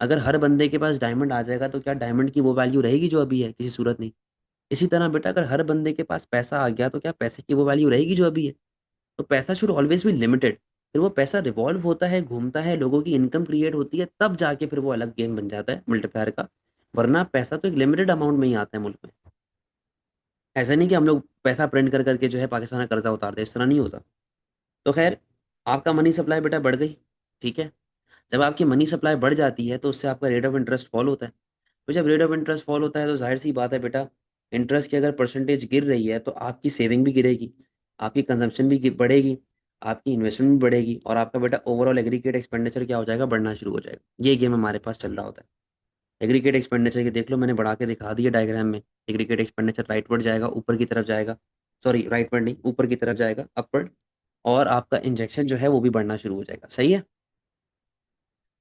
अगर हर बंदे के पास डायमंड आ जाएगा तो क्या डायमंड की वो वैल्यू रहेगी जो अभी है, किसी सूरत नहीं। इसी तरह बेटा अगर हर बंदे के पास पैसा आ गया तो क्या पैसे की वो वैल्यू रहेगी जो अभी है। तो पैसा शुड ऑलवेज बी लिमिटेड। फिर वो पैसा रिवॉल्व होता है, घूमता है, लोगों की इनकम क्रिएट होती है, तब जाके फिर वो अलग गेम बन जाता है मल्टीप्लायर का। वरना पैसा तो एक लिमिटेड अमाउंट में ही आता है मुल्क में। ऐसा नहीं कि हम लोग पैसा प्रिंट कर करके जो है पाकिस्तान का कर्जा उतार दे, इस तरह नहीं होता। तो खैर, आपका मनी सप्लाई बेटा बढ़ गई, ठीक है। जब आपकी मनी सप्लाई बढ़ जाती है तो उससे आपका रेट ऑफ इंटरेस्ट फॉल होता है। तो जब रेट ऑफ इंटरेस्ट फॉल होता है तो जाहिर सी बात है बेटा, इंटरेस्ट की अगर परसेंटेज गिर रही है तो आपकी सेविंग भी गिरेगी, आपकी कंजम्पशन भी बढ़ेगी, आपकी इन्वेस्टमेंट भी बढ़ेगी, और आपका बेटा ओवरऑल एग्रीगेट एक्सपेंडिचर क्या हो जाएगा, बढ़ना शुरू हो जाएगा। ये गेम हमारे पास चल रहा होता है। एग्रीगेट एक्सपेंडिचर की देख लो, मैंने बढ़ा के दिखा दिया डायग्राम में। एग्रीगेट एक्सपेंडिचर राइटवर्ड जाएगा, ऊपर की तरफ जाएगा। सॉरी, राइटवर्ड नहीं, ऊपर की तरफ जाएगा, अपवर्ड। और आपका इंजेक्शन जो है वो भी बढ़ना शुरू हो जाएगा, सही है।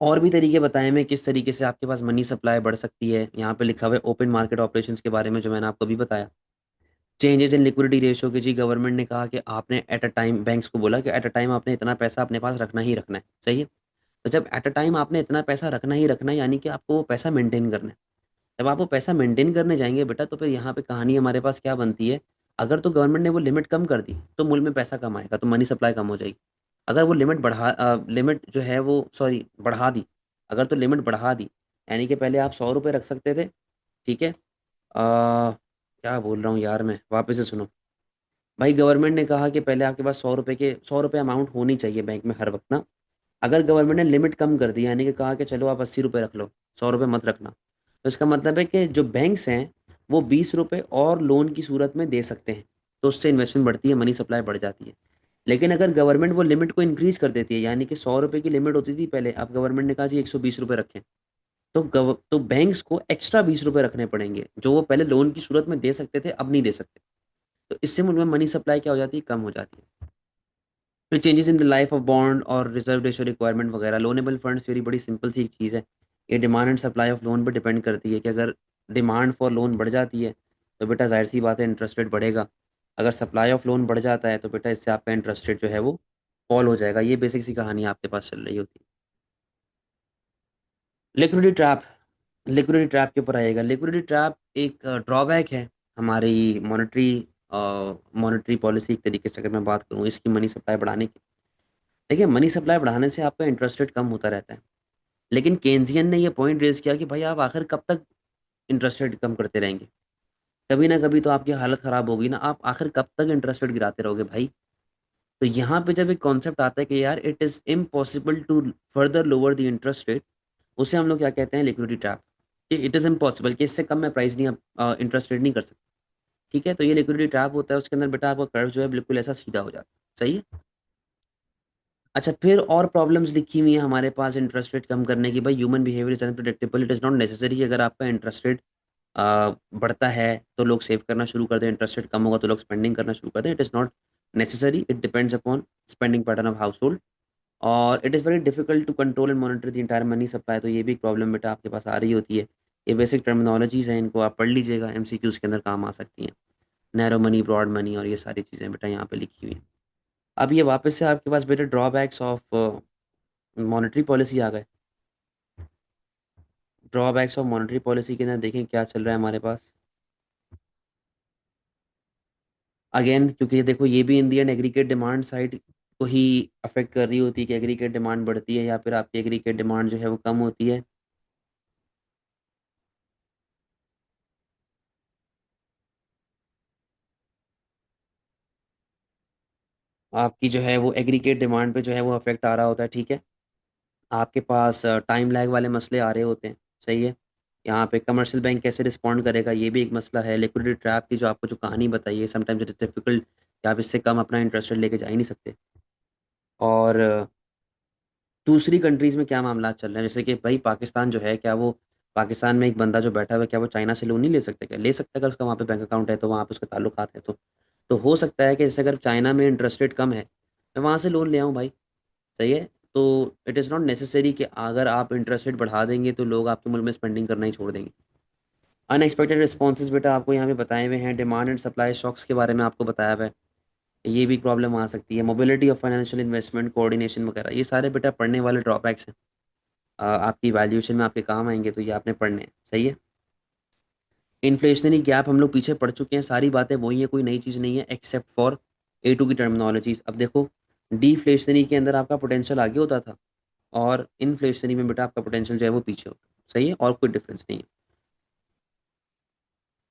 और भी तरीके बताए मैं किस तरीके से आपके पास मनी सप्लाई बढ़ सकती है। यहाँ पे लिखा हुआ है ओपन मार्केट ऑपरेशंस के बारे में, जो मैंने आपको भी बताया। चेंजेस इन लिक्विडिटी रेशियो की, जी गवर्नमेंट ने कहा कि आपने एट अ टाइम, बैंक्स को बोला कि एट अ टाइम आपने इतना पैसा अपने पास रखना ही रखना है, सही है। तो जब एट अ टाइम आपने इतना पैसा रखना ही रखना है, यानी कि आपको वो पैसा मेंटेन करना है। जब आप वो पैसा मेंटेन करने जाएंगे बेटा, तो फिर यहाँ पे कहानी हमारे पास क्या बनती है। अगर तो गवर्नमेंट ने वो लिमिट कम कर दी तो मुल्क में पैसा कम आएगा, तो मनी सप्लाई कम हो जाएगी। अगर वो लिमिट जो है वो, सॉरी, बढ़ा दी। अगर तो लिमिट बढ़ा दी, यानी कि पहले आप 100 रुपये रख सकते थे, ठीक है। क्या बोल रहा हूँ यार, मैं वापस से सुनो। भाई गवर्नमेंट ने कहा कि पहले आपके पास 100 रुपये अमाउंट होनी चाहिए बैंक में हर वक्त ना। अगर गवर्नमेंट ने लिमिट कम कर दी, यानी कि कहा कि चलो आप 80 रुपये रख लो, 100 रुपये मत रखना, तो इसका मतलब है कि जो बैंक्स हैं वो 20 रुपये और लोन की सूरत में दे सकते हैं। तो उससे इन्वेस्टमेंट बढ़ती है, मनी सप्लाई बढ़ जाती है। लेकिन अगर गवर्नमेंट वो लिमिट को इंक्रीज कर देती है, यानी कि 100 रुपये की लिमिट होती थी पहले, अब गवर्नमेंट ने कहा जी 120 रुपये रखें, तो बैंक्स को एक्स्ट्रा 20 रुपये रखने पड़ेंगे, जो वो पहले लोन की सूरत में दे सकते थे अब नहीं दे सकते। तो इससे मुल्क में मनी सप्लाई क्या हो जाती है, कम हो जाती है। फिर changes in the life of bond और रिजर्व रेशो रिक्वायरमेंट वगैरह। लोनेबल फंड्स थ्योरी बड़ी सिंपल सी एक चीज़ है। ये demand and supply of loan पे डिपेंड करती है कि अगर डिमांड फॉर लोन बढ़ जाती है तो बेटा जाहिर सी बात है इंटरेस्ट रेट बढ़ेगा। अगर सप्लाई ऑफ लोन बढ़ जाता है तो बेटा इससे आपका इंटरेस्ट रेट जो है वो फॉल हो जाएगा। ये बेसिक सी कहानी आपके पास चल रही होती है। लिक्विडिटी ट्रैप, लिक्विडिटी ट्रैप के ऊपर आएगा। लिक्विडिटी ट्रैप एक ड्रॉबैक है हमारी मॉनेटरी मॉनेटरी पॉलिसी एक तरीके से, अगर मैं बात करूँ इसकी मनी सप्लाई बढ़ाने की। देखिए मनी सप्लाई बढ़ाने से आपका इंटरेस्ट रेट कम होता रहता है, लेकिन केन्जियन ने ये पॉइंट रेज किया कि भाई आप आखिर कब तक इंटरेस्ट रेट कम करते रहेंगे। कभी ना कभी तो आपकी हालत ख़राब होगी ना, आप आखिर कब तक इंटरेस्ट रेट गिराते रहोगे भाई। तो यहाँ पे जब एक कॉन्सेप्ट आता है कि यार it is impossible to further lower the interest rate, उसे हम लोग क्या कहते हैं, लिक्विडिटी ट्रैप। कि इट इज़ इम्पॉसिबल, कि इससे कम मैं प्राइस नहीं, इंटरेस्ट रेट नहीं कर सकता। ठीक है, तो ये लिक्विडिटी ट्रैप होता है, उसके अंदर बेटा आपका कर्व जो है बिल्कुल ऐसा सीधा हो जाता है। सही है। अच्छा, फिर और प्रॉब्लम्स लिखी हुई है हमारे पास इंटरेस्ट रेट कम करने की। भाई human behaviour is unpredictable, it is not necessary कि अगर आपका इंटरेस्ट रेट बढ़ता है तो लोग सेव करना शुरू कर दें, इंटरेस्ट रेट कम होगा तो लोग स्पेंडिंग करना शुरू कर दें। It is not necessary, it depends upon spending pattern of household. और it is very difficult to control and monitor the entire money supply. तो ये भी एक प्रॉब्लम बेटा आपके पास आ रही होती है। ये बेसिक टर्मिनोलॉजीज हैं, इनको आप पढ़ लीजिएगा, एमसीक्यूज़ के अंदर काम आ सकती हैं। नैरो मनी, ब्रॉड मनी और ये सारी चीज़ें बेटा यहाँ पे लिखी हुई हैं। अब ये वापस से आपके पास बेटा ड्रॉबैक्स ऑफ मॉनेटरी पॉलिसी आ गए। ड्रॉबैक्स ऑफ मॉनेटरी पॉलिसी के अंदर देखें क्या चल रहा है हमारे पास। अगेन क्योंकि ये देखो ये भी इन दी एंड एग्रीगेट डिमांड साइड को ही अफेक्ट कर रही होती है कि एग्रीगेट डिमांड बढ़ती है या फिर आपकी एग्रीगेट डिमांड जो है वो कम होती है। आपकी जो है वो एग्रीगेट डिमांड पे जो है वो अफेक्ट आ रहा होता है। ठीक है, आपके पास टाइम लैग वाले मसले आ रहे होते हैं। सही है। यहाँ पे कमर्शियल बैंक कैसे रिस्पॉन्ड करेगा ये भी एक मसला है। लिक्विडिटी ट्रैप की जो आपको जो कहानी बताई है, समटाइम्स इट इज डिफिकल्ट कि आप इससे कम अपना इंटरेस्ट रेट लेके जा ही नहीं सकते। और दूसरी कंट्रीज में क्या मामला चल रहे हैं, जैसे कि भाई पाकिस्तान जो है, क्या वो पाकिस्तान में एक बंदा जो बैठा हुआ है क्या वो चाइना से लोन नहीं ले सकता? क्या ले सकता है, अगर उसका वहाँ पे बैंक अकाउंट है तो, वहाँ पे उसके ताल्लुकात है तो हो सकता है कि जैसे अगर चाइना में इंटरेस्ट रेट कम है, मैं वहाँ से लोन ले आऊँ भाई। सही है। तो इट इज़ नॉट नेसेसरी कि अगर आप इंटरेस्ट रेट बढ़ा देंगे तो लोग आपके मुल्क में स्पेंडिंग करना ही छोड़ देंगे। अनएक्सपेक्टेड रिस्पॉन्सेज बेटा आपको यहाँ पे बताए हुए हैं। डिमांड एंड सप्लाई शॉक्स के बारे में आपको बताया हुआ है, ये भी प्रॉब्लम आ सकती है। Mobility of financial investment coordination वगैरह, ये सारे बेटा पढ़ने वाले ड्रॉबैक्स हैं। आपकी वैल्यूएशन में आपके काम आएंगे, तो ये आपने पढ़ने हैं। सही है। इन्फ्लेशनरी गैप हम लोग पीछे पढ़ चुके हैं, सारी बातें वही है, कोई नई चीज़ नहीं है एक्सेप्ट फॉर A2 की टर्मिनोलॉजीज। अब देखो डिफ्लेशनरी के अंदर आपका पोटेंशियल आगे होता था और इन्फ्लेशनरी में बेटा आपका पोटेंशियल जो है वो पीछे होता है। सही है, और कोई डिफरेंस नहीं है।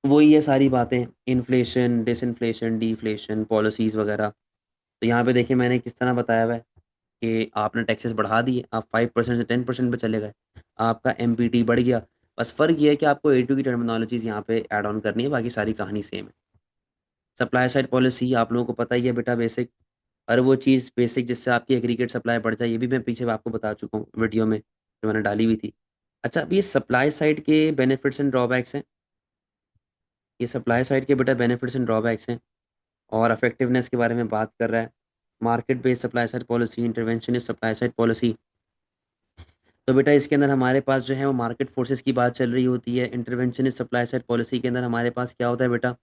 वही है सारी बातें, इन्फ्लेशन, डिसइन्फ्लेशन, डिफ्लेशन, पॉलिसीज़ वगैरह। तो यहाँ पे देखिए मैंने किस तरह बताया हुआ है कि आपने टैक्सेस बढ़ा दिए, आप 5% से 10% पे चले गए, आपका एमपीटी बढ़ गया। बस फ़र्क ये है कि आपको A2 की टर्मिनोलॉजीज यहाँ पे ऐड ऑन करनी है, बाकी सारी कहानी सेम है। सप्लाई साइड पॉलिसी आप लोगों को पता ही है बेटा, बेसिक। और वो चीज़ बेसिक जिससे आपकी एग्रीगेट सप्लाई बढ़ जाए, ये भी मैं पीछे आपको बता चुका हूँ वीडियो में जो मैंने डाली हुई थी। अच्छा, अब ये सप्लाई साइड के बेनिफिट्स एंड ड्रॉबैक्स हैं। ये सप्लाई साइड के बेटा बेनिफिट्स एंड ड्रॉबैक्स हैं और अफेक्टिवनेस के बारे में बात कर रहा है। Market based supply side policy, interventionist supply side policy. तो बेटा इसके अंदर हमारे पास जो है वो मार्केट फोर्सेस की बात चल रही होती है। इंटरवेंशनिस्ट सप्लाई साइड पॉलिसी के अंदर हमारे पास क्या होता है बेटा,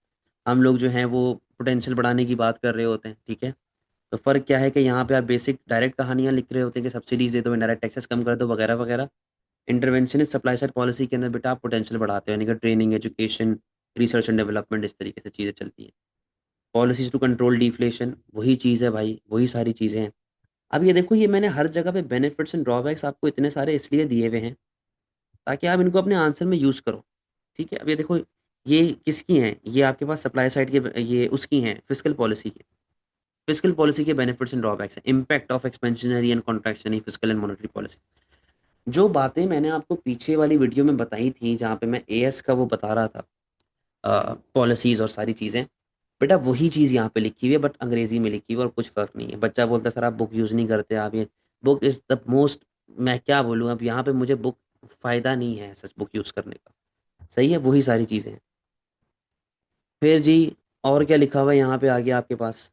हम लोग जो हैं वो पोटेंशियल बढ़ाने की बात कर रहे होते हैं। ठीक है, तो फ़र्क क्या है कि यहाँ पे आप बेसिक डायरेक्ट कहानियाँ लिख रहे होते हैं कि सब्सिडीज दे दो, इनडायरेक्ट टैक्सेस कम कर दो, वगैरह वगैरह। इंटरवेंशनिस्ट सप्लाई साइड पॉलिसी के अंदर बेटा आप पोटेंशियल बढ़ाते हो, यानी कि training, education, research and development, इस तरीके से चीज़ें चलती हैं। पॉलिसीज टू कंट्रोल डिफ्लेशन, वही चीज़ है भाई, वही सारी चीज़ें हैं। अब ये देखो, ये मैंने हर जगह पे बेनिफिट्स एंड ड्रॉबैक्स आपको इतने सारे इसलिए दिए हुए हैं ताकि आप इनको अपने आंसर में यूज़ करो। ठीक है, अब ये देखो, ये किसकी हैं, ये आपके पास सप्लाई साइड के, ये उसकी हैं, फिजिकल पॉलिसी की। फिजिकल पॉलिसी के बेनिफिट्स एंड ड्रॉबैक्स हैं, impact of expansionary and contractionary physical and monetary policy. जो बातें मैंने आपको पीछे वाली वीडियो में बताई थी, जहाँ पे मैं एएस का वो बता रहा था, पॉलिसीज और सारी चीज़ें, बेटा वही चीज़ यहाँ पे लिखी हुई है, बट अंग्रेजी में लिखी हुई है और कुछ फ़र्क नहीं है। बच्चा बोलता है सर आप बुक यूज़ नहीं करते, आप ये बुक इज़ द मोस्ट, मैं क्या बोलूँ अब यहाँ पे, मुझे बुक फ़ायदा नहीं है सच बुक यूज़ करने का। सही है, वही सारी चीज़ें हैं। फिर जी, और क्या लिखा हुआ है यहाँ पे आगे आपके पास,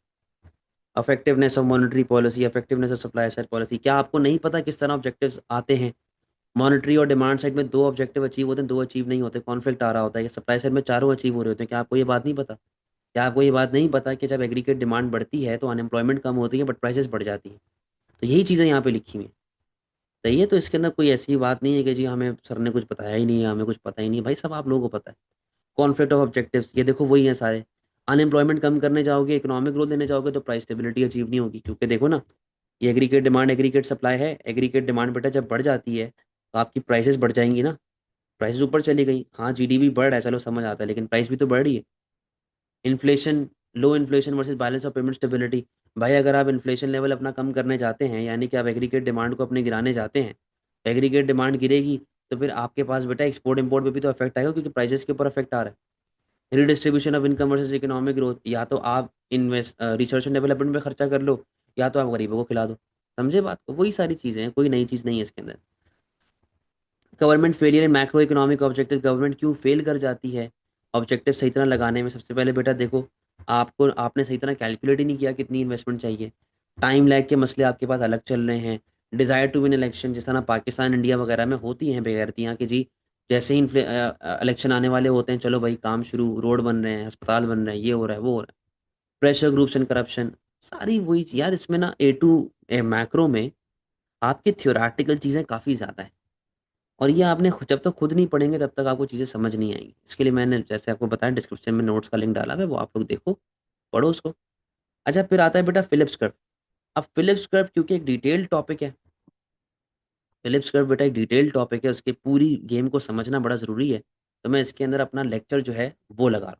effectiveness of monetary policy, effectiveness of supply side policy. क्या आपको नहीं पता किस तरह ऑब्जेक्टिव्स आते हैं? मॉनेटरी और डिमांड साइड में दो ऑब्जेक्टिव अचीव होते हैं, दो अचीव नहीं होते, कॉन्फ्लिक्ट आ रहा होता है। सप्लाई साइड में चारों अचीव हो रहे होते हैं। क्या आपको ये बात नहीं पता? क्या आपको ये बात नहीं पता कि जब एग्रीगेट डिमांड बढ़ती है तो अनएम्प्लॉयमेंट कम होती है बट प्राइसेस बढ़ जाती हैं? तो यही चीज़ें यहाँ पे लिखी हुई हैं। सही है, तो इसके अंदर कोई ऐसी बात नहीं है कि जी हमें सर ने कुछ बताया ही नहीं है, हमें कुछ पता ही नहीं है। भाई सब आप लोगों को पता है। कॉन्फ्लिक्ट ऑफ ऑब्जेक्टिव्स, ये देखो वही है सारे। अनएम्प्लॉयमेंट कम करने जाओगे, इकोनॉमिक ग्रोथ लेने जाओगे, तो प्राइस स्टेबिलिटी अचीव नहीं होगी, क्योंकि देखो ना, ये एग्रीगेट डिमांड एग्रीगेट सप्लाई है। एग्रीगेट डिमांड बेटा जब बढ़ जाती है तो आपकी प्राइसेस बढ़ जाएंगी ना। प्राइसेस ऊपर चली गई, हाँ जीडीपी बढ़ रहा है, चलो समझ आता है, लेकिन प्राइस भी तो बढ़ रही है। Inflation, low inflation versus balance of payment stability. भाई अगर आप इन्फ्लेशन लेवल अपना कम करने जाते हैं, यानी कि आप एग्रीगेट डिमांड को अपने गिराने जाते हैं, एग्रीगेट डिमांड गिरेगी, तो फिर आपके पास बेटा एक्सपोर्ट इंपोर्ट पे भी तो इफेक्ट आएगा, क्योंकि प्राइसेस के ऊपर इफेक्ट आ रहा है। Redistribution of income versus economic growth, या तो आप इन्वेस्ट रिसर्च एंड डेवलपमेंट में खर्चा कर लो, या तो आप गरीबों को खिला दो। समझे बात को? वही सारी चीज़ें हैं, कोई नई चीज़ नहीं है इसके अंदर। Government failure in macro economic objective, government क्यों फेल कर जाती है ऑब्जेक्टिव सही तरह लगाने में? सबसे पहले बेटा देखो, आपको आपने सही तरह कैलकुलेट ही नहीं किया कितनी इन्वेस्टमेंट चाहिए। टाइम लैग के मसले आपके पास अलग चल रहे हैं। डिजायर टू विन इलेक्शन, जिस तरह पाकिस्तान इंडिया वगैरह में होती हैं बेगैरतियाँ कि जी जैसे ही इलेक्शन आने वाले होते हैं, चलो भाई काम शुरू, रोड बन रहे हैं, अस्पताल बन रहे हैं, ये हो रहा है, वो हो रहा है। प्रेशर ग्रुप्स एंड करप्शन, सारी वही यार, इसमें ना ए टू मैक्रो में आपकी थ्योरेटिकल चीज़ें काफ़ी ज़्यादा है। और ये आपने जब तक खुद नहीं पढ़ेंगे तब तक आपको चीज़ें समझ नहीं आएंगी। इसके लिए मैंने जैसे आपको बताया, डिस्क्रिप्शन में नोट्स का लिंक डाला हुआ है, वो आप लोग देखो, पढ़ो उसको। अच्छा, फिर आता है बेटा फिलिप्स कर्व। अब फिलिप्स कर्व क्योंकि एक डिटेल्ड टॉपिक है, फिलिप्स कर्व बेटा एक डिटेल्ड टॉपिक है, उसके पूरी गेम को समझना बड़ा ज़रूरी है। तो मैं इसके अंदर अपना लेक्चर जो है वो लगा रहा है।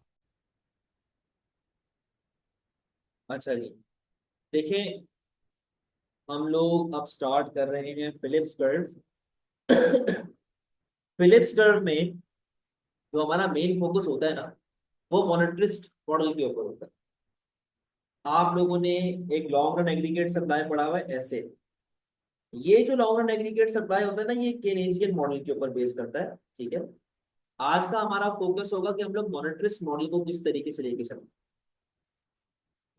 अच्छा जी, देखिए, हम लोग अब स्टार्ट कर रहे हैं फिलिप्स कर्व। फिलिप्स कर्व में जो हमारा मेन फोकस होता है ना, वो मोनेटरिस्ट मॉडल के ऊपर होता है। आप लोगों ने एक लॉन्ग रन एग्रीगेट सप्लाई पढ़ा हुआ है ऐसे। ये जो लॉन्ग रन एग्रीगेट सप्लाई होता है ना, ये केनेजियन मॉडल के ऊपर बेस करता है। ठीक है, आज का हमारा फोकस होगा कि हम लोग मोनेटरिस्ट मॉडल को किस तरीके से लेके चलते हैं।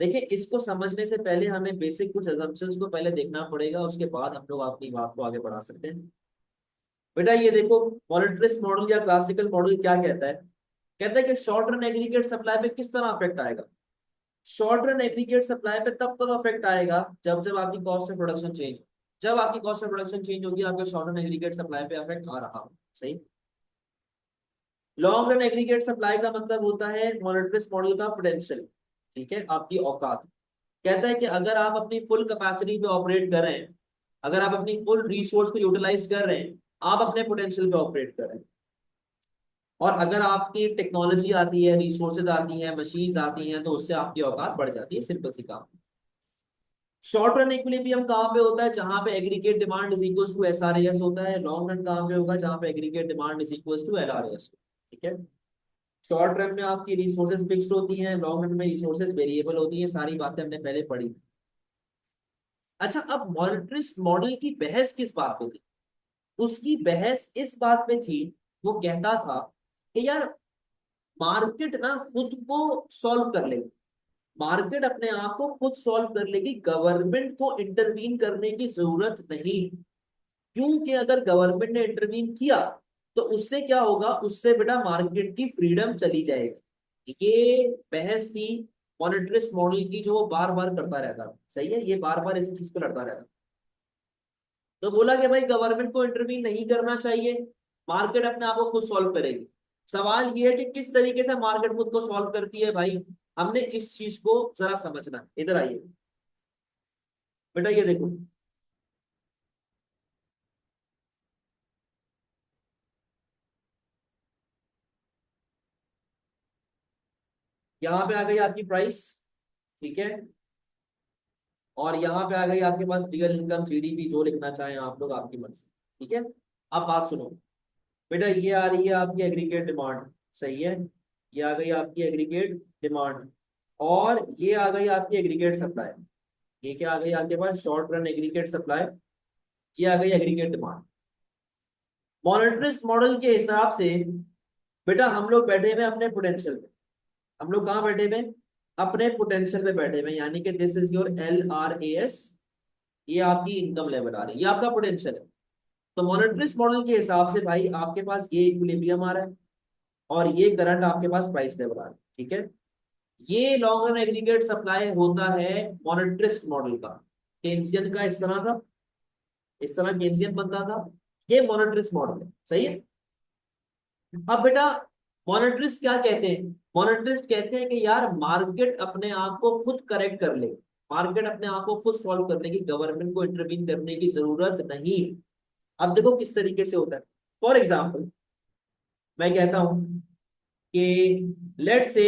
देखिए, इसको समझने से पहले हमें बेसिक कुछ assumptions को पहले देखना पड़ेगा, उसके बाद हम लोग अपनी बात को आगे बढ़ा सकते हैं। बेटा ये देखो, मॉनेटरिस्ट मॉडल या क्लासिकल मॉडल क्या कहता है? कहता है कि शॉर्ट रन एग्रीगेट सप्लाई पे किस तरह अफेक्ट आएगा। शॉर्ट रन एग्रीगेट सप्लाई पे तब तक अफेक्ट आएगा जब जब आपकी कॉस्ट ऑफ प्रोडक्शन चेंज हो। जब आपकी कॉस्ट ऑफ प्रोडक्शन चेंज होगी, आपके शॉर्ट रन एग्रीगेट सप्लाई पे अफेक्ट आ रहा हो। सही। लॉन्ग रन एग्रीगेट सप्लाई का मतलब होता है मॉनेटरिस्ट मॉडल का पोटेंशियल। ठीक है, आपकी औकात। कहता है कि अगर आप अपनी फुल कैपेसिटी पे ऑपरेट कर रहे हैं, अगर आप अपनी फुल रिसोर्स को यूटिलाइज कर रहे हैं, आप अपने पोटेंशियल पे ऑपरेट कर रहे हैं। और अगर आपकी टेक्नोलॉजी आती है, रिसोर्सेज आती हैं, मशीन्स आती हैं, तो उससे आपकी औकात बढ़ जाती है। सिंपल सी काम। शॉर्ट रन इक्विलिब्रियम कहाँ पे होता है? जहां पे aggregate demand is equal to SRS होता है। लॉन्ग रन कहाँ पे होगा? जहां पे aggregate demand is equal to LRS. ठीक है, शॉर्ट रन में आपकी रिसोर्सेज फिक्स्ड होती हैं, लॉन्ग रन में रिसोर्सेज वेरिएबल होती हैं। सारी बातें हमने पहले पढ़ी। अच्छा, अब मॉनेटरिस्ट मॉडल की बहस किस बात पे थी? उसकी बहस इस बात पे थी, वो कहता था कि यार मार्केट ना खुद को सॉल्व कर लेगी। मार्केट अपने आप को खुद सॉल्व कर लेगी, गवर्नमेंट को इंटरवीन करने की जरूरत नहीं। क्योंकि अगर गवर्नमेंट ने इंटरवीन किया तो उससे क्या होगा? उससे बेटा मार्केट की फ्रीडम चली जाएगी। ये बहस थी मॉनेटरिस्ट मॉडल की जो वो बार बार करता रहता है, सही है, ये बार बार इसी चीज पे लड़ता रहता। तो बोला कि भाई गवर्नमेंट को इंटरवीन नहीं करना चाहिए, मार्केट अपने आप को खुद सॉल्व करेगी। सवाल ये है कि किस तरीके से मार्केट खुद को सॉल्व करती है भाई, हमने इस चीज को जरा समझना है। इधर आइए बेटा, ये देखो, यहाँ पे आ गई आपकी प्राइस, ठीक है, और यहाँ पे आ गई आपके पास रियल इनकम, जीडीपी, जो लिखना चाहें आप लोग, आपकी मर्जी, ठीक है। अब बात सुनो बेटा, ये आ रही है आपकी एग्रीगेट डिमांड, सही है, ये आ गई आपकी एग्रीगेट डिमांड, और ये आ गई आपकी एग्रीगेट सप्लाई। ये क्या आ गई आपके पास, शॉर्ट रन एग्रीगेट सप्लाई, ये आ गई एग्रीगेट डिमांड। मॉनेटरिस्ट मॉडल के हिसाब से बेटा हम लोग बैठे हुए अपने पोटेंशियल पे, हम लोग कहाँ बैठे हुए, अपने पोटेंशियल पे बैठे हुए, यानी कि दिस इज योर LRAS, ये आपकी इनकम लेवल आ रही है, ये आपका पोटेंशियल है। तो मॉनेटरिस्ट मॉडल के हिसाब से भाई आपके पास ये इक्विलिब्रियम आ रहा है, और ये करंट आपके पास प्राइस लेवल आ रहा है, ठीक है। ये लॉन्ग रन एग्रीगेट सप्लाई होता है मॉनेटरिस्ट मॉडल का। केन्सियन का इस तरह था, इस तरह केन्सियन बनता था, ये मॉनेटरिस्ट मॉडल है, सही है। अब बेटा मॉनेटरिस्ट क्या कहते हैं, मॉनेटरिस्ट कहते हैं कि यार मार्केट अपने आप को खुद करेक्ट कर ले, मार्केट अपने आप को खुद सॉल्व करने की, गवर्नमेंट को इंटरवीन करने की जरूरत नहीं है। अब देखो किस तरीके से होता है। फॉर एग्जाम्पल मैं कहता हूं कि लेट से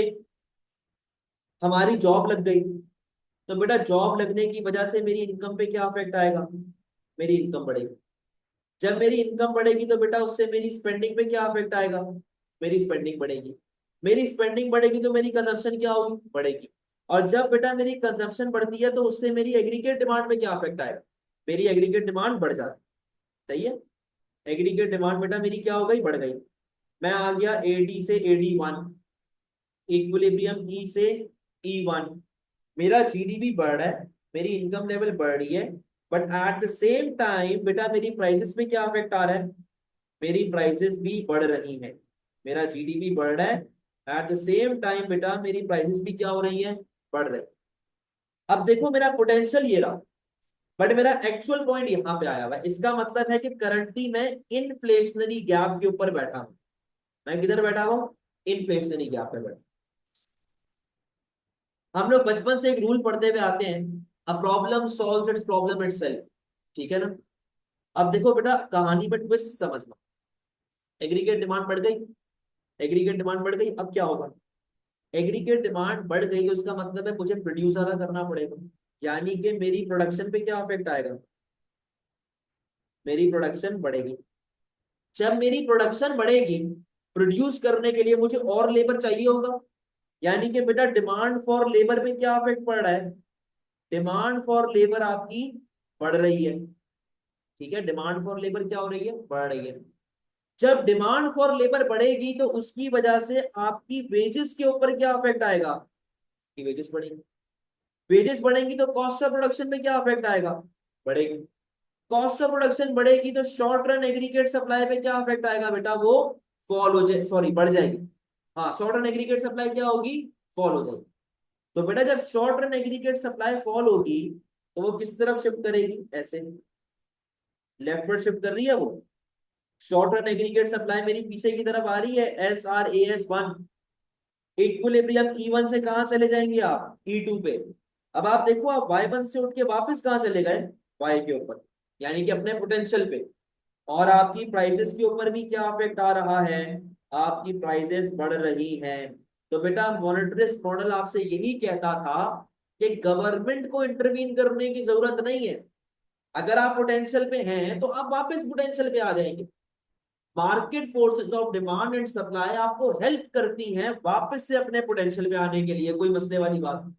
हमारी जॉब लग गई, तो बेटा जॉब लगने की वजह से मेरी इनकम पे क्या इफेक्ट आएगा, मेरी इनकम बढ़ेगी। जब मेरी इनकम बढ़ेगी तो बेटा उससे मेरी स्पेंडिंग पे क्या इफेक्ट आएगा, मेरी स्पेंडिंग बढ़ेगी। मेरी स्पेंडिंग बढ़ेगी तो मेरी कंजम्पशन क्या होगी, बढ़ेगी। और जब बेटा मेरी कंजम्पशन बढ़ती है तो उससे मेरी एग्रीगेट डिमांड पे क्या इफेक्ट आएगा, मेरी एग्रीगेट डिमांड बढ़ जाती है, सही है। एग्रीगेट डिमांड बेटा मेरी क्या हो गई, बढ़ गई। मैं आ गया AD से AD1, इक्विलिब्रियम E से E1, मेरा जीडीपी बढ़ रहा है, मेरी इनकम लेवल बढ़ रही है, but at the same time बेटा मेरी प्राइसेस पे क्या इफेक्ट आ रहा है, मेरी प्राइसेस भी बढ़ रही हैं। मेरा जीडीपी बढ़ रहा है, एट द सेम टाइम बेटा मेरी प्राइसेस भी क्या हो रही हैं, बढ़ रही। अब देखो मेरा पोटेंशियल ये रहा, बट मेरा एक्चुअल पॉइंट यहाँ पे आया हुआ है। इसका मतलब है कि करंटली मैं इन्फ्लेशनरी गैप के ऊपर बैठा हूं। मैं किधर बैठा हुआ, इन्फ्लेशनरी गैप पे बैठा। हम लोग बचपन से एक रूल पढ़ते हुए आते हैं, a problem solves it's problem itself, ठीक है ना। अब देखो बेटा कहानी में ट्विस्ट समझना, एग्रीगेट डिमांड बढ़ गई, एग्रीगेट डिमांड बढ़ गई, अब क्या होगा, एग्रीगेट डिमांड बढ़ गई तो उसका मतलब है मुझे प्रोड्यूस ज्यादा करना पड़ेगा, यानी कि मेरी प्रोडक्शन पे क्या इफेक्ट आएगा, मेरी प्रोडक्शन बढ़ेगी। जब मेरी प्रोडक्शन बढ़ेगी, प्रोड्यूस करने के लिए मुझे और लेबर चाहिए होगा, यानी कि बेटा डिमांड फॉर लेबर पे क्या इफेक्ट पड़ रहा है, डिमांड फॉर लेबर आपकी बढ़ रही है, ठीक है। डिमांड फॉर लेबर क्या हो रही है, बढ़ रही है। जब डिमांड फॉर लेबर बढ़ेगी तो उसकी वजह से आपकी वेजेस के ऊपर क्या इफेक्ट आएगा, कि वेजेस बढ़ेंगी। वेजेस बढ़ेंगी तो कॉस्ट ऑफ प्रोडक्शन में क्या इफेक्ट आएगा, बढ़ेगी। कॉस्ट ऑफ प्रोडक्शन बढ़ेगी तो शॉर्ट रन एग्रीगेट सप्लाई पे क्या इफेक्ट आएगा बेटा, वो फॉल हो जाए, सॉरी बढ़ जाएगी। हाँ, शॉर्ट रन एग्रीगेट सप्लाई क्या होगी, फॉल हो जाएगी। तो बेटा जब short run aggregate supply fall होगी तो वो किस तरफ शिफ्ट करेगी, ऐसे लेफ्टवर्ड शिफ्ट कर रही है वो। शॉर्ट रन एग्रीगेट सप्लाई मेरी पीछे की तरफ आ रही है, SRAS1, इक्विलिब्रियम E1 से कहां चले जाएंगे आप, E2 पे। अब आप देखो आप Y1 से उठ के वापस कहां चले गए, Y के ऊपर, यानी कि अपने पोटेंशियल पे। और आपकी प्राइसेस के ऊपर भी क्या इफेक्ट आ रहा है, आपकी प्राइसेस बढ़ रही हैं। तो बेटा मॉनेटरिस्ट मॉडल आपसे यही कहता था कि गवर्नमेंट को इंटरवीन करने की जरूरत नहीं है। अगर आप पोटेंशियल पे हैं तो आप वापस पोटेंशियल पे आ जाएंगे। Market forces of demand and supply आपको हेल्प करती हैं वापस से अपने पोटेंशियल पे आने के लिए, कोई मसले वाली बात नहीं।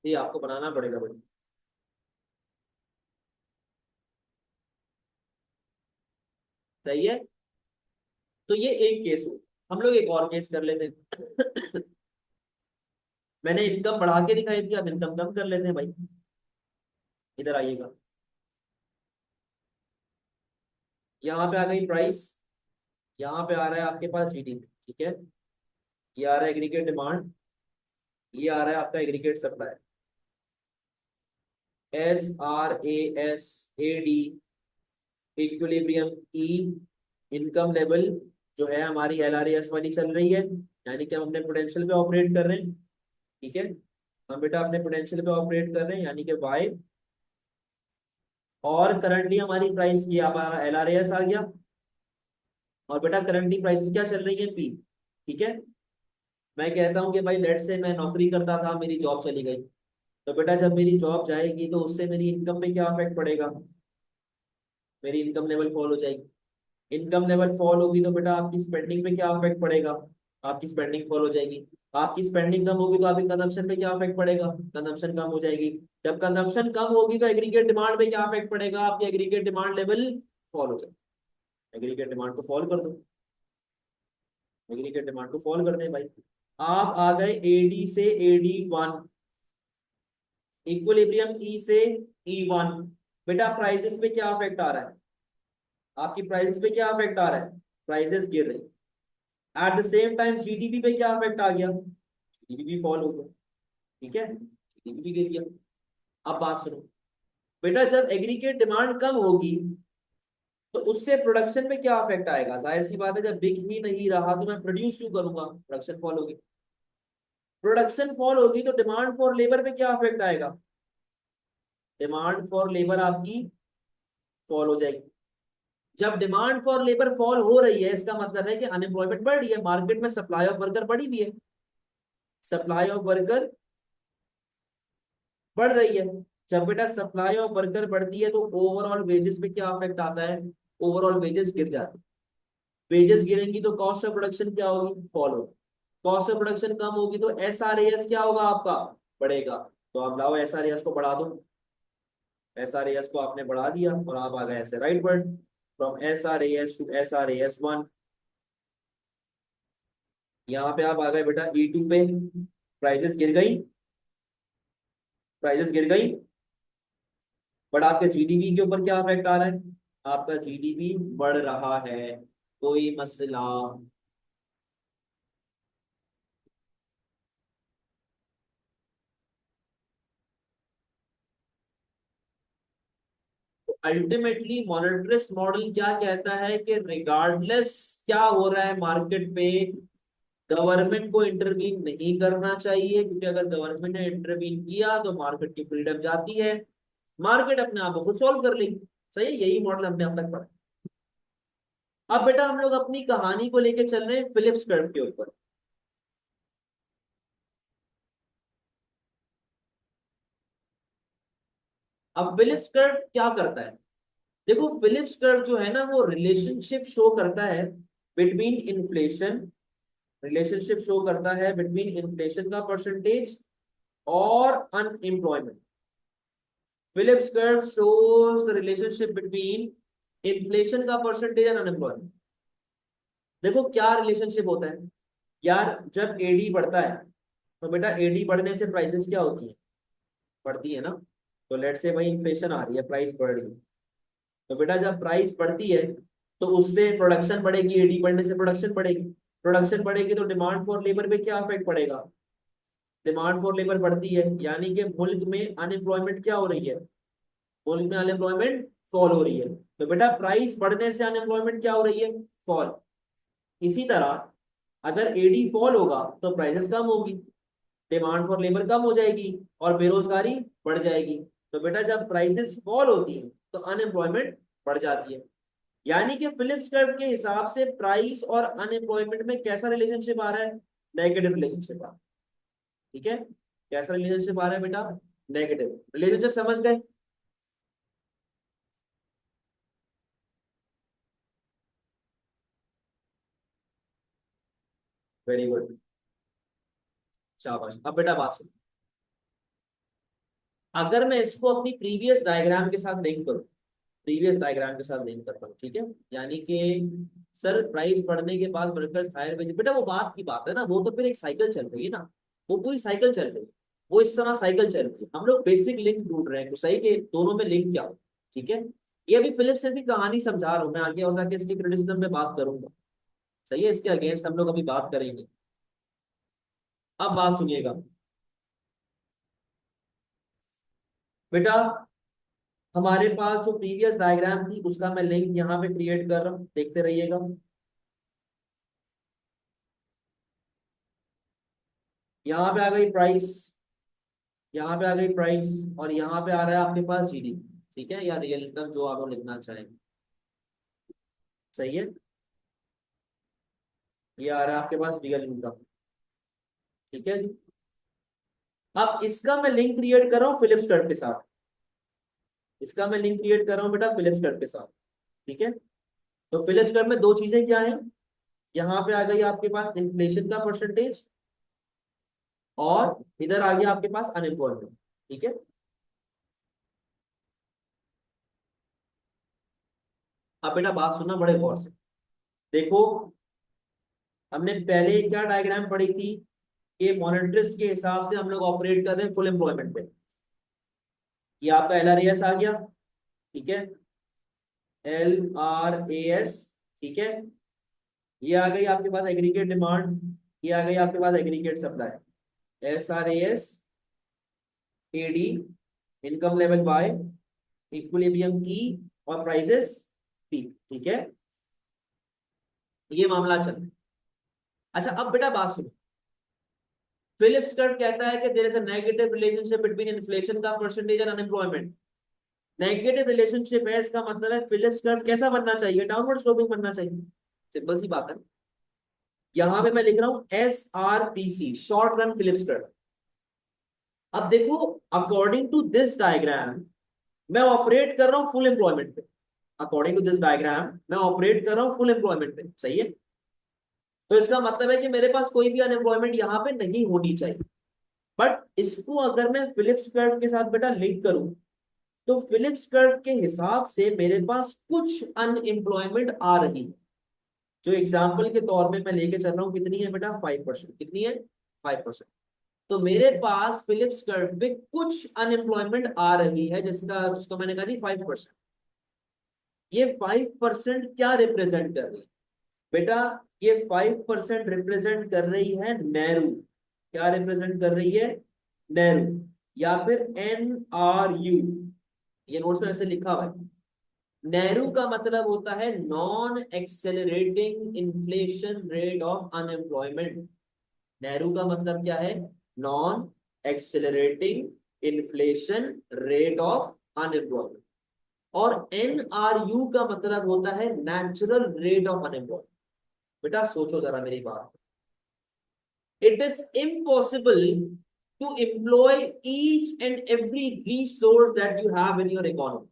ये आपको बनाना पड़ेगा बड़ी, सही है। तो ये एक केस हो, हम लोग एक और केस कर लेते हैं। मैंने इनकम बढ़ा के दिखाई थी, अब इनकम कम कर लेते हैं भाई। इधर आइएगा, यहाँ पे आ गई प्राइस, यहाँ पे आ रहा है आपके पास जीडीपी, ठीक है, ये आ रहा है एग्रीगेट डिमांड, ये आ रहा है आपका aggregate supply, SRAS AD equilibrium E, income level जो है हमारी LRAS वाली चल रही है, यानी कि हम अपने पोटेंशियल पे ऑपरेट कर रहे हैं, ठीक है, हम बेटा अपने पोटेंशियल पे ऑपरेट कर रहे हैं यानी कि वाई, और करंटली हमारी प्राइस की हमारा LRAS आ गया, और बेटा करंटली प्राइसेस क्या चल रही है पी, ठीक है। मैं कहता हूँ कि भाई लेट से मैं नौकरी करता था, मेरी जॉब चली गई, तो बेटा जब मेरी जॉब जाएगी तो उससे मेरी इनकम पे क्या इफेक्ट पड़ेगा, मेरी इनकम लेवल फॉल हो जाएगी, इनकम लेवल फॉल होगी तो बेटा आपकी स्पेंडिंग पे क्या इफेक्ट पड़ेगा, आपकी स्पेंडिंग फॉल हो जाएगी, आपकी स्पेंडिंग कम होगी तो आपकी कंजम्पशन पे क्या इफेक्ट पड़ेगा, कंजम्पशन कम हो जाएगी, जब कंजम्पशन कम होगी तो एग्रीगेट डिमांड पे क्या इफेक्ट पड़ेगा, आपकी एग्रीगेट डिमांड लेवल फॉल हो जाएगी, एग्रीगेट डिमांड को फॉल कर दो, एग्रीगेट डिमांड को फॉल कर दें भाई। आप आ गए एडी से AD1, इक्विलिब्रियम ई से E1, बेटा प्राइसेस पे क्या इफेक्ट आ रहा है, आपकी प्राइसेस पे क्या इफेक्ट आ रहा है, प्राइसेस गिर रही, eight the same time GDP पे क्या इफेक्ट आ गया, जीडीपी भी फॉल हो गया, ठीक है, जीडीपी भी गिर गया। अब बात सुनो बेटा, जब एग्रीगेट डिमांड कम होगी तो उससे प्रोडक्शन पे क्या इफेक्ट आएगा, जाहिर सी बात है जब बिक ही नहीं रहा तो मैं प्रोड्यूस क्यों करूंगा, प्रोडक्शन फॉल होगी, प्रोडक्शन फॉल होगी तो डिमांड फॉर लेबर पे क्या इफेक्ट आएगा, डिमांड फॉर लेबर आपकी फॉल हो जाएगी, जब डिमांड फॉर लेबर फॉल हो रही है इसका मतलब है कि अनएम्प्लॉयमेंट बढ़ रही है, मार्केट में सप्लाई ऑफ वर्कर बढ़ी भी है, सप्लाई ऑफ वर्कर बढ़ रही है, जब बेटा सप्लाई ऑफ वर्कर बढ़ती है तो ओवरऑल वेजेस पे क्या इफेक्ट आता है, ओवरऑल वेजेस गिर जाते हैं, वेजेस गिरेंगी तो कॉस्ट ऑफ प्रोडक्शन क्या होगी, फॉल होगी, कॉस्ट ऑफ प्रोडक्शन कम होगी तो SRAS क्या होगा आपका, बढ़ेगा, तो आप लाओ SRAS को बढ़ा दो, SRAS को आपने बढ़ा दिया और आप आ गए ऐसे rightward, from SRAS to SRAS1, यहाँ पे आप आ गए बेटा E2 पे, प्राइसेस गिर गई, प्राइसेस गिर गई, बट आपके जीडीपी के ऊपर क्या इफेक्ट आ रहा है, आपका जीडीपी बढ़ रहा है, कोई मसला, अल्टीमेटली मॉनेटरिस्ट मॉडल क्या कहता है कि रिगार्डलेस क्या हो रहा है मार्केट पे, गवर्नमेंट को इंटरवीन नहीं करना चाहिए, क्योंकि अगर गवर्नमेंट ने इंटरवीन किया तो मार्केट की फ्रीडम जाती है, मार्केट अपने आप को खुद सॉल्व कर लेगी, सही है, यही मॉडल हमने अब तक पढ़ा। अब बेटा हम लोग अपनी कहानी को लेके चल रहे हैं फिलिप्स कर्व के ऊपर। अब फिलिप्स कर्व क्या करता है, देखो फिलिप्स कर्व जो है ना वो रिलेशनशिप शो करता है बिटवीन इन्फ्लेशन, रिलेशनशिप शो करता है बिटवीन इन्फ्लेशन का परसेंटेज और unemployment, Phillips curve shows the relationship between inflation का परसेंटेज एंड अनएम्प्लॉयमेंट। देखो क्या रिलेशनशिप होता है यार, जब एडी बढ़ता है तो बेटा एडी बढ़ने से प्राइसेस क्या होती है, बढ़ती है ना, तो लेट से भाई इन्फ्लेशन आ रही है, प्राइस बढ़ रही है, तो बेटा जब प्राइस बढ़ती है तो उससे प्रोडक्शन बढ़ेगी, एडी बढ़ने से प्रोडक्शन बढ़ेगी, प्रोडक्शन बढ़ेगी तो डिमांड फॉर लेबर पे क्या इफेक्ट पड़ेगा, डिमांड फॉर लेबर बढ़ती है, यानी कि मुल्क में अनएम्प्लॉयमेंट क्या हो रही है, मुल्क में अनएम्प्लॉयमेंट फॉल हो रही है, तो बेटा प्राइस बढ़ने से अनएम्प्लॉयमेंट क्या हो रही है, फॉल। इसी तरह अगर एडी फॉल होगा तो प्राइसेस कम होगी, डिमांड फॉर लेबर कम हो जाएगी और बेरोजगारी बढ़ जाएगी, तो बेटा जब प्राइसेस फॉल होती है तो अनएम्प्लॉयमेंट बढ़ जाती है, यानी कि फिलिप्स कर्व के हिसाब से प्राइस और अनएम्प्लॉयमेंट में कैसा रिलेशनशिप आ रहा है, नेगेटिव रिलेशनशिप आ रहा है, ठीक है, कैसा रिलेशनशिप आ रहा है बेटा, नेगेटिव रिलेशनशिप, समझ गए। वेरी गुड, शाबाश। अब बेटा बात सुनो, अगर मैं इसको अपनी प्रीवियस डायग्राम के साथ लिंक करूं, प्रीवियस डायग्राम के साथ लिंक करता हूँ, ठीक है, यानी कि सर प्राइस बढ़ने के बाद वर्कर्स हायर वेज, बेटा वो बात की बात है ना, वो तो फिर एक साइकिल चल रही है ना, वो पूरी साइकिल चल रही है, वो इस तरह साइकिल चल रही है, हम लोग बेसिक लिंक ढूंढ रहे हैं तो सही के दोनों में लिंक क्या हो। ठीक है, ये अभी फिलिप्स की कहानी समझा रहा हूँ मैं, आगे और जाके इसकी क्रिटिसिज्म पे बात करूंगा। सही है, इसके अगेंस्ट हम लोग अभी बात करेंगे। अब बात सुनिएगा बेटा, हमारे पास जो प्रीवियस डायग्राम थी उसका मैं लिंक यहाँ पे क्रिएट कर रहा हूँ, देखते रहिएगा। यहाँ पे आ गई प्राइस, यहाँ पे आ गई प्राइस, और यहाँ पे आ रहा है आपके पास जीडीपी। ठीक है, या रियल इनकम जो आप लोग लिखना चाहेंगे। सही है, ये आ रहा है आपके पास रियल इनकम। ठीक है जी, अब इसका मैं लिंक क्रिएट कर रहा हूँ फिलिप्स कर्व के साथ। इसका मैं लिंक क्रिएट कर रहा हूँ बेटा फिलिप्स कर्व के साथ। ठीक है, तो फिलिप्स कर्व में दो चीजें क्या है, यहाँ पे आ गई आपके पास इन्फ्लेशन का परसेंटेज, और इधर आ गया आपके पास अनएम्प्लॉयमेंट। ठीक है, अब बेटा बात सुनना बड़े गौर से। देखो, हमने पहले क्या डायग्राम पढ़ी थी कि मॉनेटरिस्ट के हिसाब से हम लोग ऑपरेट कर रहे हैं फुल एम्प्लॉयमेंट पे। ये आपका LRAS आ गया। ठीक है, LRAS। ठीक है, ये आ गई आपके पास एग्रीगेट डिमांड, ये आ गई आपके पास aggregate supply. SRAS AD, income level Y, equilibrium E, और प्राइसेस P। ठीक है, ये मामला चल रहा है। अच्छा, अब बेटा बात सुनो, फिलिप्स कर्व कहता है कि there is a negative relationship between inflation का percentage and unemployment. Negative relationship है, इसका मतलब है फिलिप्स कर्व कैसा बनना चाहिए, डाउनवर्ड स्लोपिंग बनना चाहिए। सिंपल सी बात है। यहां पे मैं लिख रहा हूं SRPC, short run Phillips curve. अब देखो, अकॉर्डिंग टू दिस डायग्राम मैं ऑपरेट कर रहा हूं फुल एम्प्लॉयमेंट पे। अकॉर्डिंग टू दिस डायग्राम मैं ऑपरेट कर रहा हूं फुल एम्प्लॉयमेंट पे। सही है, तो इसका मतलब है कि मेरे पास कोई भी अनएम्प्लॉयमेंट यहां पे नहीं होनी चाहिए। बट इसको अगर मैं फिलिप्स कर्व के साथ बेटा लिंक करूं, तो फिलिप्स कर्व के हिसाब से मेरे पास कुछ अनएम्प्लॉयमेंट आ रही है, जो एग्जाम्पल के तौर पे मैं लेके चल रहा हूँ। कितनी है बेटा, 5%। कितनी है, 5%। तो मेरे पास फिलिप्स कर्व पे कुछ अनएम्प्लॉयमेंट आ रही है, जिसका जिसको मैंने कहा जी 5%। ये 5% क्या रिप्रेजेंट कर रही है बेटा, ये 5% रिप्रेजेंट कर रही है नेहरू। क्या रिप्रेजेंट कर रही है, नेहरू, या फिर NRU। ये नोट्स में ऐसे लिखा हुआ है। नेहरू का मतलब होता है non accelerating inflation rate of unemployment. Nehru का मतलब क्या है, non accelerating inflation rate of unemployment. और NRU का मतलब होता है नेचुरल रेट ऑफ अनएम्प्लॉयमेंट। बेटा सोचो जरा मेरी बात, it is impossible to employ each and every resource that you have in your economy।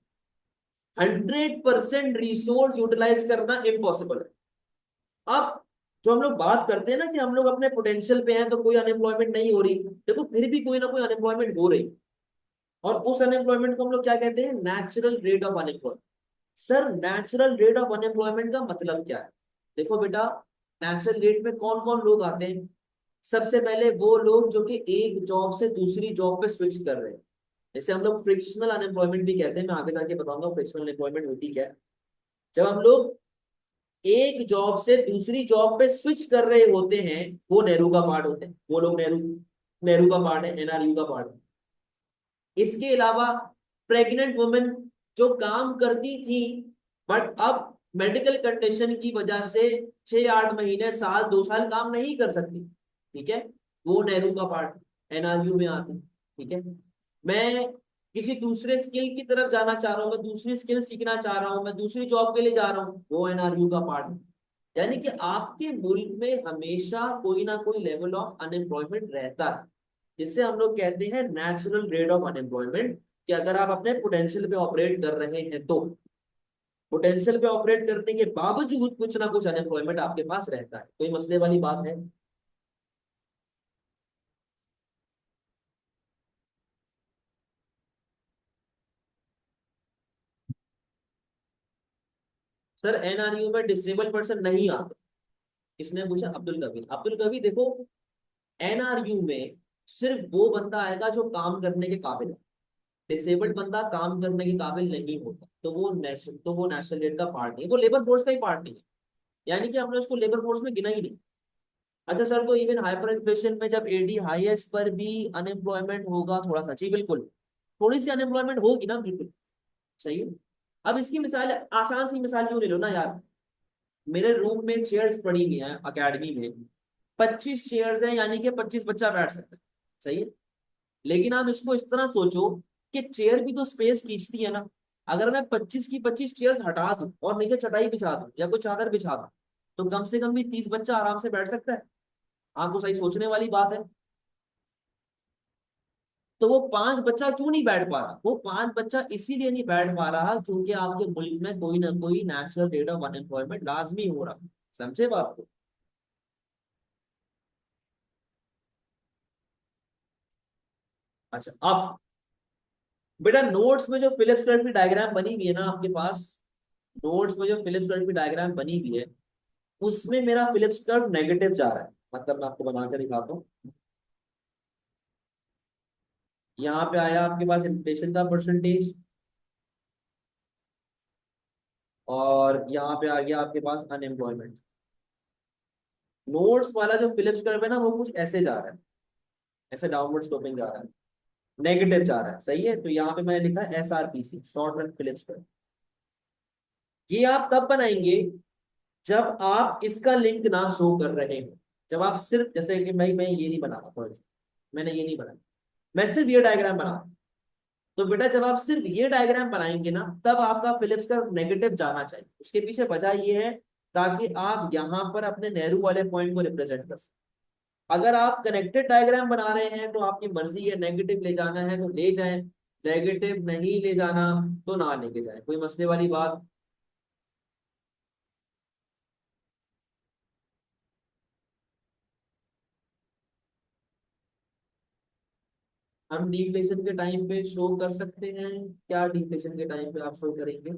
100% resource utilise करना इम्पॉसिबल है। अब जो हम लोग बात करते हैं ना कि हम लोग अपने पोटेंशियल पे हैं तो कोई अनएम्प्लॉयमेंट नहीं हो रही, देखो फिर भी कोई ना कोई अनएम्प्लॉयमेंट हो रही, और उस अनएम्प्लॉयमेंट को हम लोग क्या कहते हैं, natural rate of unemployment. Sir natural rate of unemployment का मतलब क्या है, देखो बेटा, नेचुरल रेट में कौन कौन लोग आते हैं। सबसे पहले वो लोग जो कि एक जॉब से दूसरी जॉब पे स्विच कर रहे हैं, जैसे हम लोग फ्रिक्शनल अनएम्प्लॉयमेंट भी कहते हैं। मैं आगे जाके बताऊंगा फ्रिक्शनल अनएम्प्लॉयमेंट होती क्या है। जब हम लोग एक जॉब से दूसरी जॉब पे स्विच कर रहे होते हैं, वो नेहरू का पार्ट होते हैं, वो लोग नेहरू नेहरू का पार्ट है, NRU का पार्ट है। इसके अलावा प्रेग्नेंट वुमेन जो काम करती थी, बट अब मेडिकल कंडीशन की वजह से 6-8 महीने, साल 2 साल काम नहीं कर सकती। ठीक है, वो नेहरू का पार्ट NRU में आती। ठीक है, मैं किसी दूसरे स्किल की तरफ जाना चाह रहा हूँ, मैं दूसरी स्किल सीखना चाह रहा हूँ, मैं दूसरी जॉब के लिए जा रहा हूँ, वो NRU का पार्ट है। यानी कि आपके मुल्क में हमेशा कोई ना कोई लेवल ऑफ अनएम्प्लॉयमेंट रहता है, जिससे हम लोग कहते हैं नेचुरल रेट ऑफ अनएम्प्लॉयमेंट। कि अगर आप अपने पोटेंशियल पे ऑपरेट कर रहे हैं तो पोटेंशियल पे ऑपरेट करने के बावजूद कुछ ना कुछ अनएम्प्लॉयमेंट आपके पास रहता है। कोई मसले वाली बात है। सर NRU में डिसेबल पर्सन नहीं आते। किसने पूछा, अब्दुल कबीर। अब्दुल कबीर देखो, NRU में सिर्फ वो बंदा आएगा जो काम करने के काबिल है। डिसेबल्ड बंदा काम करने के काबिल नहीं होता, तो वो नेशनल रेट का पार्ट नहीं है, वो लेबर फोर्स का ही पार्ट नहीं है। यानी कि हमने उसको लेबर फोर्स में गिना ही नहीं। अच्छा सर, तो इवन हाइपर इन्फ्लेशन में जब एडी हाईएस्ट पर भी अनएम्प्लॉयमेंट होगा थोड़ा सा, जी बिल्कुल, थोड़ी सी अनएम्प्लॉयमेंट होगी ना, बिल्कुल सही है। अब इसकी मिसाल, आसान सी मिसाल क्यों ले लो ना यार। मेरे रूम में चेयर्स पड़ी हुई हैं अकेडमी में, 25 चेयर्स हैं, यानी कि 25 बच्चा बैठ सकता है, सही है। लेकिन आप इसको इस तरह सोचो कि चेयर भी तो स्पेस खींचती है ना। अगर मैं 25 की 25 चेयर्स हटा दूं और नीचे चटाई बिछा दूं या कोई चादर बिछा दूं, तो कम से कम भी 30 बच्चा आराम से बैठ सकता है। आपको सही सोचने वाली बात है। तो वो 5 बच्चा क्यों नहीं बैठ पा रहा? वो 5 बच्चा इसीलिए नहीं बैठ पा रहा क्योंकि आपके मुल्क में कोई ना कोई नेशनल रेट ऑफ अनएम्प्लॉयमेंट लाजमी हो रहा है। समझे बात को? अच्छा, अब बेटा नोट्स में जो फिलिप्स कर्व की डायग्राम बनी हुई है ना आपके पास, नोट्स में जो फिलिप्स कर्व की डायग्राम बनी हुई है, उसमें मेरा फिलिप्स कर्व नेगेटिव जा रहा है। मतलब मैं आपको बना के दिखाता हूँ। यहाँ पे आया आपके पास इन्फ्लेशन का परसेंटेज, और यहाँ पे आ गया आपके पास अनएम्प्लॉयमेंट। नोट्स वाला जो फिलिप्स कर्व है ना, वो कुछ ऐसे जा रहा है, ऐसे डाउनवर्ड स्लोपिंग जा रहा है, नेगेटिव जा रहा है, सही है। तो यहाँ पे मैंने लिखा है SRPC, short run Phillips curve. ये आप तब बनाएंगे जब आप इसका लिंक ना शो कर रहे हो। जब आप सिर्फ, जैसे कि भाई मैं ये नहीं बना रहा, मैंने ये नहीं बनाया, मैं सिर्फ ये डायग्राम बना रहा हूं। तो बेटा जब आप सिर्फ ये डायग्राम बनाएंगे ना, तब आपका फिलिप्स का नेगेटिव जाना चाहिए। उसके पीछे वजह ये है ताकि आप यहाँ पर अपने नेहरू वाले पॉइंट को रिप्रेजेंट कर सकें। अगर आप कनेक्टेड डायग्राम बना रहे हैं तो आपकी मर्जी है, नेगेटिव ले जाना है तो ले जाएं, नेगेटिव नहीं ले जाना तो ना लेके जाए, कोई मसले वाली बात। हम डिफ्लेशन के टाइम पे शो कर सकते हैं। क्या डिफ्लेशन के टाइम पे आप शो करेंगे?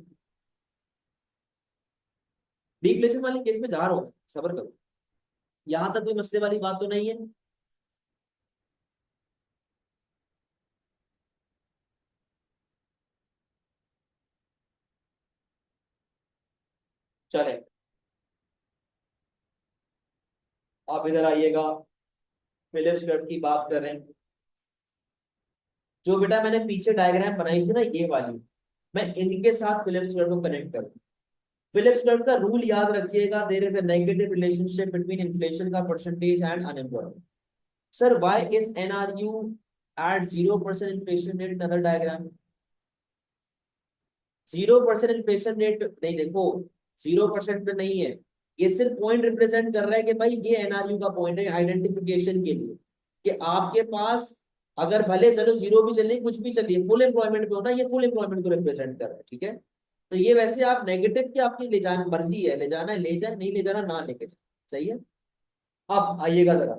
डिफ्लेशन वाले केस में जा रहा हूं, सब्र करो। यहां तक कोई मसले वाली बात तो नहीं है। चले, आप इधर आइएगा। फिलिप्स कर्व की बात कर रहे हैं। जो बेटा मैंने पीछे डायग्राम बनाई थी ना, ये वाली, मैं इनके साथ फिलिप्स कर्व को कनेक्ट करूँ। फिलिप्स कर्व का रूल याद रखिएगा, there is a negative relationship between inflation का percentage and unemployment. Sir why is NRU at 0% inflation rate in other diagram? 0% inflation rate नहीं, देखो 0% पे नहीं है। ये सिर्फ पॉइंट रिप्रेजेंट कर रहा है कि भाई ये NRU का पॉइंट है आइडेंटिफिकेशन के लिए, कि आपके पास अगर भले चलो जीरो भी चलिए, कुछ भी चलिए, फुल एम्प्लॉयमेंट पे होना, ये फुल एम्प्लॉयमेंट को रिप्रेजेंट कर रहा है, ठीक है। तो ये वैसे आप नेगेटिव की आपकी ले जाना मर्जी है, ले जाना है ले जाए, नहीं ले जाना ना लेके जाए, सही है। अब आइएगा जरा,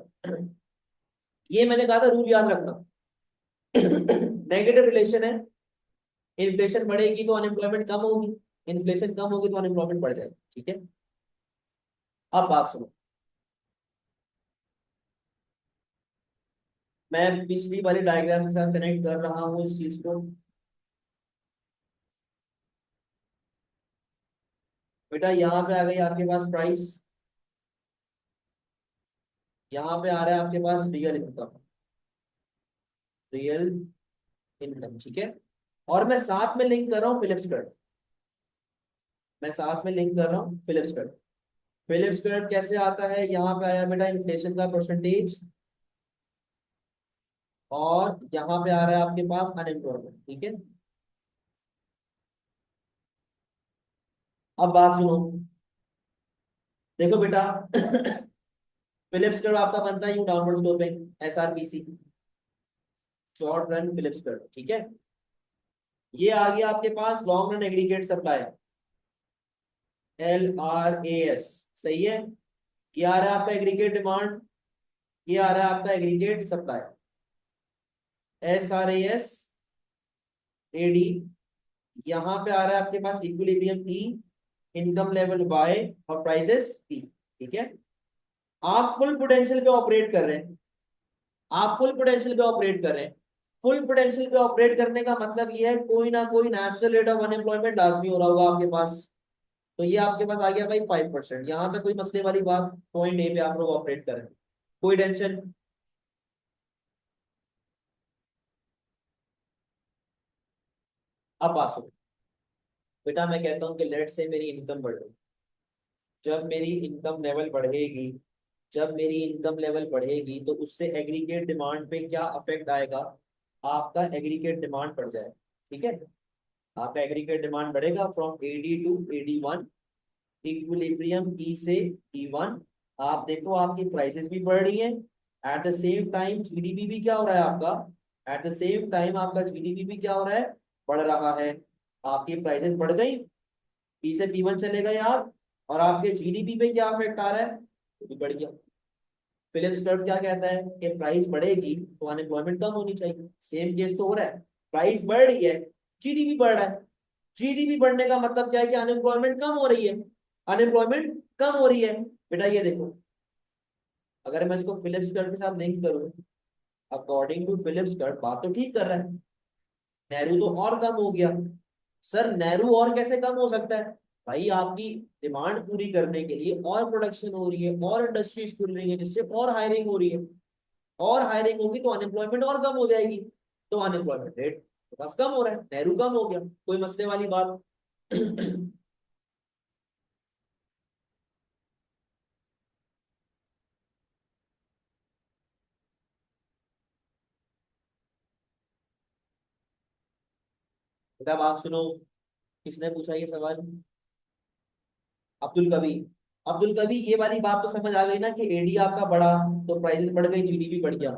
ये मैंने कहा था रूल याद रखना। नेगेटिव रिलेशन है, इन्फ्लेशन बढ़ेगी तो अनएम्प्लॉयमेंट कम होगी, इन्फ्लेशन कम होगी तो अनएम्प्लॉयमेंट बढ़ जाएगी, ठीक है। अब बात सुनो, मैं पिछली वाली डायग्राम के साथ कनेक्ट कर रहा हूँ इस चीज को। बेटा यहाँ पे आ गई आपके पास प्राइस, यहाँ पे आ रहा है आपके पास रियल इनकम, रियल इनकम, ठीक है। और मैं साथ में लिंक कर रहा हूँ फिलिप्स कर्व, मैं साथ में लिंक कर रहा हूँ फिलिप्स कर्व। फिलिप्स कर्व कैसे आता है? यहाँ पे आया बेटा इन्फ्लेशन का परसेंटेज, और यहाँ पे आ रहा है आपके पास अनएम्प्लॉयमेंट, ठीक है। अब बात सुनो, देखो बेटा, फिलिप्स कर्व आपका बनता है यूं, downward sloping SRPC, short run Phillips curve, ठीक है। ये आ गया आपके पास long run aggregate supply, LRAS, सही है। ये आ रहा है आपका एग्रीगेट डिमांड, ये आ रहा है आपका एग्रीगेट सप्लाई, SRAS AD। यहाँ पे आ रहा है आपके पास equilibrium E, income level Y, और प्राइसेस P, ठीक है। आप फुल पोटेंशियल पे ऑपरेट कर रहे हैं, आप फुल पोटेंशियल पे ऑपरेट कर रहे हैं। फुल पोटेंशियल पे ऑपरेट करने का मतलब ये है कोई ना कोई नेचुरल रेट ऑफ अनएम्प्लॉयमेंट लाजमी हो रहा होगा आपके पास। तो ये आपके पास आ गया भाई 5%। यहाँ पे कोई मसले वाली बात, पॉइंट ए पे आप लोग ऑपरेट करें, कोई टेंशन। अब बात सुनो बेटा, मैं कहता हूँ कि लेट से मेरी इनकम बढ़ रही, जब मेरी इनकम लेवल बढ़ेगी, जब मेरी इनकम लेवल बढ़ेगी तो उससे एग्रीगेट डिमांड पे क्या अफेक्ट आएगा? आपका एग्रीगेट डिमांड बढ़ जाए, ठीक है। आपका एग्रीगेट डिमांड बढ़ेगा from AD to AD 1, equilibrium E से ई 1। आप देखो आपकी प्राइसेस भी बढ़ रही हैं, eight the same time GDP भी क्या हो रहा है आपका, एट द सेम टाइम आपका जीडीपी भी क्या हो रहा है, बढ़ रहा है। आपकी प्राइसेस बढ़ गई, पी से P1 चले गए आप, और आपके जीडीपी पे क्या इफेक्ट आ रहा है, वो भी बढ़ गया। फिलिप्स कर्व क्या कहता है कि प्राइस बढ़ेगी तो अनएम्प्लॉयमेंट कम होनी चाहिए। सेम केस तो हो रहा है, प्राइस बढ़ रही है, जीडीपी बढ़ रहा है। जीडीपी बढ़ने का मतलब क्या है कि अनएम्प्लॉयमेंट कम हो रही है, अनएम्प्लॉयमेंट कम हो रही है। बेटा ये देखो, अगर मैं इसको फिलिप्स कर्व के साथ लिंक करूं, अकॉर्डिंग टू फिलिप्स कर्व बात तो ठीक कर रहा है, नेहरू तो और कम हो गया। सर नेहरू और कैसे कम हो सकता है? भाई आपकी डिमांड पूरी करने के लिए और प्रोडक्शन हो रही है, और इंडस्ट्रीज खुल रही है, जिससे और हायरिंग हो रही है, और हायरिंग होगी तो अनएम्प्लॉयमेंट और कम हो जाएगी। तो अनएम्प्लॉयमेंट रेट तो बस कम हो रहा है, नेहरू कम हो गया, कोई मसले वाली बात। बेटा बात सुनो, किसने पूछा ये सवाल? अब्दुल कबीर। अब्दुल कबीर, ये वाली बात तो समझ आ गई ना कि एडी आपका बढ़ा तो प्राइसेस बढ़ गई, जीडीपी बढ़ गया।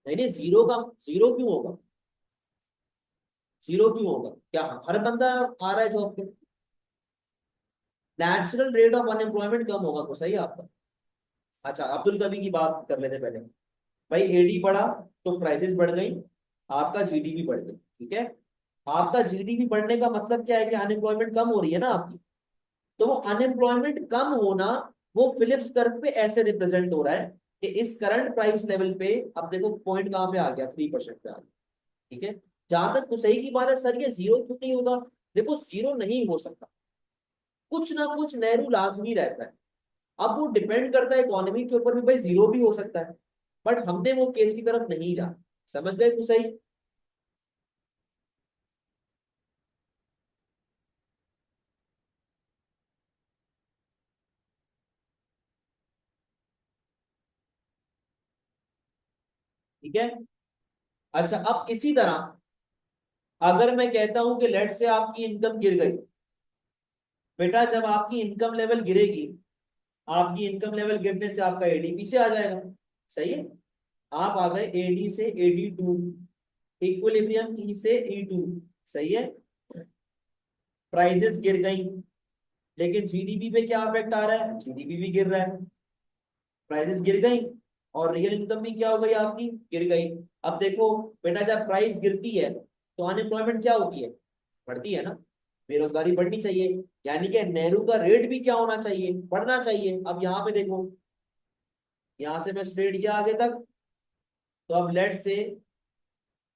नहीं नहीं, जीरो का जीरो क्यों होगा? जीरो क्यों होगा? क्या हर बंदा आ रहा है जॉब पे? नेचुरल रेट ऑफ अनएम्प्लॉयमेंट कम होगा तो सही है आपका। अच्छा अब्दुल कबीर की बात कर लेते पहले। भाई एडी बढ़ा तो प्राइसेस बढ़ गई, आपका जीडीपी बढ़ गई, ठीक है। आपका जीडीपी बढ़ने का मतलब क्या है कि अनएम्प्लॉयमेंट कम हो रही है ना आपकी। तो वो अनएम्प्लॉयमेंट कम होना, वो फिलिप्स कर्व पे ऐसे रिप्रेजेंट हो रहा है कि इस करंट प्राइस लेवल पे, अब देखो पॉइंट कहां पे आ गया, 3% पे आ गया, ठीक है। जहां तक कुसई की बात है, सर ये जीरो क्यों नहीं होगा? देखो जीरो नहीं हो सकता, कुछ ना कुछ नेहरू लाजमी रहता है। अब वो डिपेंड करता है इकोनॉमी के ऊपर भी, भाई जीरो भी हो सकता है, बट हमने वो केस की तरफ नहीं जाना। समझ गए कुसई? ठीक है। अच्छा अब इसी तरह अगर मैं कहता हूं कि लेट से आपकी इनकम गिर गई, बेटा जब आपकी इनकम लेवल गिरेगी, आपकी इनकम लेवल गिरने से आपका एडी पीछे आ जाएगा, सही है। आप आ गए एडी से एडी 2, इक्विलिब्रियम ई से ई 2, सही है। प्राइसेस गिर गई, लेकिन जीडीपी पे क्या इफेक्ट आ रहा है, जीडीपी भी गिर रहा है, प्राइसेस गिर गई, और रियल इनकम भी क्या हो गई आपकी, गिर गई। अब देखो बेटा, जब प्राइस गिरती है तो अनएम्प्लॉयमेंट क्या होती है, बढ़ती है ना, बेरोजगारी बढ़नी चाहिए, यानी कि नेहरू का रेट भी क्या होना चाहिए, बढ़ना चाहिए। अब यहाँ पे देखो, यहाँ से मैं स्ट्रेट गया आगे तक, तो अब लेट से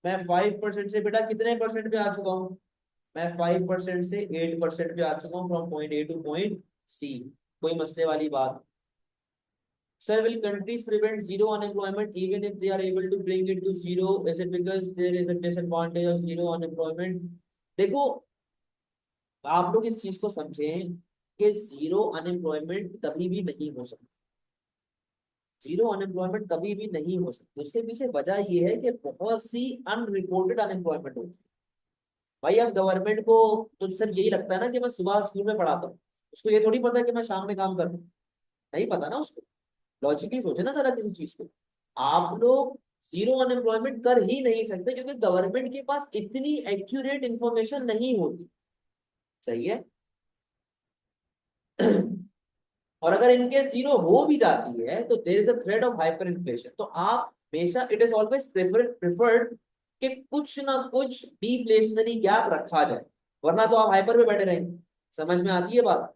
मैं 5% से बेटा कितने परसेंट पे आ चुका हूँ, मैं 5% से 8% पे आ चुका हूँ, from point A to point C. कोई मसले वाली बात? Sir, will countries prevent zero unemployment even if they are able to bring it to zero? Is it because there is a disadvantage of zero unemployment? देखो, आप लोग इस चीज को समझें कि जीरो अनएम्प्लॉयमेंट कभी भी नहीं हो सकता, जीरो अनएम्प्लॉयमेंट कभी भी नहीं हो सकती। उसके पीछे वजह ये है कि बहुत सी अनरिपोर्टेड अनएम्प्लॉयमेंट होती है। भाई अब गवर्नमेंट को तो सिर्फ यही लगता है ना कि मैं सुबह स्कूल में पढ़ाता हूँ, उसको ये थोड़ी पता है कि मैं शाम में काम कर रहा हूँ, नहीं पता ना उसको। लॉजिकली सोचे ना जरा किसी चीज को। आप लोग जीरो अनएम्प्लॉयमेंट कर ही नहीं सकते क्योंकि गवर्नमेंट के पास इतनी एक्यूरेट इंफॉर्मेशन नहीं होती, सही है। और अगर इनके जीरो हो भी जाती है तो there is a threat of hyperinflation, तो आप हमेशा, इट इज ऑलवेज प्रेफर्ड कि कुछ ना कुछ डिफ्लेशनरी गैप रखा जाए, वरना तो आप हाइपर पे बैठे रहेंगे। समझ में आती है बात?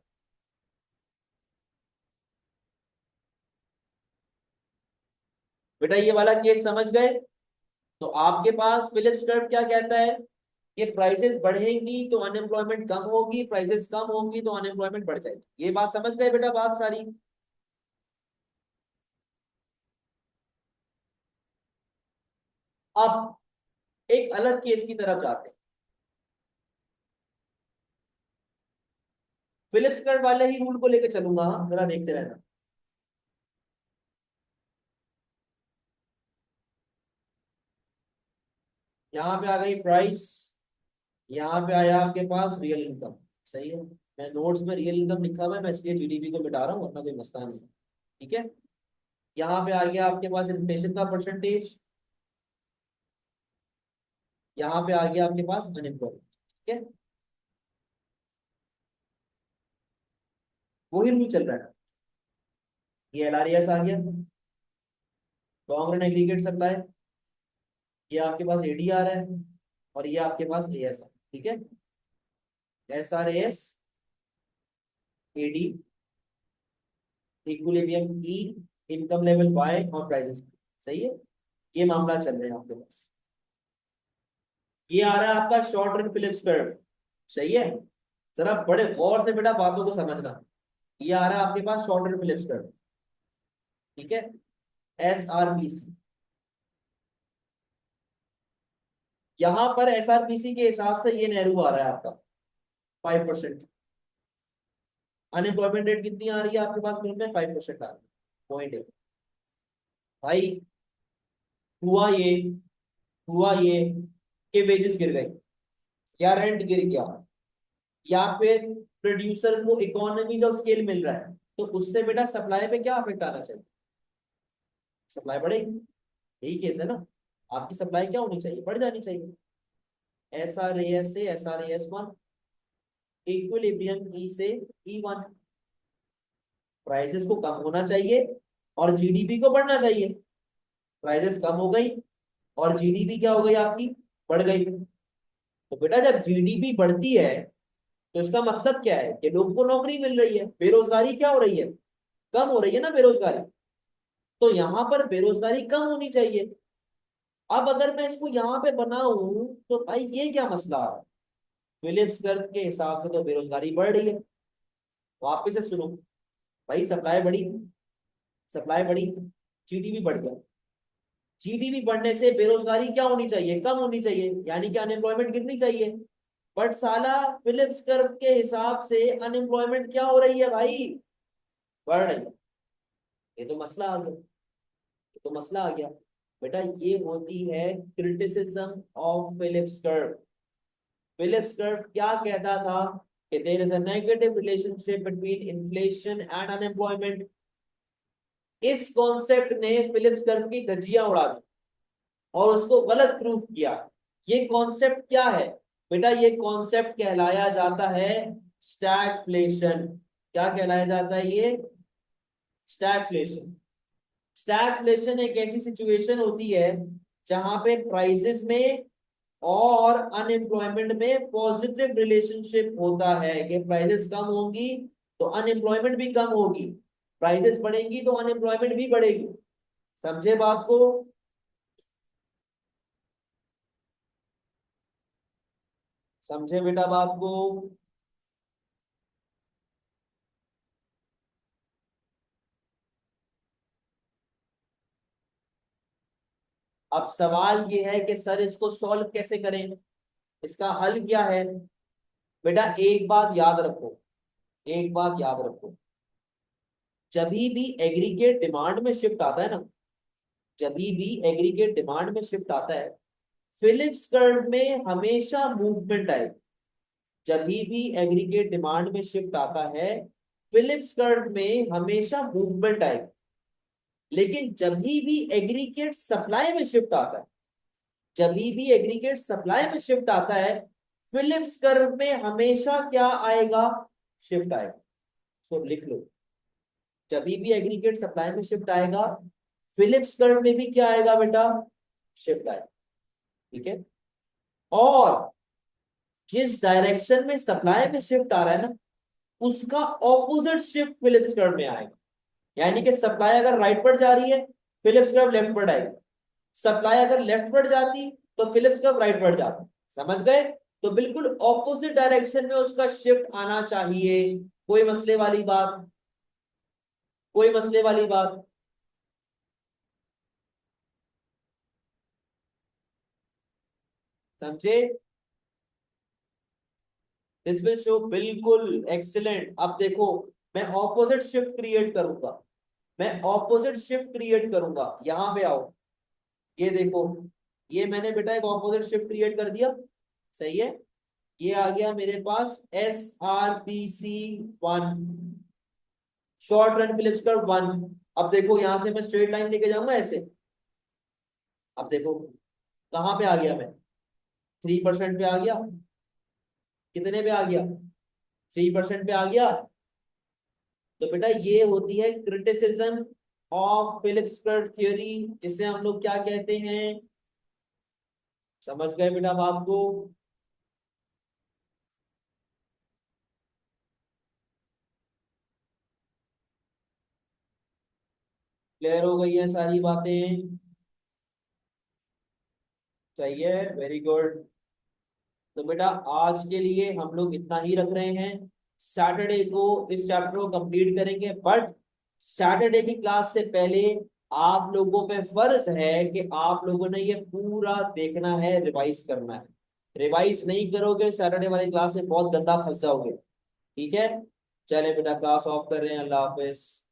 बेटा ये वाला केस समझ गए? तो आपके पास फिलिप्स कर्व क्या कहता है कि प्राइसेस बढ़ेंगी तो अनएम्प्लॉयमेंट कम होगी, प्राइसेस कम होंगी तो अनएम्प्लॉयमेंट बढ़ जाएगी। ये बात समझ गए बेटा, बात सारी? अब एक अलग केस की तरफ जाते हैं। फिलिप्स कर्व वाले ही रूल को लेकर चलूंगा, हाँ जरा देखते रहना। यहाँ पे आ गई प्राइस, यहाँ पे आया आपके पास रियल इनकम। सही है, मैं नोट्स में रियल इनकम लिखा हुआ है, मैं इसलिए जीडीपी को मिटा रहा हूँ, वरना कोई मसला नहीं है। ठीक है, यहाँ पे आ गया आपके पास इन्फ्लेशन का परसेंटेज, यहाँ पे आ गया आपके पास अनएम्प्लॉयमेंट। ठीक है, वही रूल चल रहा है। ये एलआरएस आ गया, लॉन्ग रन एग्रीगेट सप्लाई, ये आपके पास एडीआर है, और ये आपके पास एएसआर। ठीक है, SRS, AD, equilibrium E, income level Y और प्राइसेस। सही है, ये मामला चल रहा है आपके पास। ये आ रहा है आपका शॉर्ट रन फिलिप्स कर्व। सही है, जरा बड़े गौर से बेटा बातों को समझना। ये आ रहा है आपके पास शॉर्ट रन फिलिप्स कर्व। ठीक है, एसआरपीसी। यहां पर एसआरपीसी के हिसाब से ये नेहरू आ रहा है आपका 5%। अनएम्प्लॉयमेंट रेट कितनी आ रही है आपके पास मिल में? 5% आ रही है, पॉइंट है भाई। हुआ ये, हुआ ये कि वेजेस गिर गए, या रेंट गिर गया, या फिर प्रोड्यूसर को इकोनॉमीज ऑफ स्केल मिल रहा है, तो उससे बेटा सप्लाई पे क्या इफेक्ट आना चाहिए? सप्लाई बढ़ेगी। यही केस है ना, आपकी सप्लाई क्या होनी चाहिए? बढ़ जानी चाहिए। एस आर एस से S R S one, equilibrium E से ई वन। प्राइसेस को कम होना चाहिए और जीडीपी को बढ़ना चाहिए। प्राइसेस कम हो गई और जीडीपी क्या हो गई आपकी? बढ़ गई। तो बेटा जब जीडीपी बढ़ती है तो इसका मतलब क्या है कि लोगों को नौकरी मिल रही है, बेरोजगारी क्या हो रही है? कम हो रही है ना बेरोजगारी। तो यहां पर बेरोजगारी कम होनी चाहिए। अब अगर मैं इसको यहाँ पे बनाऊं तो भाई ये क्या मसला है? फिलिप्स कर्व के हिसाब से तो बेरोजगारी बढ़ रही है। वापिस से सुनो भाई, सप्लाई बढ़ी, सप्लाई बढ़ी, जीडीपी बढ़ गया। जीडीपी बढ़ने से बेरोजगारी क्या होनी चाहिए? कम होनी चाहिए, यानी कि अनएम्प्लॉयमेंट गिरनी चाहिए। बट साला फिलिप्स कर्व के हिसाब से अनएम्प्लॉयमेंट क्या हो रही है भाई? बढ़ रही है। ये तो मसला आ गया, ये तो मसला आ गया बेटा। ये होती है criticism of Phillips curve. Phillips curve क्या कहता था कि there is a negative relationship between inflation and unemployment. इस कॉन्सेप्ट ने फिलिप्स कर्व की धज्जियां उड़ा दी और उसको गलत प्रूफ किया। ये कॉन्सेप्ट क्या है बेटा? ये कॉन्सेप्ट कहलाया जाता है स्टैगफ्लेशन। क्या कहलाया जाता है ये? स्टैगफ्लेशन। स्टैगफ्लेशन एक ऐसी सिचुएशन होती है जहां पे प्राइसेस में और अनएम्प्लॉयमेंट में पॉजिटिव रिलेशनशिप होता है कि प्राइसेस कम होंगी तो अनएम्प्लॉयमेंट भी कम होगी, प्राइसेस बढ़ेंगी तो अनएम्प्लॉयमेंट भी बढ़ेगी। समझे बात को? समझे बेटा बात को? अब सवाल ये है कि सर इसको सॉल्व कैसे करें, इसका हल क्या है? बेटा एक बात याद रखो, एक बात याद रखो, जब भी एग्रीगेट डिमांड में शिफ्ट आता है ना, जब भी एग्रीगेट डिमांड में शिफ्ट आता है, फिलिप्स कर्व में हमेशा मूवमेंट आएगी। जब भी एग्रीगेट डिमांड में शिफ्ट आता है, फिलिप्स कर्व में हमेशा मूवमेंट आएगी। लेकिन जब भी एग्रीगेट सप्लाई में शिफ्ट आता है, जब भी एग्रीगेट सप्लाई में शिफ्ट आता है, फिलिप्स कर्व में हमेशा क्या आएगा? शिफ्ट आएगा। तो लिख लो, जब भी एग्रीगेट सप्लाई में शिफ्ट आएगा, फिलिप्स कर्व में भी क्या आएगा बेटा? शिफ्ट आएगा। ठीक है, और जिस डायरेक्शन में सप्लाई में शिफ्ट आ रहा है ना, उसका ऑपोजिट शिफ्ट फिलिप्स कर्व में आएगा। यानी कि सप्लाई अगर राइट पर जा रही है, फिलिप्स कर्व लेफ्टवर्ड आएगी। सप्लाई अगर लेफ्टवर्ड जाती तो फिलिप्स कर्व राइटवर्ड जाता। समझ गए? तो बिल्कुल ऑपोजिट डायरेक्शन में उसका शिफ्ट आना चाहिए। कोई मसले वाली बात? कोई मसले वाली बात? समझे? दिस विल शो बिल्कुल एक्सीलेंट। अब देखो, मैं ऑपोजिट शिफ्ट क्रिएट करूंगा। मैं ऑपोजिट शिफ्ट क्रिएट करूंगा, यहां पे आओ। ये देखो, ये मैंने बेटा एक ऑपोजिट शिफ्ट क्रिएट कर दिया। सही है? ये आ गया मेरे पास SRPC 1, short run Phillips curve 1। अब देखो यहां से मैं स्ट्रेट लाइन लेके जाऊंगा ऐसे। अब देखो कहां पे आ गया मैं, 3% पे आ गया। कितने पे आ गया? 3% पे आ गया। तो बेटा ये होती है criticism of Phillips curve theory, जिसे हम लोग क्या कहते हैं? समझ गए बेटा बात को? क्लियर हो गई है सारी बातें? चाहिए, वेरी गुड। तो बेटा आज के लिए हम लोग इतना ही रख रहे हैं। सैटरडे को इस चैप्टर को कंप्लीट करेंगे, बट सैटरडे की क्लास से पहले आप लोगों पे फर्ज है कि आप लोगों ने ये पूरा देखना है, रिवाइज करना है। रिवाइज नहीं करोगे सैटरडे वाली क्लास में बहुत गंदा फंस जाओगे। ठीक है? चले बेटा, क्लास ऑफ कर रहे हैं। अल्लाह हाफिज।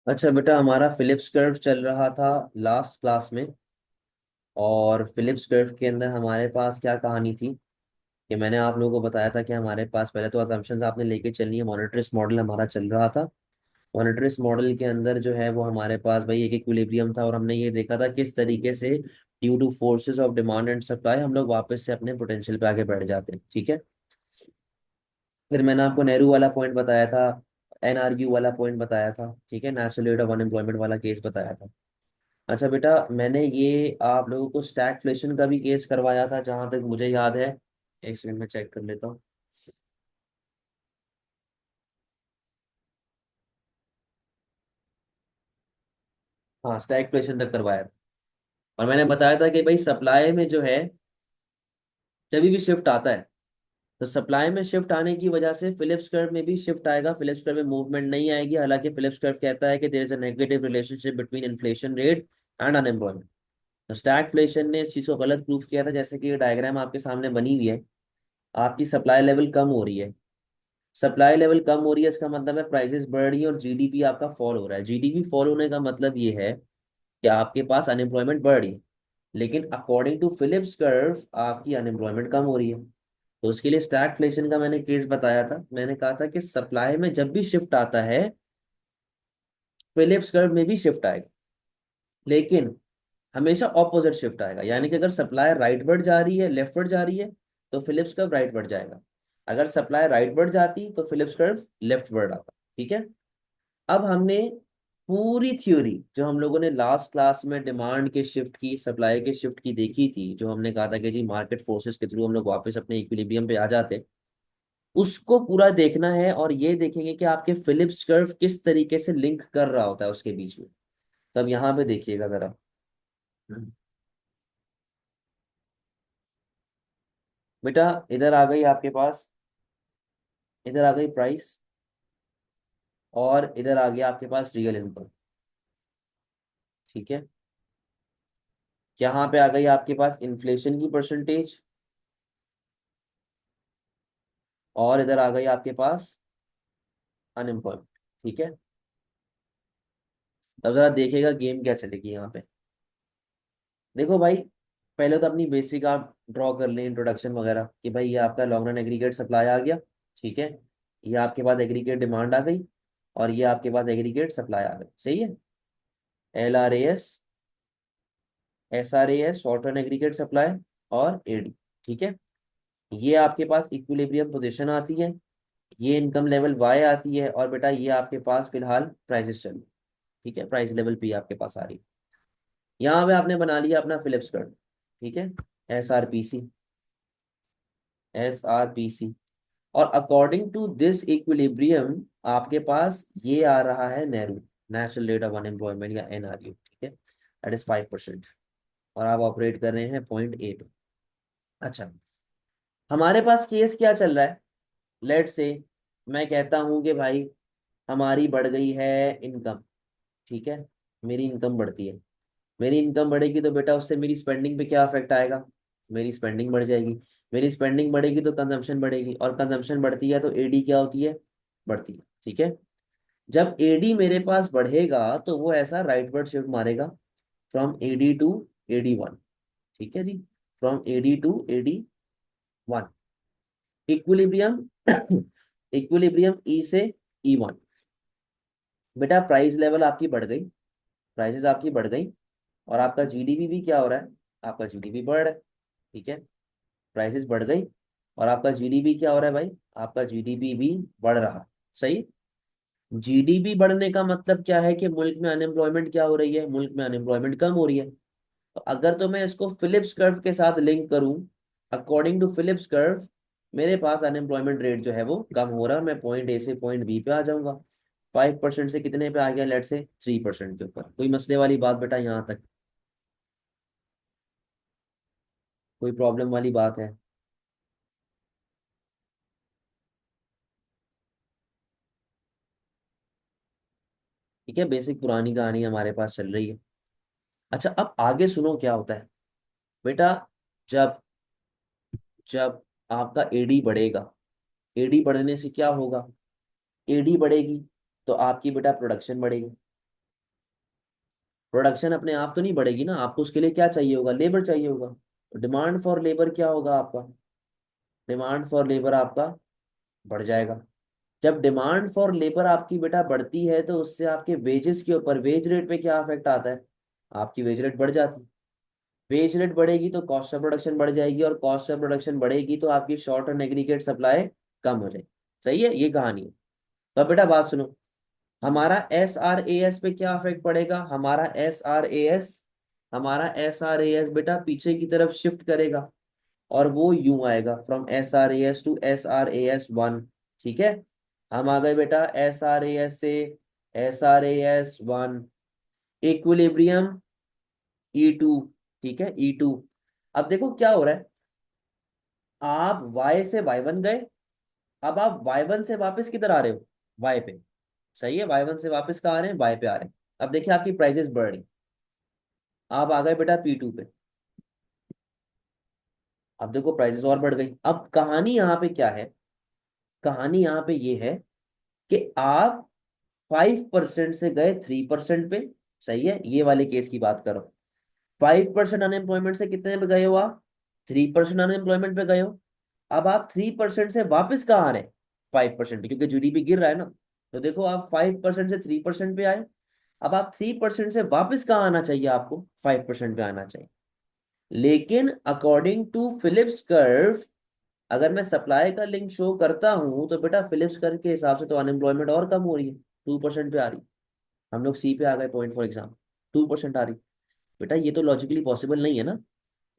अच्छा बेटा, हमारा फिलिप्स कर्व चल रहा था लास्ट क्लास में। और फिलिप्स कर्व के अंदर हमारे पास क्या कहानी थी कि मैंने आप लोगों को बताया था कि हमारे पास पहले तो असम्पशंस आपने लेके चलनी है। मॉनेटरिस्ट मॉडल हमारा चल रहा था। मॉनेटरिस्ट मॉडल के अंदर जो है वो हमारे पास भाई एक इक्विलिब्रियम था, और हमने ये देखा था किस तरीके से due two forces of demand and supply हम लोग वापस से अपने पोटेंशियल पे आगे बढ़ जाते हैं। ठीक है? फिर मैंने आपको नेहरू वाला पॉइंट बताया था, NRU वाला पॉइंट बताया था। ठीक है? नेचुरल रेट ऑफ अनएम्प्लॉयमेंट वाला केस बताया था। अच्छा बेटा, मैंने ये आप लोगों को स्टैगफ्लेशन का भी केस करवाया था जहां तक मुझे याद है। एक सेकंड में चेक कर लेता हूँ। हाँ, स्टैगफ्लेशन तक करवाया था। और मैंने बताया था कि भाई सप्लाई में जो है जब भी शिफ्ट आता है, तो सप्लाई में शिफ्ट आने की वजह से फिलिप्स कर्व में भी शिफ्ट आएगा। फिलिप्स कर्व में मूवमेंट नहीं आएगी। हालांकि फिलिप्स कर्व कहता है कि there is a negative relationship between inflation rate and unemployment. तो स्टैगफ्लेशन ने इस चीज को गलत प्रूफ किया था। जैसे कि ये डायग्राम आपके सामने बनी हुई है, आपकी सप्लाई लेवल कम हो रही है। सप्लाई लेवल कम हो रही है, इसका मतलब है प्राइसेस बढ़ रही है और जीडीपी आपका फॉल हो रहा है। जीडीपी फॉल होने का मतलब ये है कि आपके पास अनएम्प्लॉयमेंट बढ़ रही है। लेकिन अकॉर्डिंग टू फिलिप्स कर्व आपकी अनएम्प्लॉयमेंट कम हो रही है। तो उसके लिए स्टैगफ्लेशन का मैंने केस बताया था। मैंने कहा था कि सप्लाई में जब भी शिफ्ट आता है, फिलिप्स कर्व में भी शिफ्ट आएगा, लेकिन हमेशा ऑपोजिट शिफ्ट आएगा। यानी कि अगर सप्लाई राइटवर्ड जा रही है, लेफ्टवर्ड जा रही है, तो फिलिप्स कर्व राइटवर्ड जाएगा। अगर सप्लाई राइटवर्ड जाती तो फिलिप्स कर्व लेफ्टवर्ड आता। ठीक है? अब हमने पूरी थ्योरी जो हम लोगों ने लास्ट क्लास में डिमांड के शिफ्ट की, सप्लाई के शिफ्ट की देखी थी, जो हमने कहा था कि जी मार्केट फोर्सेस के थ्रू हम लोग वापस अपने इक्विलिब्रियम पे आ जाते, उसको पूरा देखना है। और ये देखेंगे कि आपके फिलिप्स कर्व किस तरीके से लिंक कर रहा होता है उसके बीच में। तो अब यहाँ पे देखिएगा जरा। बेटा इधर आ गई आपके पास, इधर आ गई प्राइस, और इधर आ गया आपके पास रियल इनकम। ठीक है? यहाँ पे आ गई आपके पास इन्फ्लेशन की परसेंटेज, और इधर आ गई आपके पास अनएम्प्लॉयमेंट। ठीक है? तब जरा देखिएगा गेम क्या चलेगी यहाँ पे। देखो भाई, पहले तो अपनी बेसिक आप ड्रॉ कर लें, इंट्रोडक्शन वगैरह, कि भाई ये आपका लॉन्ग रन एग्रीगेट सप्लाई आ गया। ठीक है? ये आपके पास एग्रीगेट डिमांड आ गई, और ये आपके पास एग्रीगेट सप्लाई आ गई। सही है? LRAS, SRAS short run aggregate supply, और AD। ठीक है? ये आपके पास इक्विलिब्रियम पोजीशन आती है, ये इनकम लेवल Y आती है, और बेटा ये आपके पास फिलहाल प्राइसेस चल रही। ठीक है? प्राइस लेवल P आपके पास आ रही है। यहाँ पे आपने बना लिया अपना फिलिप्स कर्व। ठीक है? SRPC, SRPC। और अकॉर्डिंग टू दिस इक्विलिब्रियम आपके पास ये आ रहा है Nehru, natural rate of unemployment या NRU, ठीक है, दैट इज 5%। और आप ऑपरेट कर रहे हैं पॉइंट ए पे। अच्छा, हमारे पास केस क्या चल रहा है? लेट से मैं कहता हूं कि भाई हमारी बढ़ गई है इनकम, ठीक है, मेरी इनकम बढ़ती है। मेरी इनकम बढ़ेगी तो बेटा उससे मेरी स्पेंडिंग पे क्या इफेक्ट आएगा? मेरी स्पेंडिंग बढ़ जाएगी। मेरी स्पेंडिंग बढ़ेगी तो कंजम्पशन बढ़ेगी, और कंजम्पशन बढ़ती है तो एडी क्या होती है? बढ़ती है, ठीक है। जब एडी मेरे पास बढ़ेगा तो वो ऐसा राइटवर्ड शिफ्ट मारेगा, फ्रॉम एडी टू AD1, ठीक है जी, from AD to AD1। Equilibrium equilibrium E से E1। बेटा प्राइस लेवल आपकी बढ़ गई, प्राइसेस आपकी बढ़ गई, और आपका जीडीपी भी क्या हो रहा है? आपका जीडीपी बढ़ रहा है, ठीक है, प्राइसेस बढ़ गई और आपका जीडीपी क्या हो रहा है भाई? आपका जीडीपी भी बढ़ रहा है, सही। जीडीपी बढ़ने का मतलब क्या है कि मुल्क में अनएम्प्लॉयमेंट क्या हो रही है? मुल्क में अनएम्प्लॉयमेंट कम हो रही है। तो अगर तो मैं इसको फिलिप्स कर्व के साथ लिंक करूं, अकॉर्डिंग टू फिलिप्स कर्व मेरे पास अनएम्प्लॉयमेंट रेट जो है वो कम हो रहा है, मैं पॉइंट ए से पॉइंट बी पे आ जाऊंगा। 5% से कितने पे आ गया? लेट से 3% के ऊपर। कोई मसले वाली बात बेटा यहाँ तक? कोई प्रॉब्लम वाली बात है? ठीक है, बेसिक पुरानी कहानी हमारे पास चल रही है। अच्छा, अब आगे सुनो क्या होता है बेटा। जब जब आपका एडी बढ़ेगा, एडी बढ़ने से क्या होगा? एडी बढ़ेगी तो आपकी बेटा प्रोडक्शन बढ़ेगी। प्रोडक्शन अपने आप तो नहीं बढ़ेगी ना, आपको उसके लिए क्या चाहिए होगा? लेबर चाहिए होगा। डिमांड फॉर लेबर क्या होगा आपका? डिमांड फॉर लेबर आपका बढ़ जाएगा। जब डिमांड फॉर लेबर आपकी बेटा बढ़ती है तो उससे आपके वेजेस के ऊपर, वेज रेट पे क्या इफेक्ट आता है? आपकी वेज रेट बढ़ जाती है। वेज रेट बढ़ेगी तो कॉस्ट ऑफ प्रोडक्शन बढ़ जाएगी, और कॉस्ट ऑफ प्रोडक्शन बढ़ेगी तो आपकी शॉर्ट एंड एग्रीगेट सप्लाई कम हो जाएगी। सही है, ये कहानी है। तो अब बेटा बात सुनो, हमारा SRAS पे क्या इफेक्ट पड़ेगा? हमारा एस आर ए एस बेटा पीछे की तरफ शिफ्ट करेगा, और वो यूं आएगा, फ्रॉम SRAS टू SRAS1, ठीक है। हम आ गए बेटा SRAS से SRAS1, इक्विलिब्रियम E2, ठीक है, E2। अब देखो क्या हो रहा है, आप Y से Y1 गए, अब आप Y1 से वापस किधर आ रहे हो? Y पे। सही है, Y1 से वापस कहाँ आ रहे हैं? Y पे आ रहे हैं। अब देखिए आपकी प्राइसेस बढ़ रही, आप आ गए बेटा P2 पे। अब देखो प्राइसेस और बढ़ गई। अब कहानी यहाँ पे क्या है? कहानी यहाँ पे ये है कि आप 5% से गए 3% पे। सही है, ये वाले केस की बात करो। 5% अनएम्प्लॉयमेंट से कितने पे गए हो आप? 3% अनएम्प्लॉयमेंट पे गए हो। अब आप 3% से वापस कहाँ आ रहे हैं? 5% पे, क्योंकि जीडीपी गिर रहा है ना। तो देखो आप 5% से 3% पे आए। अब आप 3% से वापस कहाँ आना चाहिए? आपको 5% पे आना चाहिए। लेकिन अकॉर्डिंग टू फिलिप्स कर्व, अगर मैं सप्लाई का लिंक शो करता हूं तो बेटा फिलिप्स कर्व के हिसाब से तो अनएम्प्लॉयमेंट और कम हो रही है, 2% पे आ रही। हम लोग सी पे आ गए, पॉइंट फॉर एग्जाम्पल 2% आ रही। बेटा ये तो लॉजिकली पॉसिबल नहीं है ना।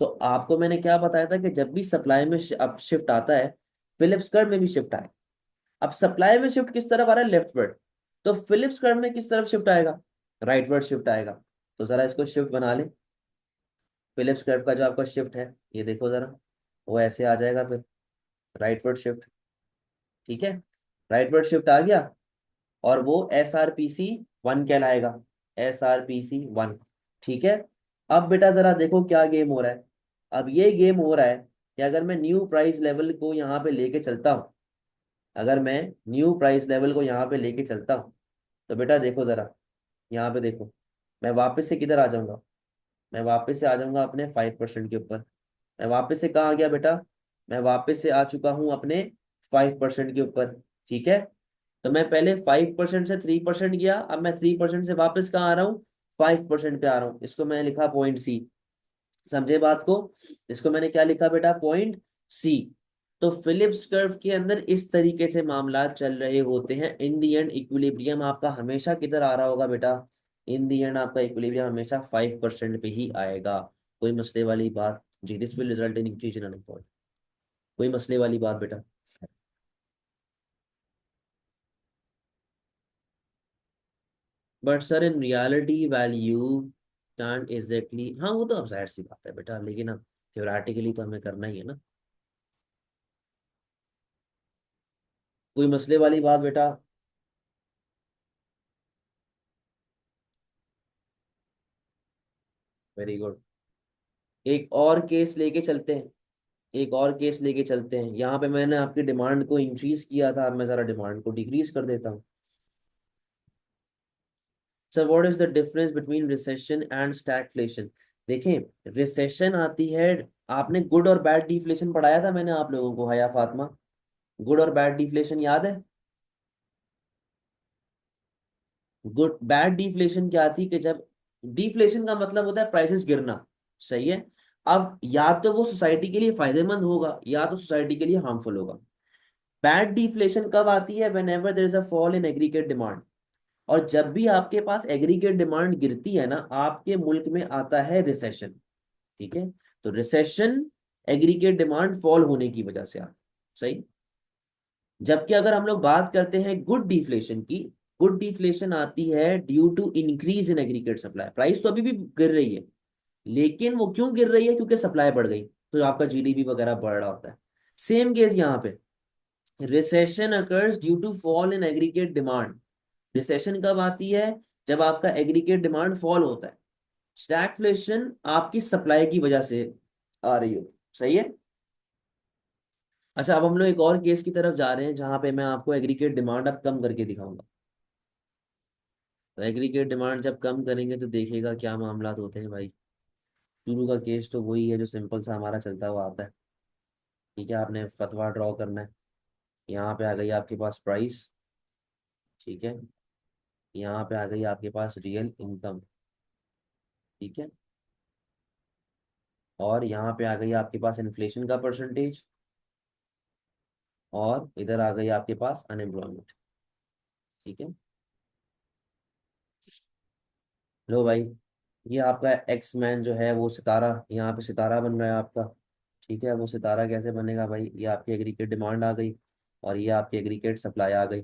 तो आपको मैंने क्या बताया था कि जब भी सप्लाई में अब शिफ्ट आता है, फिलिप्स कर्व में भी शिफ्ट आए। अब सप्लाई में शिफ्ट किस तरफ आ रहा है? लेफ्टवर्ड। तो फिलिप्स कर्व में किस तरफ शिफ्ट आएगा? राइटवर्ड शिफ्ट आएगा। तो जरा इसको शिफ्ट बना ले। फिलिप्स कर्व का जो आपका शिफ्ट है, ये देखो जरा, वो ऐसे आ जाएगा फिर, राइटवर्ड शिफ्ट, ठीक है। राइटवर्ड शिफ्ट आ गया, और वो SRPC1 कहलाएगा, SRPC1, ठीक है। अब बेटा जरा देखो क्या गेम हो रहा है। अब ये गेम हो रहा है कि अगर मैं न्यू प्राइस लेवल को यहाँ पे लेके चलता हूँ, अगर मैं न्यू प्राइस लेवल को यहाँ पे लेके चलता हूँ, तो बेटा देखो जरा, यहाँ पे देखो, मैं वापस से किधर आ जाऊंगा? मैं वापस से आ जाऊंगा अपने 5% के ऊपर। मैं वापस से कहाँ आ गया बेटा? मैं वापस से आ चुका हूँ अपने 5% के ऊपर, ठीक है। तो मैं पहले 5% से 3% गया, अब मैं 3% से वापस कहाँ आ रहा हूँ? 5% पे आ रहा हूँ। इसको मैंने लिखा पॉइंट सी। समझे बात को? इसको मैंने क्या लिखा बेटा? Point C. तो फिलिप्स कर्व के अंदर इस तरीके से मामला चल रहे होते हैं। इन दी एंड इक्विलिब्रियम आपका हमेशा किधर आ रहा होगा बेटा? इन दी एंड आपका इक्विलिब्रियम हमेशा 5% पे ही आएगा। कोई मसले वाली बात? जी, this will result in increase in unemployment. कोई मसले वाली बात बेटा? But sir in reality value can't exactly, हाँ वो तो अब जाहिर सी बात है बेटा, लेकिन अब थ्योरेटिकली तो हमें करना ही है ना, कोई मसले वाली बात बेटा। Very good. एक और केस लेके चलते हैं, एक और केस लेके चलते हैं। यहाँ पे मैंने आपकी डिमांड को इंक्रीज किया था, अब मैं जरा डिमांड को डिक्रीज कर देता हूँ। Sir what is the difference between recession and stagflation? देखें, रिसेशन आती है, आपने गुड और बैड डिफ्लेशन पढ़ाया था मैंने आप लोगों को, हया फातिमा, गुड और बैड डिफ्लेशन याद है? गुड बैड डिफ्लेशन क्या थी कि जब डिफ्लेशन का मतलब होता है प्राइसेस गिरना, सही है। अब या तो वो सोसाइटी के लिए फायदेमंद होगा या तो सोसाइटी के लिए हार्मफुल होगा। बैड डिफ्लेशन कब आती है? Whenever there is a fall in aggregate demand. और जब भी आपके पास एग्रीगेट डिमांड गिरती है ना, आपके मुल्क में आता है रिसेशन, ठीक है। तो रिसेशन एग्रीगेट डिमांड फॉल होने की वजह से आता है, सही। जबकि अगर हम लोग बात करते हैं गुड डिफ्लेशन की, गुड डिफ्लेशन आती है due to increase in aggregate supply. Price तो अभी भी गिर रही है, लेकिन वो क्यों गिर रही है? क्योंकि सप्लाई बढ़ गई, तो आपका जीडीपी वगैरह बढ़ रहा होता है। सेम केस यहाँ पे, recession occurs due to fall in aggregate demand. Recession कब आती है? जब आपका एग्रीगेट डिमांड फॉल होता है। स्टैगफ्लेशन आपकी सप्लाई की वजह से आ रही हो, सही है। अच्छा, अब हम लोग एक और केस की तरफ जा रहे हैं जहां पे मैं आपको एग्रीगेट डिमांड अब कम करके दिखाऊंगा। तो एग्रीगेट डिमांड जब कम करेंगे तो देखेगा क्या मामला होते हैं भाई। शुरू का केस तो वही है जो सिंपल सा हमारा चलता हुआ आता है, ठीक है। आपने फतवा ड्रॉ करना है, यहाँ पे आ गई आपके पास प्राइस, ठीक है। यहाँ पे आ गई आपके पास रियल इनकम, ठीक है। और यहाँ पे आ गई आपके पास इन्फ्लेशन का परसेंटेज, और इधर आ गई आपके पास अनएम्प्लॉयमेंट, ठीक है। लो भाई, ये आपका एक्स मैन जो है वो सितारा, यहाँ पे सितारा बन रहा है आपका, ठीक है। वो सितारा कैसे बनेगा भाई? ये आपकी एग्रीगेट डिमांड आ गई और ये आपकी एग्रीगेट सप्लाई आ गई,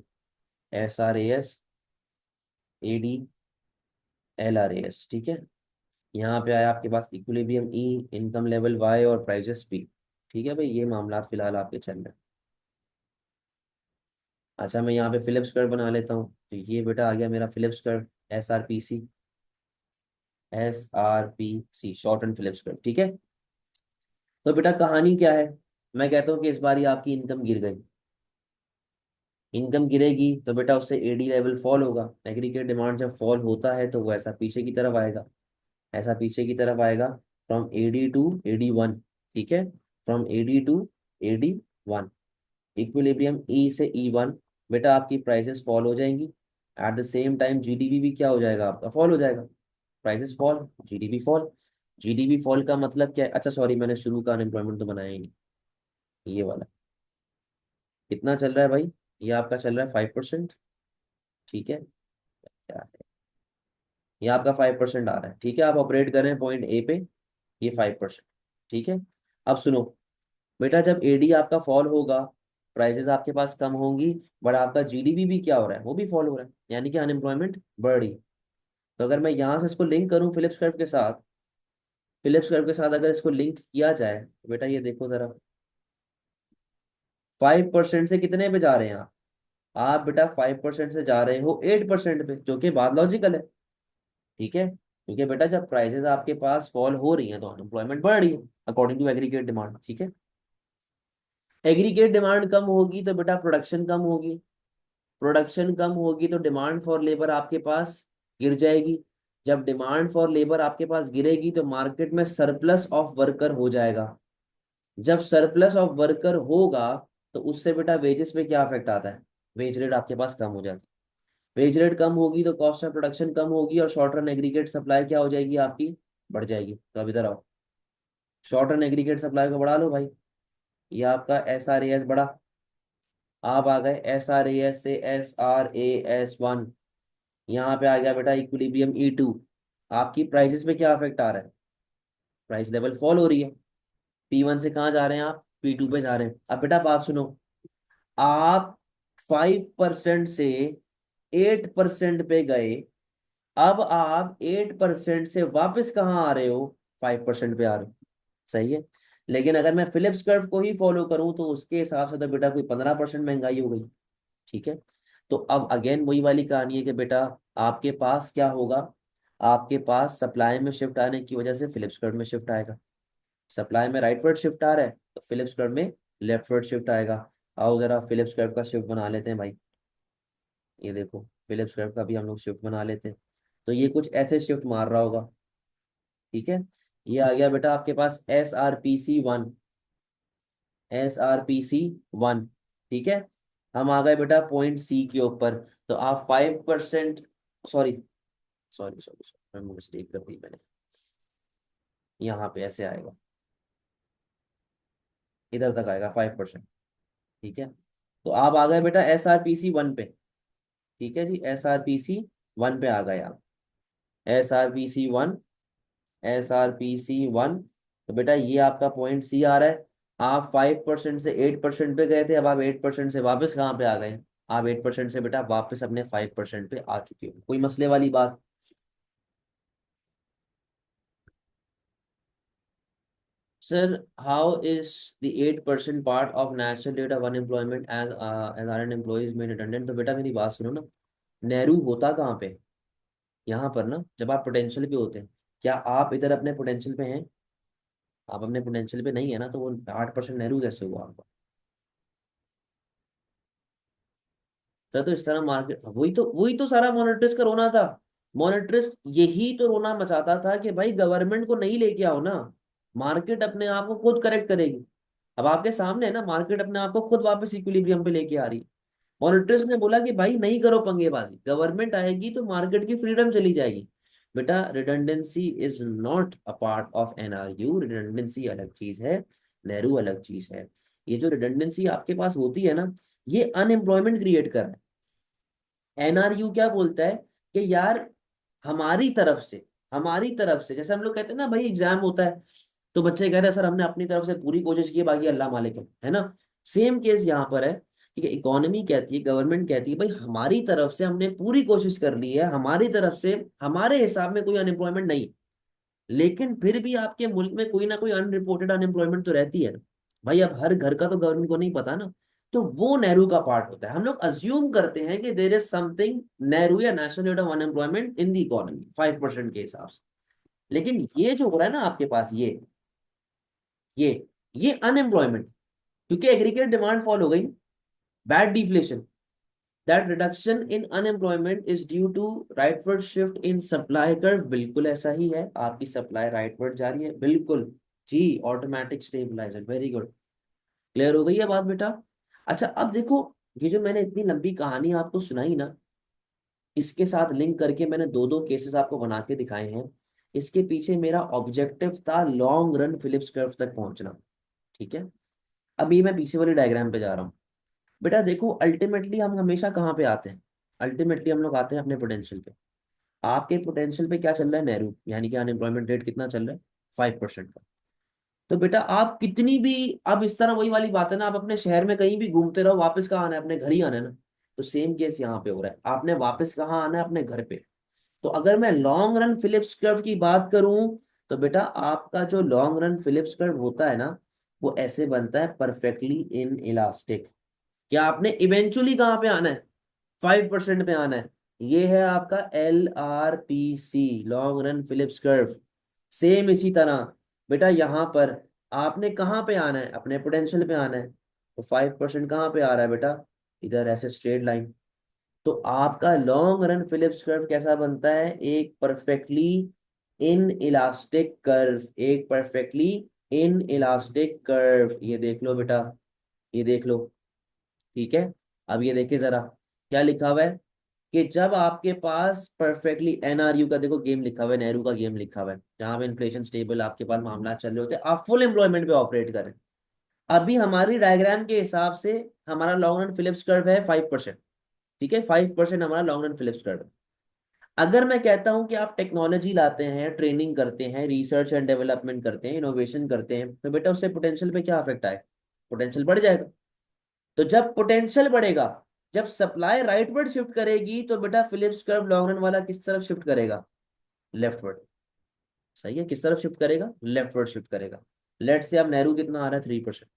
SRAS ADLRAS, ठीक है। यहाँ पे आया आपके पास equilibrium E, income level Y और प्राइजेस पी, ठीक है भाई। ये मामला फिलहाल आपके चल रहे हैं। अच्छा, मैं यहाँ पे फिलिप्स कर्व बना लेता हूँ, तो ये बेटा आ गया मेरा Phillips curve, SRPC short and Philips curve, ठीक है। तो बेटा कहानी क्या है? मैं कहता हूँ कि इस बार ही आपकी इनकम गिर गई। इनकम गिरेगी तो बेटा उससे एडी लेवल फॉल होगा। एग्रीगेट डिमांड जब फॉल होता है तो वो ऐसा पीछे की तरफ आएगा, ऐसा पीछे की तरफ आएगा, फ्रॉम एडी टू AD1, ठीक है। From AD to AD1, equilibrium E से E1, बेटा आपकी प्राइसेस फॉल हो जाएंगी। At the same time GDP भी क्या हो जाएगा? आपका फॉल हो जाएगा। Prices fall, GDP fall. GDP fall का मतलब क्या है? अच्छा सॉरी, मैंने शुरू का अनएम्प्लॉयमेंट तो बनाया ही नहीं, ये वाला कितना चल रहा है भाई? ये आपका चल रहा है 5%, ठीक है। क्या है? ये आपका 5% आ रहा है, ठीक है। आप ऑपरेट कर रहे हैं पॉइंट ए पे, ये 5%, ठीक है। अब सुनो बेटा, जब एडी आपका फॉल होगा, प्राइसेस आपके पास कम होंगी, बट आपका जीडीपी भी क्या हो रहा है? वो भी फॉल हो रहा है, यानी कि अनएम्प्लॉयमेंट बढ़ रही है। तो अगर मैं यहाँ से इसको लिंक करूँ फिलिप्स कर्व के साथ, फिलिप्स कर्व के साथ अगर इसको लिंक किया जाए तो बेटा ये देखो जरा, 5% से कितने पे जा रहे हैं आप बेटा 5% से जा रहे हो 8% पे, जो कि बात लॉजिकल है, ठीक है। क्योंकि बेटा जब प्राइसेस आपके पास फॉल हो रही हैं तो अनएम्प्लॉयमेंट बढ़ रही है, अकॉर्डिंग टू एग्रीगेट डिमांड, ठीक है। एग्रीगेट डिमांड कम होगी तो बेटा प्रोडक्शन कम होगी, प्रोडक्शन कम होगी तो डिमांड फॉर लेबर आपके पास गिर जाएगी। जब डिमांड फॉर लेबर आपके पास गिरेगी तो मार्केट में सरप्लस ऑफ वर्कर हो जाएगा। जब सरप्लस ऑफ वर्कर होगा तो उससे बेटा वेजेस पे क्या इफेक्ट आता है? वेज रेट आपके पास कम हो जाता है। वेज रेट कम होगी तो कॉस्ट ऑफ प्रोडक्शन कम होगी और शॉर्ट रन एग्रीगेट सप्लाई क्या हो जाएगी आपकी? बढ़ जाएगी। तो अब इधर आओ, शॉर्ट रन एग्रीगेट सप्लाई को बढ़ा लो भाई। ये आपका SRAS बढ़ा, आप आ गए SRAS से SRAS1, यहाँ पे आ गया बेटा इक्विलिब्रियम E2। आपकी प्राइसेस पे क्या इफेक्ट आ रहा है? प्राइस लेवल फॉल हो रही है। P1 से कहाँ जा रहे हैं आप? P2 पे जा रहे हैं। अब बेटा बात सुनो, आप 5% से 8% पे गए, अब आप 8% से वापस कहाँ आ रहे हो, 5% पे आ रहे हो, सही है। लेकिन अगर मैं फिलिप्स कर्व को ही फॉलो करूं तो उसके हिसाब से तो बेटा कोई 15% महंगाई हो गई, ठीक है। तो अब अगेन वही वाली कहानी है कि बेटा आपके पास क्या होगा, आपके पास सप्लाई में शिफ्ट आने की वजह से फिलिप्स कर्व में शिफ्ट आएगा। सप्लाई में राइटवर्ड शिफ्ट आ रहा है तो फिलिप्स कर्व में लेफ्टवर्ड शिफ्ट आएगा। आओ जरा फिलिप्स कर्व का शिफ्ट बना लेते हैं भाई। ये देखो फिलिप्स कर्व का भी हम लोग शिफ्ट बना लेते हैं। तो ये कुछ ऐसे शिफ्ट मार रहा होगा, ठीक है। ये आ गया बेटा आपके पास SRPC1, SRPC1, ठीक है। हम आ गए बेटा पॉइंट सी के ऊपर। तो आप 5%, सॉरी सॉरी सॉरी सॉरी, मैं मिस्टेक कर दी मैंने, यहाँ पे ऐसे आएगा, इधर तक आएगा 5%, ठीक है। तो आप आ गए बेटा SRPC1 पे, ठीक है जी, SRPC1 पे आ गए आप। SRPC1, SRPC1, तो बेटा ये आपका पॉइंट सी आ रहा है। आप 5% से 8% पे गए थे, अब आप 8% से वापस कहाँ पे आ गए, आप 8% से बेटा वापस अपने 5% पे आ चुके हो। कोई मसले वाली बात? Sir how is the 8% part of national rate of unemployment as R N employees में रिडंडेंट? तो बेटा मेरी बात सुनो ना, नेहरू होता कहाँ पे, यहाँ पर ना, जब आप पोटेंशियल पे होते हैं। क्या आप इधर अपने पोटेंशियल पे हैं? आप अपने पोटेंशियल पे नहीं है ना, तो वो 8% नेहरू कैसे हुआ आपका? तो इस तरह मार्केट, वही तो सारा मोनेटरिस्ट का रोना था। मोनेटरिस्ट यही तो रोना मचाता था कि भाई गवर्नमेंट को नहीं लेके आओ ना, मार्केट अपने आप को खुद करेक्ट करेगी। अब आपके सामने है ना, मार्केट अपने आप को खुद वापस इक्विलिब्रियम पे लेके आ रही है। मॉनिटर्स ने बोला कि भाई नहीं करो पंगेबाजी, गवर्नमेंट आएगी तो मार्केट की फ्रीडम चली जाएगी। बेटा redundancy is not a part of NRU, redundancy अलग चीज है, नेहरू अलग चीज है। ये जो रिडंडेंसी आपके पास होती है ना, ये अनएम्प्लॉयमेंट क्रिएट कर रहा है। NRU क्या बोलता है कि यार हमारी तरफ से, हमारी तरफ से, जैसे हम लोग कहते हैं ना भाई एग्जाम होता है तो बच्चे कहते हैं सर हमने अपनी तरफ से पूरी कोशिश की है, बाकी अल्लाह मालिक है ना। सेम केस यहाँ पर है, ठीक है। इकोनॉमी कहती है, गवर्नमेंट कहती है भाई हमारी तरफ से हमने पूरी कोशिश कर ली है, हमारी तरफ से हमारे हिसाब में कोई अनएम्प्लॉयमेंट नहीं। लेकिन फिर भी आपके मुल्क में कोई ना कोई अनरिपोर्टेड अनएम्प्लॉयमेंट तो रहती है ना। भाई अब हर घर का तो गवर्नमेंट को नहीं पता ना। तो वो नेहरू का पार्ट होता है। हम लोग अज्यूम करते हैं कि देर इज समथिंग नेहरू या national rate of unemployment in the economy 5% के हिसाब से। लेकिन ये जो हो रहा है ना आपके पास, ये ये अनएम्प्लॉयमेंट, क्योंकि एग्रीगेट डिमांड फॉल हो गई, bad deflation, that reduction in unemployment is due to rightward shift in supply curve. बिल्कुल ऐसा ही है, आपकी सप्लाई राइटवर्ड जा रही है, बिल्कुल जी। Automatic stabiliser, very good. Clear हो गई है बात बेटा? अच्छा अब देखो, ये जो मैंने इतनी लंबी कहानी आपको सुनाई ना, इसके साथ लिंक करके मैंने दो दो केसेस आपको बना के दिखाए हैं। इसके पीछे मेरा ऑब्जेक्टिव था लॉन्ग रन फिलिप्स कर्व तक पहुंचना, ठीक है। अभी मैं पीछे वाली डायग्राम पे जा रहा हूँ। बेटा देखो अल्टीमेटली हम हमेशा कहाँ पे आते हैं, अल्टीमेटली हम लोग आते हैं अपने पोटेंशियल पे। आपके पोटेंशियल पे क्या चल रहा है, नेहरू, यानी कि अनएम्प्लॉयमेंट रेट कितना चल रहा है, 5% का। तो बेटा आप कितनी भी, अब इस तरह वही वाली बात है ना, आप अपने शहर में कहीं भी घूमते रहो, वापस कहाँ आना है, अपने घर ही आना है ना। तो सेम केस यहाँ पे हो रहा है, आपने वापस कहाँ आना है, अपने घर पे। तो अगर मैं लॉन्ग रन फिलिप्स कर्व की बात करूं, तो बेटा आपका जो लॉन्ग रन फिलिप्स कर्व होता है ना, वो ऐसे बनता है, परफेक्टली इन इलास्टिक। क्या आपने इवेंचुअली कहाँ पे आना है, 5% पे आना है। ये है आपका LRPC, long run Phillips curve. Same इसी तरह बेटा यहाँ पर आपने कहाँ पे आना है, अपने पोटेंशियल पे आना है। तो 5% कहाँ पे आ रहा है बेटा, इधर ऐसे स्ट्रेट लाइन। तो आपका लॉन्ग रन फिलिप्स कर्व कैसा बनता है, एक परफेक्टली इन इलास्टिक कर्व, एक परफेक्टली इन इलास्टिक कर्व। ये देख लो बेटा, ये देख लो, ठीक है। अब ये देखिए जरा क्या लिखा हुआ है, कि जब आपके पास परफेक्टली NRU का देखो गेम लिखा हुआ है, नेहरू का गेम लिखा हुआ है, जहां पे इन्फ्लेशन स्टेबल आपके पास मामला चल रहे होते हैं, आप फुल एम्प्लॉयमेंट पे ऑपरेट करें। अभी हमारी डायग्राम के हिसाब से हमारा लॉन्ग रन फिलिप्स कर्व है 5%, ठीक है। 5% हमारा लॉन्ग रन फिलिप्स कर्व है। अगर मैं कहता हूं कि आप टेक्नोलॉजी लाते हैं, ट्रेनिंग करते हैं, रिसर्च एंड डेवलपमेंट करते हैं, इनोवेशन करते हैं, तो बेटा उससे पोटेंशियल पे क्या इफेक्ट आए, पोटेंशियल बढ़ जाएगा। तो जब पोटेंशियल बढ़ेगा जब सप्लाई राइटवर्ड शिफ्ट करेगी तो बेटा फिलिप्स कर्व लॉन्ग रन वाला किस तरफ शिफ्ट करेगा? लेफ्टवर्ड। सही है, किस तरफ शिफ्ट करेगा? लेफ्टवर्ड शिफ्ट करेगा। लेट से अब नेहरू कितना आ रहा है? 3%।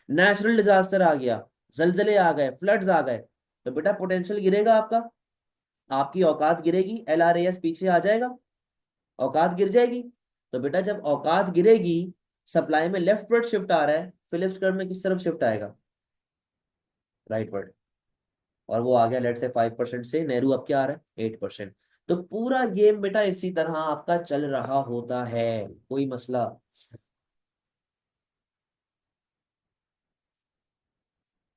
नेचुरल डिजास्टर आ गया, जलजले आ गए, फ्लड्स आ गए, तो बेटा पोटेंशियल गिरेगा आपका, आपकी औकात गिरेगी, LRAS पीछे आ जाएगा, औकात गिर जाएगी। तो बेटा जब औकात गिरेगी, सप्लाई में लेफ्टवर्ड शिफ्ट आ रहा है, फिलिप्स कर्व में किस तरफ शिफ्ट आएगा? राइटवर्ड। और वो आ गया लेट से 5% से, नेहरू अब क्या आ रहा है? 8%। तो पूरा गेम बेटा इसी तरह आपका चल रहा होता है, कोई मसला?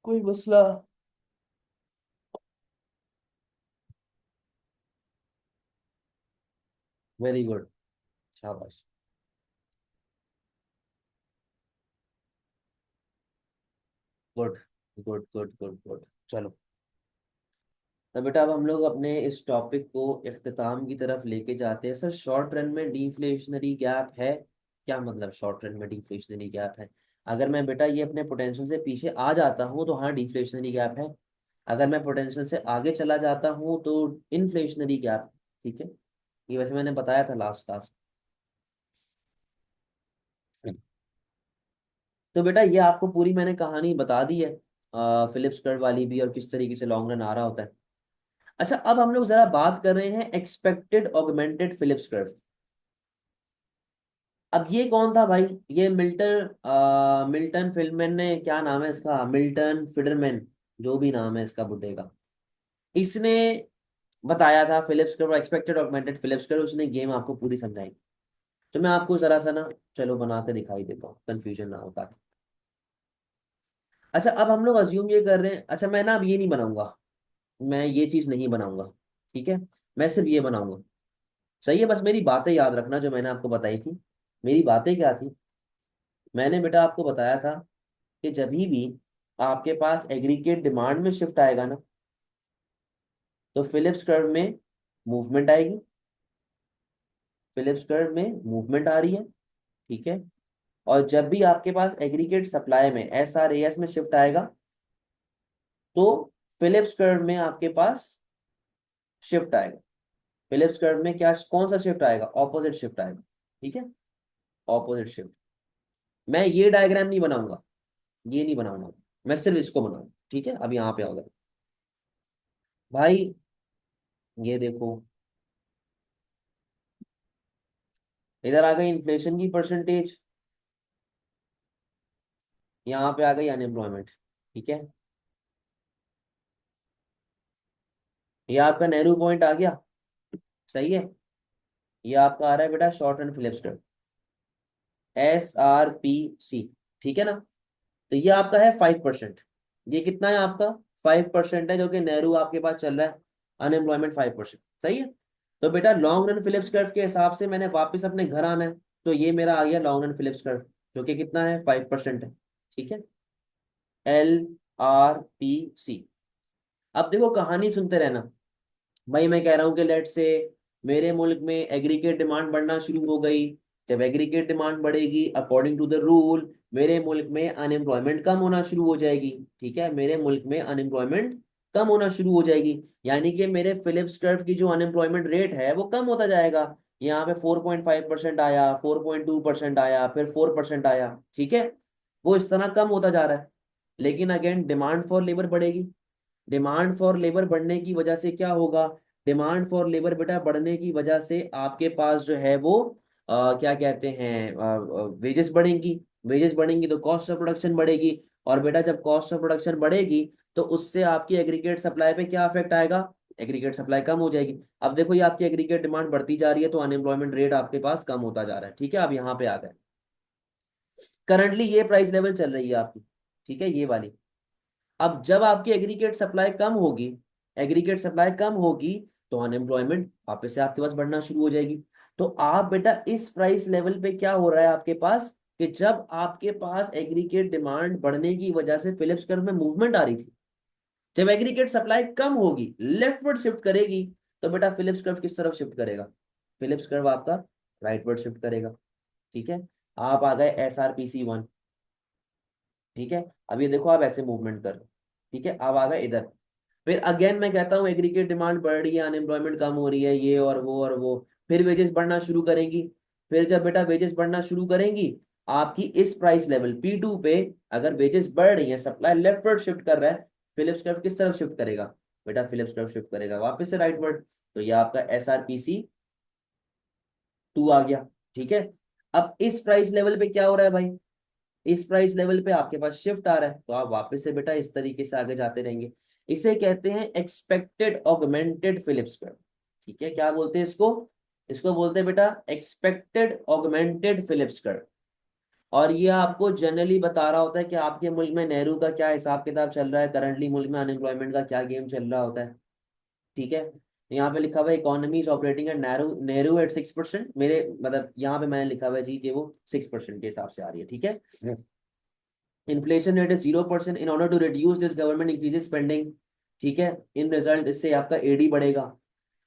कोई मसला? वेरी गुड, शाबाश। Good good good good good. चलो, तो बेटा अब हम लोग अपने इस टॉपिक को इख्तिताम की तरफ लेके जाते हैं। सर शॉर्ट रन में डिफ्लेशनरी गैप है? क्या मतलब शॉर्ट रन में डिफ्लेशनरी गैप है? अगर मैं बेटा ये अपने पोटेंशियल से पीछे आ जाता हूँ तो हाँ डिफ्लेशनरी गैप है। अगर मैं पोटेंशियल से आगे चला जाता हूँ तो इन्फ्लेशनरी गैप। ठीक है, ये वैसे मैंने बताया था लास्ट क्लास। तो बेटा ये आपको पूरी मैंने कहानी बता दी है, फिलिप्स कर्व वाली भी, और किस तरीके से लॉन्ग रन आ रहा होता है। अच्छा, अब हम लोग जरा बात कर रहे हैं एक्सपेक्टेड ऑगमेंटेड फिलिप्स कर्व। अब ये कौन था भाई? ये मिल्टन फिल्मैन ने, क्या नाम है इसका, मिल्टन फिडरमैन, जो भी नाम है इसका बुड्ढे का, इसने बताया था Phillips curve, expected augmented Phillips curve. उसने गेम आपको पूरी समझाई। तो मैं आपको जरा सा ना, चलो बना के दिखाई देता हूँ, कंफ्यूजन ना हो ताकि। अच्छा, अब हम लोग अज्यूम ये कर रहे हैं, अच्छा मैं ना अब ये नहीं बनाऊंगा, मैं ये चीज नहीं बनाऊंगा, ठीक है, मैं सिर्फ ये बनाऊंगा। सही है, बस मेरी बातें याद रखना जो मैंने आपको बताई थी। मेरी बातें क्या थी? मैंने बेटा आपको बताया था कि जब भी आपके पास एग्रीगेट डिमांड में शिफ्ट आएगा ना, तो फिलिप्स कर्व में मूवमेंट आएगी। फिलिप्स कर्व में मूवमेंट आ रही है, ठीक है। और जब भी आपके पास एग्रीगेट सप्लाई में SRAS में शिफ्ट आएगा, तो फिलिप्स कर्व में आपके पास शिफ्ट आएगा। फिलिप्स कर्व में क्या, कौन सा शिफ्ट आएगा? ऑपोजिट शिफ्ट आएगा, ठीक है, ऑपोजिट शिफ्ट। मैं ये डायग्राम नहीं बनाऊंगा, ये नहीं बनाऊंगा, मैं सिर्फ इसको बनाऊंगा, ठीक है। अब यहाँ पे होगा भाई, ये देखो, इधर आ गई इन्फ्लेशन की परसेंटेज, यहाँ पे आ गई अनएम्प्लॉयमेंट, ठीक है। ये आपका नेहरू पॉइंट आ गया, सही है। ये आपका आ रहा है बेटा short run Phillips curve, SRPC, ठीक है ना। तो ये आपका है 5%। ये कितना है आपका? 5% है, जो कि नेहरू आपके पास चल रहा है, अनएम्प्लॉयमेंट 5%, सही है। तो बेटा लॉन्ग रन फिलिप्स कर्व के हिसाब से मैंने वापस अपने घर आना है, तो ये मेरा आ गया लॉन्ग रन फिलिप्स कर्व, जो कि कितना है? 5% है, ठीक है, LRPC। अब देखो कहानी सुनते रहना भाई। मैं कह रहा हूँ कि लेट से मेरे मुल्क में एग्रीगेट डिमांड बढ़ना शुरू हो गई। जब एग्रीगेट डिमांड बढ़ेगी अकॉर्डिंग टू द रूल, मेरे मुल्क में अनएम्प्लॉयमेंट कम होना शुरू हो जाएगी, ठीक है, मेरे मुल्क में अनएम्प्लॉयमेंट कम होना शुरू हो जाएगी। यानी कि मेरे फिलिप्स कर्व की जो अनएम्प्लॉयमेंट रेट है वो कम होता जाएगा। यहाँ पे 4.5% आया, 4.2% आया, फिर 4% आया, ठीक है, वो इस तरह कम होता जा रहा है। लेकिन अगेन डिमांड फॉर लेबर बढ़ेगी। डिमांड फॉर लेबर बढ़ने की वजह से क्या होगा? डिमांड फॉर लेबर बेटा बढ़ने की वजह से आपके पास जो है वो क्या कहते हैं, वेजेस बढ़ेंगी। वेजेस बढ़ेंगी तो कॉस्ट ऑफ प्रोडक्शन बढ़ेगी। और बेटा जब कॉस्ट ऑफ प्रोडक्शन बढ़ेगी तो उससे आपकी एग्रीगेट सप्लाई पे क्या इफेक्ट आएगा? एग्रीगेट सप्लाई कम हो जाएगी। अब देखो ये आपकी एग्रीगेट डिमांड बढ़ती जा रही है तो अनएम्प्लॉयमेंट रेट आपके पास कम होता जा रहा है, ठीक है। अब यहाँ पे आ गए, करंटली ये प्राइस लेवल चल रही है आपकी, ठीक है, ये वाली। अब जब आपकी एग्रीगेट सप्लाई कम होगी, एग्रीगेट सप्लाई कम होगी, तो अनएम्प्लॉयमेंट वापस से आपके पास बढ़ना शुरू हो जाएगी। तो आप बेटा इस प्राइस लेवल पे क्या हो रहा है आपके पास, कि जब आपके पास एग्रीगेट डिमांड बढ़ने की वजह से फिलिप्स कर्व में मूवमेंट आ रही थी, जब एग्रीगेट सप्लाई कम होगी, लेफ्टवर्ड शिफ्ट करेगी, तो बेटा फिलिप्स कर्व किस तरफ शिफ्ट करेगा? फिलिप्स कर्व आपका राइटवर्ड शिफ्ट करेगा, ठीक है। आप आ गए SRPC1, ठीक है। अब ये देखो आप ऐसे मूवमेंट कर रहे हो, ठीक है। अब आ गए इधर, फिर अगेन मैं कहता हूँ एग्रीगेट डिमांड बढ़ रही है, अनएम्प्लॉयमेंट कम हो रही है, ये और वो, फिर वेजेस बढ़ना शुरू करेंगी। फिर जब बेटा वेजेस बढ़ना शुरू करेंगी, आपकी इस प्राइस लेवल P2 पे अगर वेजेस बढ़ रही है, सप्लाई लेफ्टवर्ड शिफ्ट कर रहा है, फिलिप्स कर्व किस तरफ शिफ्ट करेगा बेटा? फिलिप्स कर्व शिफ्ट करेगा वापस से राइटवर्ड। तो ये आपका SRPC2 आ गया। ठीक है, अब इस प्राइस लेवल पे क्या हो रहा है भाई? इस प्राइस लेवल पे आपके पास शिफ्ट आ रहा है, तो आप वापस से बेटा इस तरीके से आगे जाते रहेंगे। इसे कहते हैं एक्सपेक्टेड ऑगमेंटेड फिलिप्स कर्व। ठीक है, क्या बोलते हैं इसको? इसको बोलते हैं बेटा एक्सपेक्टेड ऑगमेंटेड फिलिप्स कर्व। और ये आपको जनरली बता रहा होता है कि आपके मुल्क में नेहरू का क्या हिसाब किताब चल रहा है, करंटली मुल्क में अनएम्प्लॉयमेंट का क्या गेम चल रहा होता है। ठीक है, यहाँ पे लिखा हुआ है इकोनॉमी इज ऑपरेटिंग एट नेहरू नेहरू एट 6%। मेरे मतलब यहाँ पे मैंने लिखा हुआ है जी कि वो 6% के हिसाब से आ रही है। ठीक है, inflation rate is 0%। In order to reduce this government increases spending. ठीक है, इन रिजल्ट इससे आपका एडी बढ़ेगा।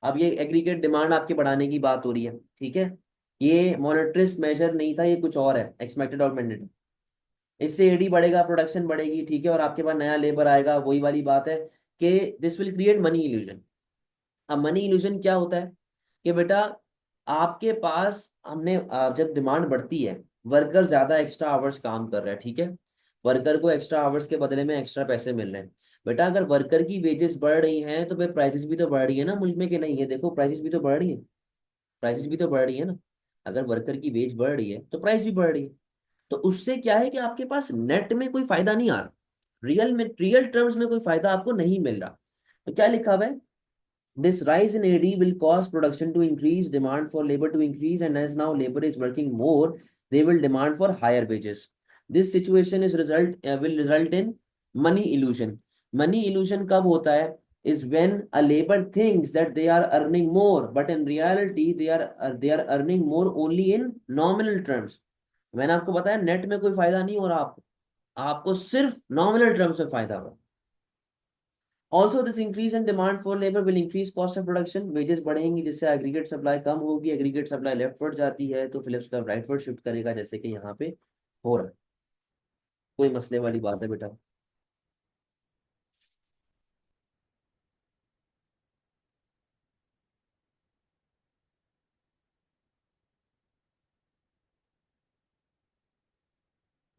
अब ये एग्रीगेट डिमांड आपके बढ़ाने की बात हो रही है। ठीक है, ये मॉनेटरिस्ट मेजर नहीं था, ये कुछ और है, एक्सपेक्टेड ऑगमेंटेड। इससे एडी बढ़ेगा, प्रोडक्शन बढ़ेगी। ठीक है, और आपके पास नया लेबर आएगा। वही वाली बात है कि this will create money illusion. अब मनी इल्यूजन क्या होता है कि बेटा आपके पास हमने जब डिमांड बढ़ती है, वर्कर ज्यादा एक्स्ट्रा आवर्स काम कर रहा है। ठीक है, वर्कर को एक्स्ट्रा आवर्स के बदले में एक्स्ट्रा पैसे मिल रहे हैं। बेटा अगर वर्कर की वेजेस बढ़ रही हैं तो फिर प्राइसेस भी तो बढ़ रही है ना मुल्क में, कि नहीं? है देखो, प्राइसेस भी तो बढ़ रही है, प्राइसेस भी तो बढ़ रही है ना। अगर वर्कर की वेज बढ़ रही है तो प्राइस भी बढ़ रही है। तो उससे क्या है कि आपके पास नेट में कोई फायदा नहीं आ रहा, रियल टर्म्स में कोई फायदा आपको नहीं मिल रहा। तो क्या लिखा हुआ है? This rise in AD will cause production to increase, demand for labor to increase, and as now labor is working more, they will demand for higher wages. This situation is will result in money illusion. Money illusion कब होता है? Is when a labor thinks that they are earning more, but in reality they are earning more only in nominal terms. मैंने आपको बताया net में कोई फायदा नहीं हो रहा आपको, आपको सिर्फ नॉमिनल टर्म्स में फायदा हो रहा है। Also this increase in demand for labour will increase cost of production. Wages बढ़ेंगी जिससे एग्रीगेट सप्लाई कम होगी, एग्रीगेट सप्लाई लेफ्टवर्ड जाती है तो फिलिप्स कर्व राइटवर्ड शिफ्ट करेगा, जैसे कि यहाँ पे हो रहा है। कोई मसले वाली बात है बेटा?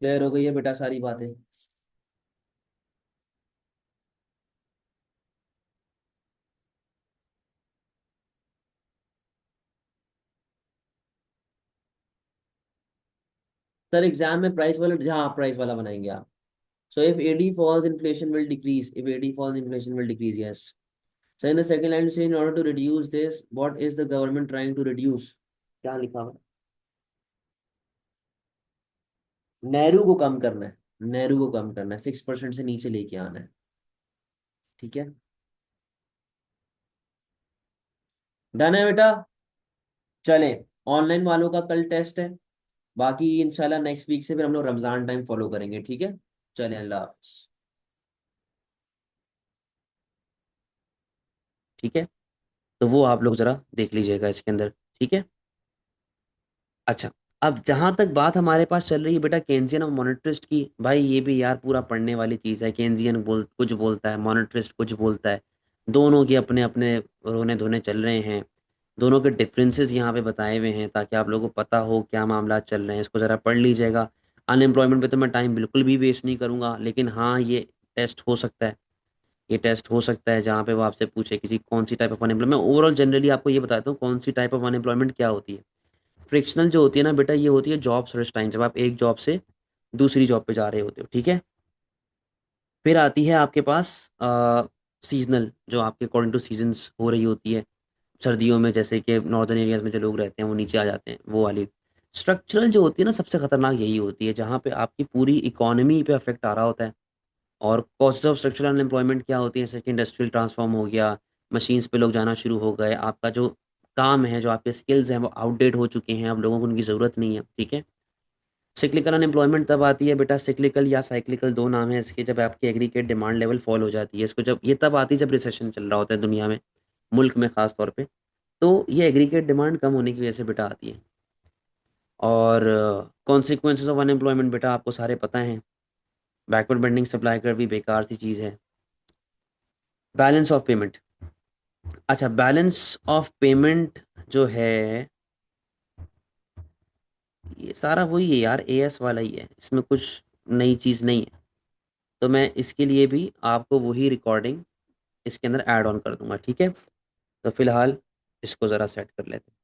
क्लियर हो गई है बेटा सारी बातें? सर एग्जाम में प्राइस वाला, जहाँ प्राइस वाला बनाएंगे आप। So if AD falls inflation will decrease, if AD falls inflation will decrease, yes. So in the second line से in order to reduce this what is the government trying to reduce? क्या लिखा हुआ है? नेहरू को कम करना है, नेहरू को कम करना है, 6% से नीचे लेके आना है। ठीक है, डन है बेटा? चले, ऑनलाइन वालों का कल टेस्ट है, बाकी इंशाल्लाह नेक्स्ट वीक से फिर हम लोग रमजान टाइम फॉलो करेंगे। ठीक है, चले, अल्लाह हाफिज। ठीक है, तो वो आप लोग जरा देख लीजिएगा इसके अंदर। ठीक है, अच्छा। अब जहां तक बात हमारे पास चल रही है बेटा केन्जियन और मोनेटरिस्ट की, भाई ये भी यार पूरा पढ़ने वाली चीज़ है। केन्जियन कुछ बोलता है, मोनेटरिस्ट कुछ बोलता है। दोनों के अपने अपने रोने धोने चल रहे हैं। दोनों के डिफरेंसेस यहाँ पे बताए हुए हैं ताकि आप लोगों को पता हो क्या मामला चल रहे हैं। इसको ज़रा पढ़ लीजिएगा। अनएम्प्लॉयमेंट पे तो मैं टाइम बिल्कुल भी वेस्ट नहीं करूँगा, लेकिन हाँ ये टेस्ट हो सकता है, ये टेस्ट हो सकता है जहाँ पे वो आपसे पूछे किसी कौन सी टाइप ऑफ अनएम्प्लॉयमेंट। मैं ओवरऑल जनरली आपको ये बताता हूँ कौन सी टाइप ऑफ अनएम्प्लॉयमेंट क्या होती है। फ्रिक्शनल जो होती है ना बेटा, ये होती है जॉब सर्च टाइम, जब आप एक जॉब से दूसरी जॉब पे जा रहे होते हो। ठीक है, फिर आती है आपके पास सीजनल, जो आपके अकॉर्डिंग टू सीजन्स हो रही होती है। सर्दियों में जैसे कि नॉर्दर्न एरियाज में जो लोग रहते हैं वो नीचे आ जाते हैं, वो वाली। स्ट्रक्चरल जो होती है ना, सबसे खतरनाक यही होती है जहाँ पे आपकी पूरी इकोनॉमी पे अफेक्ट आ रहा होता है। और कॉस्ट ऑफ स्ट्रक्चरल अनएम्प्लॉयमेंट क्या होती है? जैसे कि इंडस्ट्रियल ट्रांसफॉर्म हो गया, मशीन्स पे लोग जाना शुरू हो गए, आपका जो काम है, जो आपके स्किल्स हैं वो आउटडेट हो चुके हैं, अब लोगों को उनकी ज़रूरत नहीं है। ठीक है, सिक्लिकल अनएम्प्लॉयमेंट तब आती है बेटा, सिक्लिकल या साइक्लिकल दो नाम है इसके, जब आपकी एग्रीगेट डिमांड लेवल फॉल हो जाती है। इसको जब ये तब आती है जब रिसेशन चल रहा होता है दुनिया में, मुल्क में ख़ास तौर पे। तो ये एग्रीगेट डिमांड कम होने की वजह से बेटा आती है। और कॉन्सिक्वेंसेज ऑफ अनएम्प्लॉयमेंट बेटा आपको सारे पता हैं। बैकवर्ड बेंडिंग सप्लाई कर्व भी बेकार सी चीज़ है। Balance of payment. अच्छा, बैलेंस ऑफ पेमेंट जो है ये सारा वही है यार, एएस वाला ही है, इसमें कुछ नई चीज़ नहीं है। तो मैं इसके लिए भी आपको वही रिकॉर्डिंग इसके अंदर ऐड ऑन कर दूंगा, ठीक है। तो फिलहाल इसको ज़रा सेट कर लेते हैं।